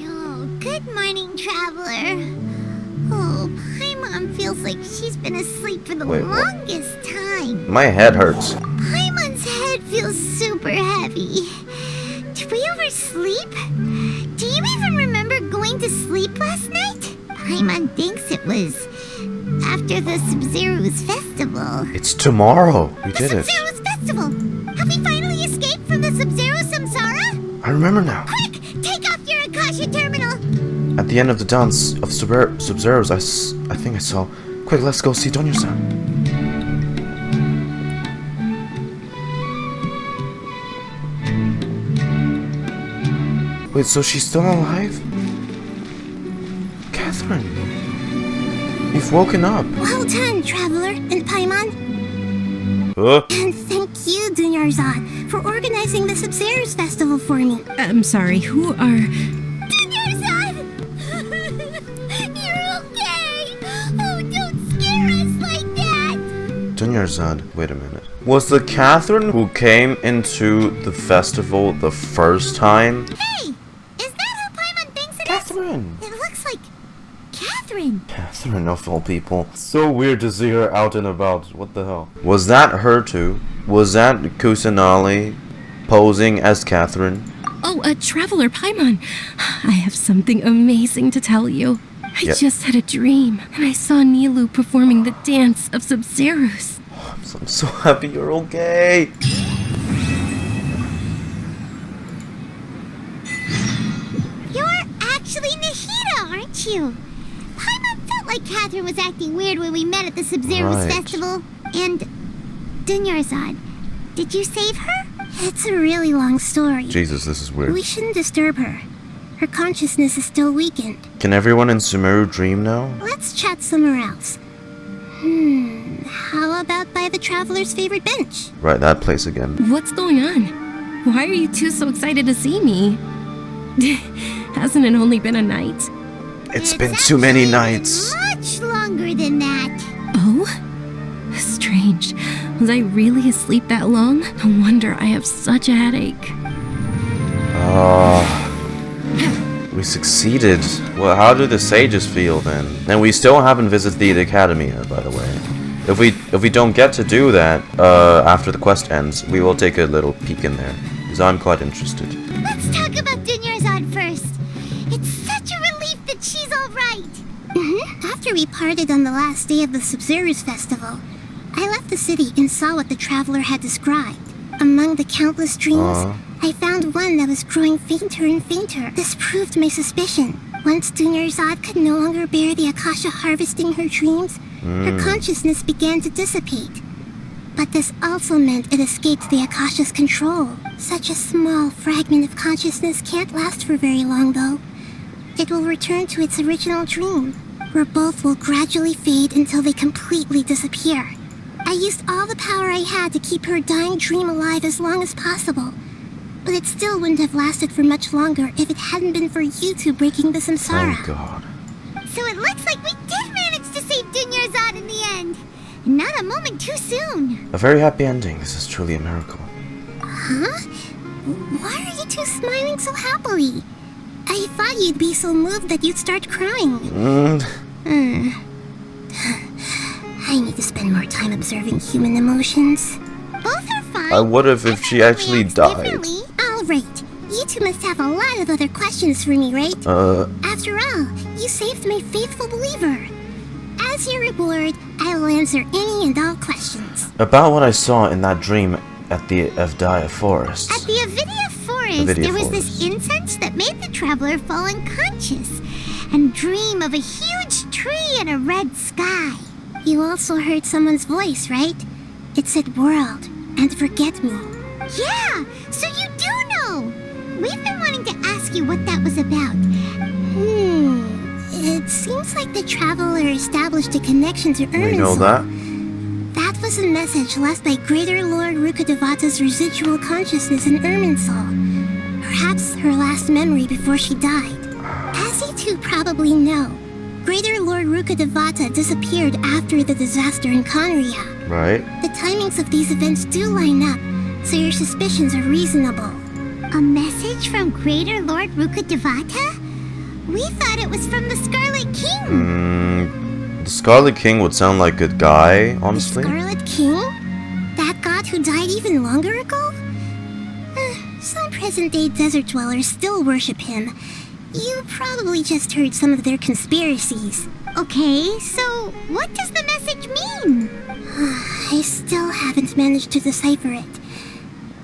Oh, good morning, traveler. Oh, Paimon feels like she's been asleep for the longest time. My head hurts. Paimon's head feels super heavy. Did we oversleep? Do you even remember going to sleep last night? Paimon thinks it was after the Sabzerus Festival. It's tomorrow. We did it. Sabzerus Festival! Have we finally escaped from the Sabzerus Samsara? I remember now. Quick! Take off your Akasha terminal! At the end of the dance of Sabzerus, I think I saw. Quick, let's go see Dunyarzad. Wait, so she's still alive? Catherine, you've woken up. Well done, traveler and Paimon. And thank you, Dunyarzad, for organizing the Sabzerus Festival for me. I'm sorry, who are... Dunyarzad! You're okay! Oh, don't scare us like that! Dunyarzad, wait a minute. Was the Catherine who came into the festival the first time? Hey! Is that who Paimon thinks it Catherine! is? It looks like Catherine. Catherine of all people. So weird to see her out and about. What the hell? Was that her too? Was that Kusanali posing as Catherine? Oh, a traveler, Paimon. I have something amazing to tell you. I just had a dream, and I saw Nilou performing the dance of Sabzerus. I'm so happy you're okay. You're actually Nahida, aren't you? Paimon felt like Catherine was acting weird when we met at the Sabzerus Festival. And Dunyarzad, did you save her? It's a really long story. Jesus, this is weird. We shouldn't disturb her. Her consciousness is still weakened. Can everyone in Sumeru dream now? Let's chat somewhere else. How about by the traveler's favorite bench? Right, that place again. What's going on? Why are you two so excited to see me? Hasn't it only been a night? It's been too many nights. Much longer than that. Oh? Strange. Was I really asleep that long? No wonder I have such a headache. We succeeded. Well, how do the sages feel then? And we still haven't visited the Akademiya, by the way. If we don't get to do that after the quest ends, we will take a little peek in there, because I'm quite interested. Let's talk about Dunyarzad first. It's such a relief that she's all right. After we parted on the last day of the Sabzerus Festival, I left the city and saw what the traveler had described. Among the countless dreams, I found one that was growing fainter and fainter. This proved my suspicion. Once Dunyarzad could no longer bear the Akasha harvesting her dreams, her consciousness began to dissipate. But this also meant it escaped the Akasha's control. Such a small fragment of consciousness can't last for very long, though. It will return to its original dream, where both will gradually fade until they completely disappear. I used all the power I had to keep her dying dream alive as long as possible. But it still wouldn't have lasted for much longer if it hadn't been for you two breaking the Samsara. Oh god. So it looks like we did manage to save Dunyarzad in the end. Not a moment too soon. A very happy ending. This is truly a miracle. Huh? Why are you two smiling so happily? I thought you'd be so moved that you'd start crying. I need to spend more time observing human emotions. Both are fine. I would have if she actually died. Alright, you two must have a lot of other questions for me, right? After all, you saved my faithful believer. As your reward, I will answer any and all questions. About what I saw in that dream at the Dehya forest. At the Avidia forest, there was this incense that made the traveler fall unconscious and dream of a huge tree and a red sky. You also heard someone's voice, right? It said world and forget me. Yeah, so you do know. We've been wanting to ask you what that was about. It seems like the traveler established a connection to Irminsul. We know that. That was a message left by Greater Lord Rukkhadevata's residual consciousness in Irminsul. Perhaps her last memory before she died. As you two probably know, Greater Lord Rukkhadevata disappeared after the disaster in Conria. Right. The timings of these events do line up, so your suspicions are reasonable. A message from Greater Lord Rukkhadevata? We thought it was from the Scarlet King. The Scarlet King would sound like a guy, honestly. The Scarlet King? That god who died even longer ago? Some present-day desert dwellers still worship him. You probably just heard some of their conspiracies. Okay, so what does the message mean? I still haven't managed to decipher it.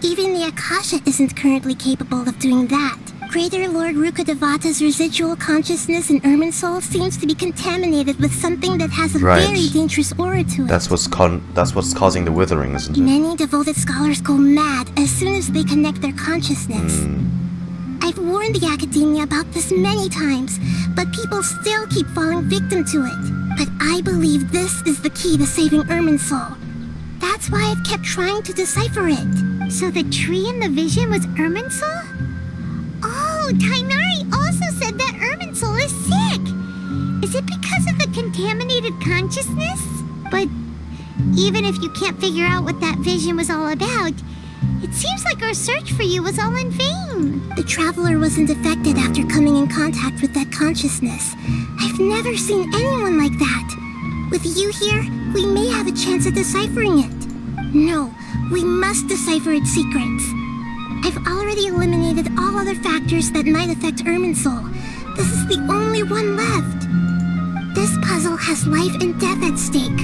Even the Akasha isn't currently capable of doing that. Greater Lord Rukkhadevata's residual consciousness in Irminsul seems to be contaminated with something that has a very dangerous aura to it. That's what's causing the withering, isn't it? Many devoted scholars go mad as soon as they connect their consciousness. I've warned the Akademiya about this many times, but people still keep falling victim to it. But I believe this is the key to saving Irminsul. That's why I've kept trying to decipher it. So the tree in the vision was Irminsul? Oh, Tainari also said that Irminsul is sick. Is it because of the contaminated consciousness? But even if you can't figure out what that vision was all about, it seems like our search for you was all in vain. The traveler wasn't affected after coming in contact with that consciousness. I've never seen anyone like that. With you here, we may have a chance at deciphering it. No, we must decipher its secrets. I've already eliminated all other factors that might affect Irminsul. This is the only one left. This puzzle has life and death at stake.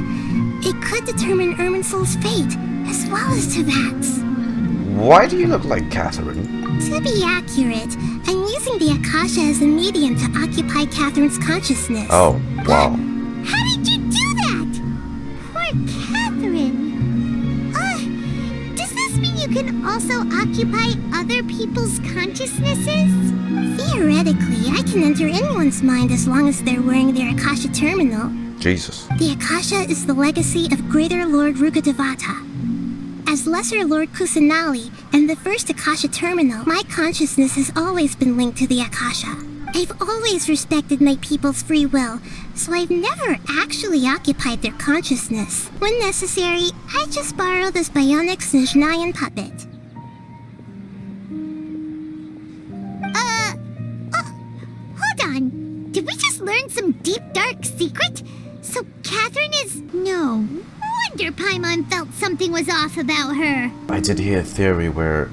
It could determine Irminsul's fate, as well as Tevat's. Why do you look like Catherine? To be accurate, I'm using the Akasha as a medium to occupy Catherine's consciousness. Oh, wow. How did you do that? Poor Catherine. Does this mean you can also occupy other people's consciousnesses? Theoretically, I can enter anyone's mind as long as they're wearing their Akasha terminal. Jesus. The Akasha is the legacy of Greater Lord Rukkhadevata. As Lesser Lord Kusanali and the first Akasha terminal, my consciousness has always been linked to the Akasha. I've always respected my people's free will, so I've never actually occupied their consciousness. When necessary, I just borrow this bionic Snezhnayan puppet. Hold on. Did we just learn some deep, dark secret? So Catherine is... No wonder Paimon felt something was off about her. I did hear a theory where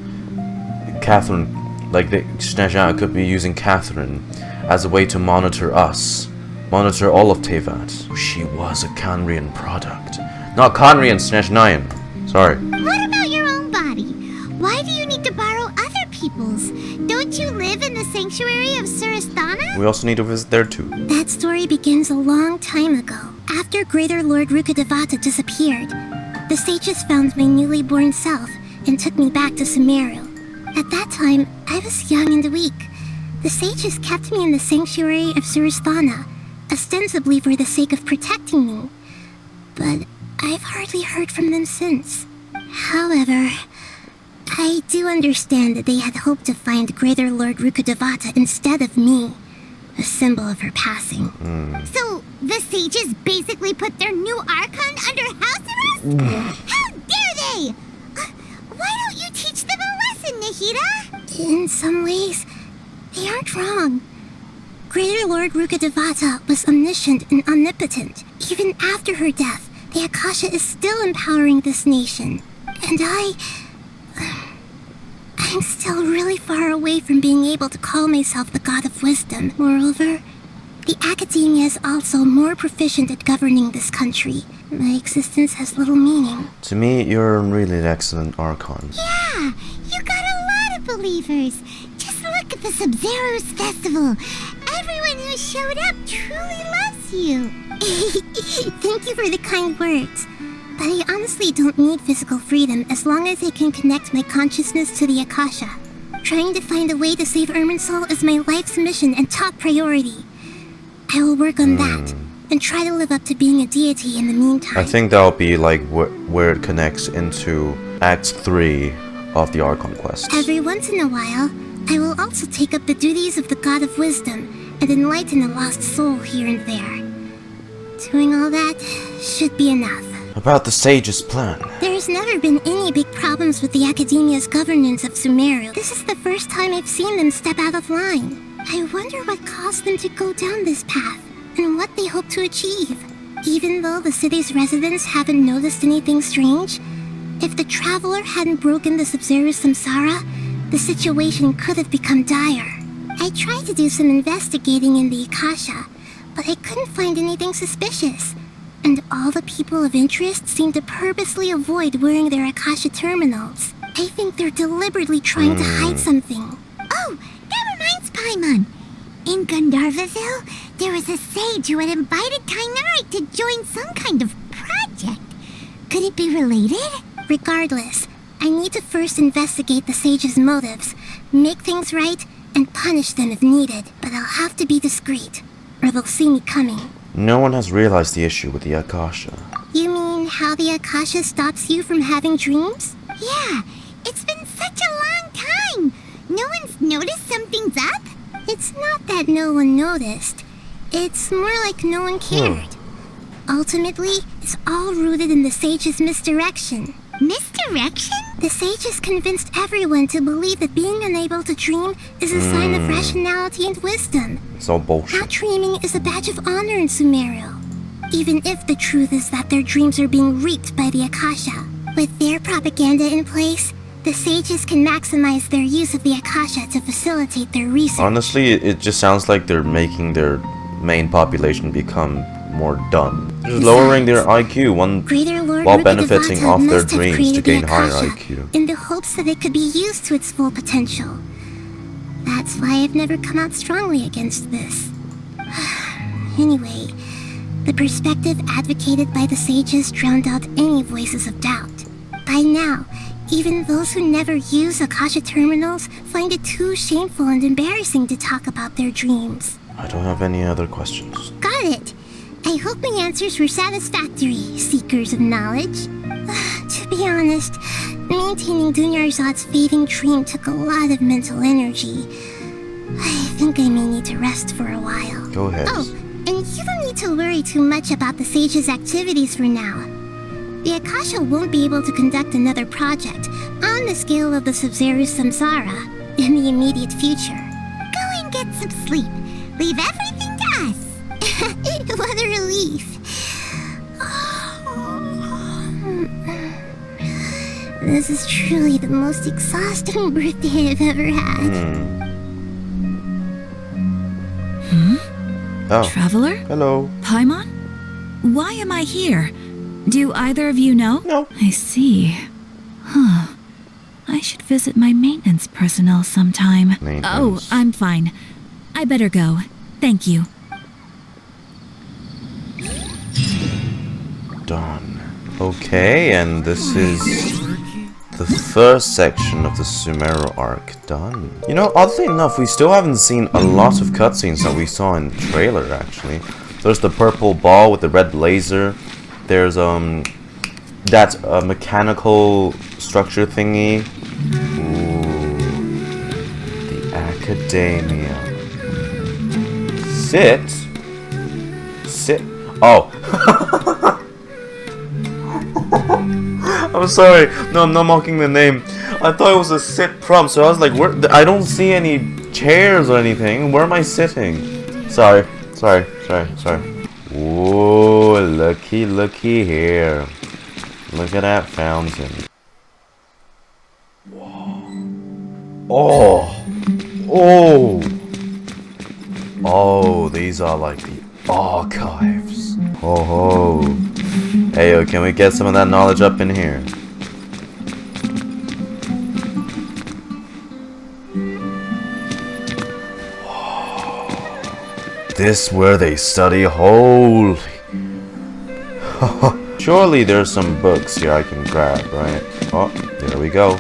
Catherine, like the Snezhnayan could be using Catherine as a way to monitor us. Monitor all of Tevat. She was a Khaenri'ahn product. Not Khaenri'ahn, Snezhnayan. Sorry. What about your own body? Why do you need to borrow other people's? Don't you live in the sanctuary of Surasthana? We also need to visit there too. That story begins a long time ago. After Greater Lord Rukkhadevata disappeared, the sages found my newly born self and took me back to Sumeru. At that time, I was young and weak. The sages kept me in the sanctuary of Surasthana, ostensibly for the sake of protecting me. But I've hardly heard from them since. However, I do understand that they had hoped to find Greater Lord Rukkhadevata instead of me, a symbol of her passing. So, the sages basically put their new Archon under house arrest? How dare they! Why don't you teach them a Dehya? In some ways, they aren't wrong. Greater Lord Rukkhadevata was omniscient and omnipotent. Even after her death, the Akasha is still empowering this nation. And I'm still really far away from being able to call myself the God of Wisdom. Moreover, the Akademiya is also more proficient at governing this country. My existence has little meaning. To me, you're really an excellent Archon. Yeah, you got a lot of believers. Just look at the Sabzerus Festival. Everyone who showed up truly loves you. Thank you for the kind words. But I honestly don't need physical freedom as long as I can connect my consciousness to the Akasha. Trying to find a way to save Irminsul is my life's mission and top priority. I will work on that, and try to live up to being a deity in the meantime. I think that'll be like where it connects into Act 3 of the Archon quest. Every once in a while, I will also take up the duties of the God of Wisdom and enlighten a lost soul here and there. Doing all that should be enough. About the sage's plan. There's never been any big problems with the Akademiya's governance of Sumeru. This is the first time I've seen them step out of line. I wonder what caused them to go down this path, and what they hope to achieve. Even though the city's residents haven't noticed anything strange, if the traveler hadn't broken the Sabzerus Samsara, the situation could have become dire. I tried to do some investigating in the Akasha, but I couldn't find anything suspicious. And all the people of interest seem to purposely avoid wearing their Akasha terminals. I think they're deliberately trying to hide something. Oh, that reminds Paimon. In Gandharvaville, there was a sage who had invited Tainari to join some kind of project. Could it be related? Regardless, I need to first investigate the sage's motives, make things right, and punish them if needed. But I'll have to be discreet, or they'll see me coming. No one has realized the issue with the Akasha. You mean how the Akasha stops you from having dreams? Yeah, it's been such a long time. No one's noticed something's up? It's not that no one noticed. It's more like no one cared. Ultimately, it's all rooted in the sage's misdirection. Misdirection? The sage has convinced everyone to believe that being unable to dream is a sign of rationality and wisdom. It's all bullshit. Not dreaming is a badge of honor in Sumeru. Even if the truth is that their dreams are being reaped by the Akasha. With their propaganda in place, the sages can maximize their use of the Akasha to facilitate their research. Honestly, it just sounds like they're making their main population become more dumb. Just lowering their IQ while benefiting off their dreams to gain higher IQ. In the hopes that it could be used to its full potential. That's why I've never come out strongly against this. Anyway, the perspective advocated by the sages drowned out any voices of doubt. By now, even those who never use Akasha terminals find it too shameful and embarrassing to talk about their dreams. I don't have any other questions. Got it! I hope my answers were satisfactory, seekers of knowledge. To be honest, maintaining Dunyarzad's fading dream took a lot of mental energy. I think I may need to rest for a while. Go ahead. Oh, and you don't need to worry too much about the sage's activities for now. The Akasha won't be able to conduct another project on the scale of the Sabzerus Samsara in the immediate future. Go and get some sleep. Leave everything to us. What a relief. This is truly the most exhausting birthday I've ever had. Oh. Traveler? Hello. Paimon? Why am I here? Do either of you know? No. I see. Huh. I should visit my maintenance personnel sometime. Oh, I'm fine. I better go. Thank you. Done. Okay, and this is the first section of the Sumeru arc done. You know, oddly enough, we still haven't seen a lot of cutscenes that we saw in the trailer, actually. There's the purple ball with the red laser. There's, that mechanical structure thingy. Ooh. The Akademiya. Sit? Oh. I'm sorry. No, I'm not mocking the name. I thought it was a sit prompt, so I was like, where? I don't see any chairs or anything. Where am I sitting? Sorry. Whoa, looky here. Look at that fountain. Oh, these are like the archives. Oh. Hey, yo, can we get some of that knowledge up in here? This where they study, holy. Surely there's some books here I can grab, right? Oh, there we go.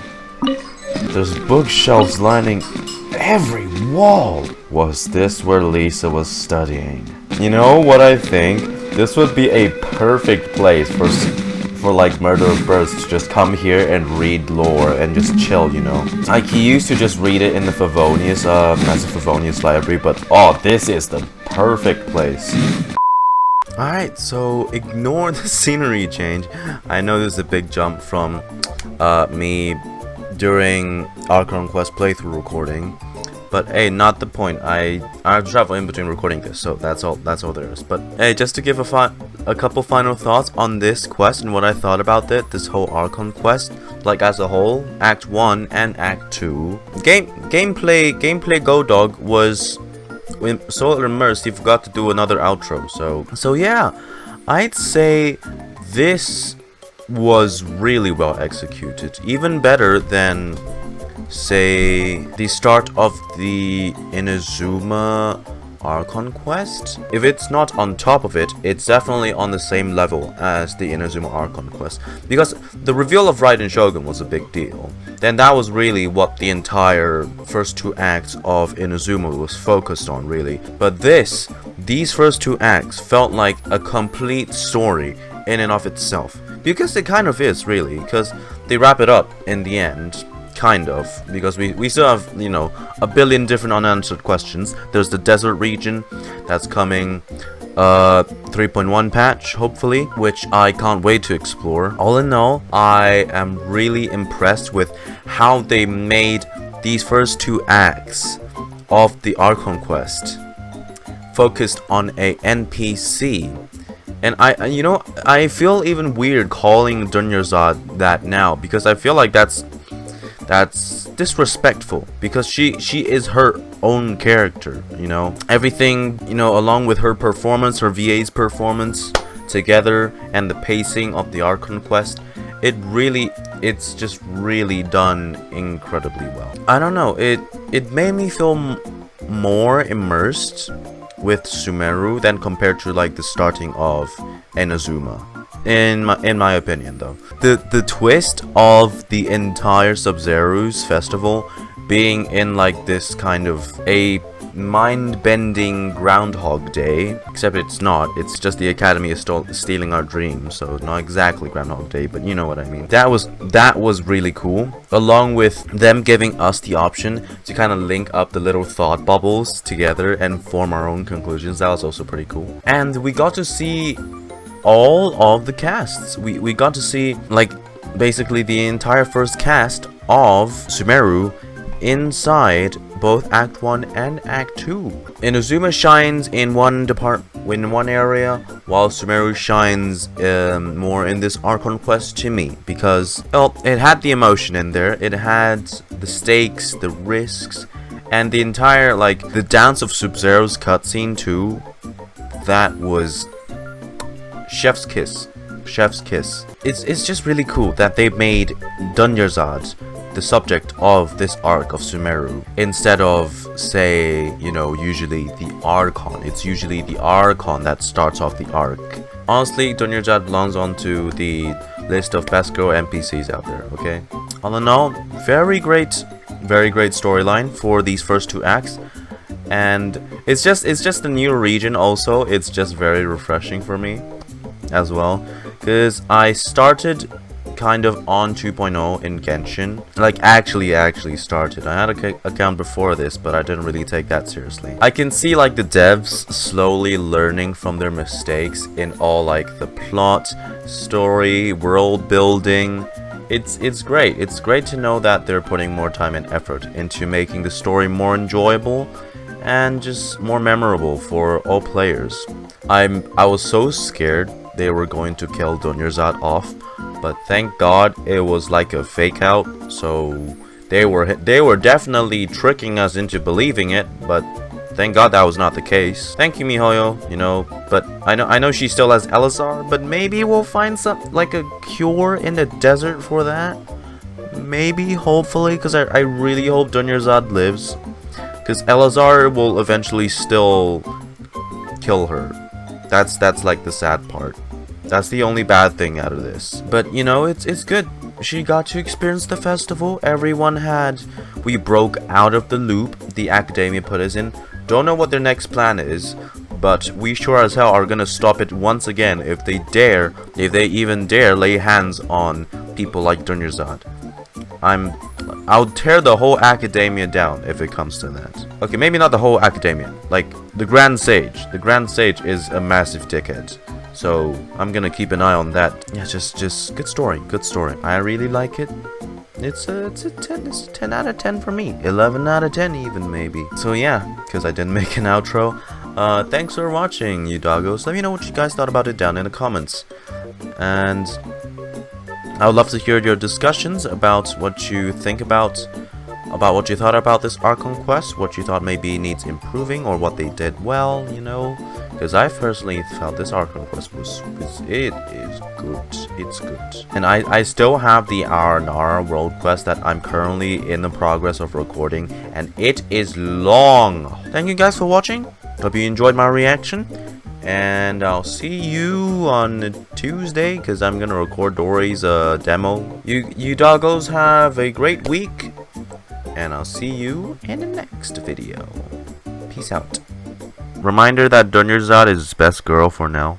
There's bookshelves lining every wall. Was this where Lisa was studying? You know what I think? This would be a perfect place for like Murder of Birds to just come here and read lore and just chill, you know? Like, he used to just read it in the Favonius, Massive Favonius library, but oh, this is the perfect place. Alright, so ignore the scenery change. I know there's a big jump from me during Archon Quest playthrough recording, but hey, not the point. I travel in between recording this, so that's all there is. But hey, just to give a couple final thoughts on this quest and what I thought about it, this whole Archon quest, like as a whole, Act 1 and Act 2. Gameplay Go Dog was so immersed he forgot to do another outro. So yeah, I'd say this was really well executed, even better than, say, the start of the Inazuma Archon quest. If it's not on top of it, it's definitely on the same level as the Inazuma Archon quest, because the reveal of Raiden Shogun was a big deal. Then that was really what the entire first two acts of Inazuma was focused on, really. But these first two acts felt like a complete story in and of itself, because it kind of is, really, because they wrap it up in the end. Kind of, because we still have, you know, a billion different unanswered questions. There's the desert region that's coming 3.1 patch, hopefully, which I can't wait to explore. All in all, I am really impressed with how they made these first two acts of the Archon quest focused on a NPC. And I feel even weird calling Dunyarzad that now, because I feel like that's disrespectful, because she is her own character, you know. Everything, you know, along with her performance, her VA's performance together, and the pacing of the Archon quest, it's just really done incredibly well. I don't know, it made me feel more immersed with Sumeru than compared to like the starting of Inazuma. In my opinion, though, the twist of the entire Sabzerus Festival being in like this kind of a mind-bending Groundhog Day, except it's not. It's just the Akademiya stealing our dreams, so not exactly Groundhog Day, but you know what I mean. That was really cool, along with them giving us the option to kind of link up the little thought bubbles together and form our own conclusions. That was also pretty cool. And we got to see all of the casts. We got to see like basically the entire first cast of Sumeru inside both Act 1 and Act 2. Inazuma shines in one area, while Sumeru shines more in this Archon quest to me, because, well, it had the emotion in there, it had the stakes, the risks, and the entire, like, the dance of Sub-Zero's cutscene too. That was chef's kiss. Chef's kiss. It's just really cool that they made Dunyarzad the subject of this arc of Sumeru, instead of, say, you know, usually the Archon. It's usually the Archon that starts off the arc. Honestly, Dunyarzad belongs onto the list of best girl NPCs out there, okay? All in all, very great storyline for these first two acts. And it's just a new region also. It's just very refreshing for me as well, because I started kind of on 2.0 in Genshin. Like, actually started. I had an account before this, but I didn't really take that seriously. I can see like the devs slowly learning from their mistakes in all like the plot, story, world building, it's great. It's great to know that they're putting more time and effort into making the story more enjoyable and just more memorable for all players. I was so scared they were going to kill Dunyarzad off, but thank God it was like a fake out. So they were definitely tricking us into believing it, but thank God that was not the case. Thank you, Mihoyo, you know, but I know she still has Elazar, but maybe we'll find some, like a cure in the desert for that. Maybe, hopefully, because I really hope Dunyarzad lives. Because Elazar will eventually still kill her. That's like the sad part. That's the only bad thing out of this. But, you know, it's good. She got to experience the festival. Everyone had. We broke out of the loop the Akademiya put us in. Don't know what their next plan is, but we sure as hell are gonna stop it once again if they even dare lay hands on people like Dunyarzad. I'll tear the whole Akademiya down if it comes to that. Okay, maybe not the whole Akademiya, like the Grand Sage. The Grand Sage is a massive dickhead, so I'm gonna keep an eye on that. Yeah, just good story. I really like it. It's a 10 out of 10 for me. 11 out of 10 even, maybe. So yeah, because I didn't make an outro. Thanks for watching, you doggos. Let me know what you guys thought about it down in the comments. And I would love to hear your discussions about what you think about what you thought about this Archon quest, what you thought maybe needs improving, or what they did well, you know. Because I personally felt this Archon quest it is good. It's good. And I still have the R&R world quest that I'm currently in the progress of recording, and it is long. Thank you guys for watching. Hope you enjoyed my reaction. And I'll see you on Tuesday, because I'm gonna record Dory's demo. You doggos have a great week, and I'll see you in the next video. Peace out. Reminder that Dunyarzad is best girl for now.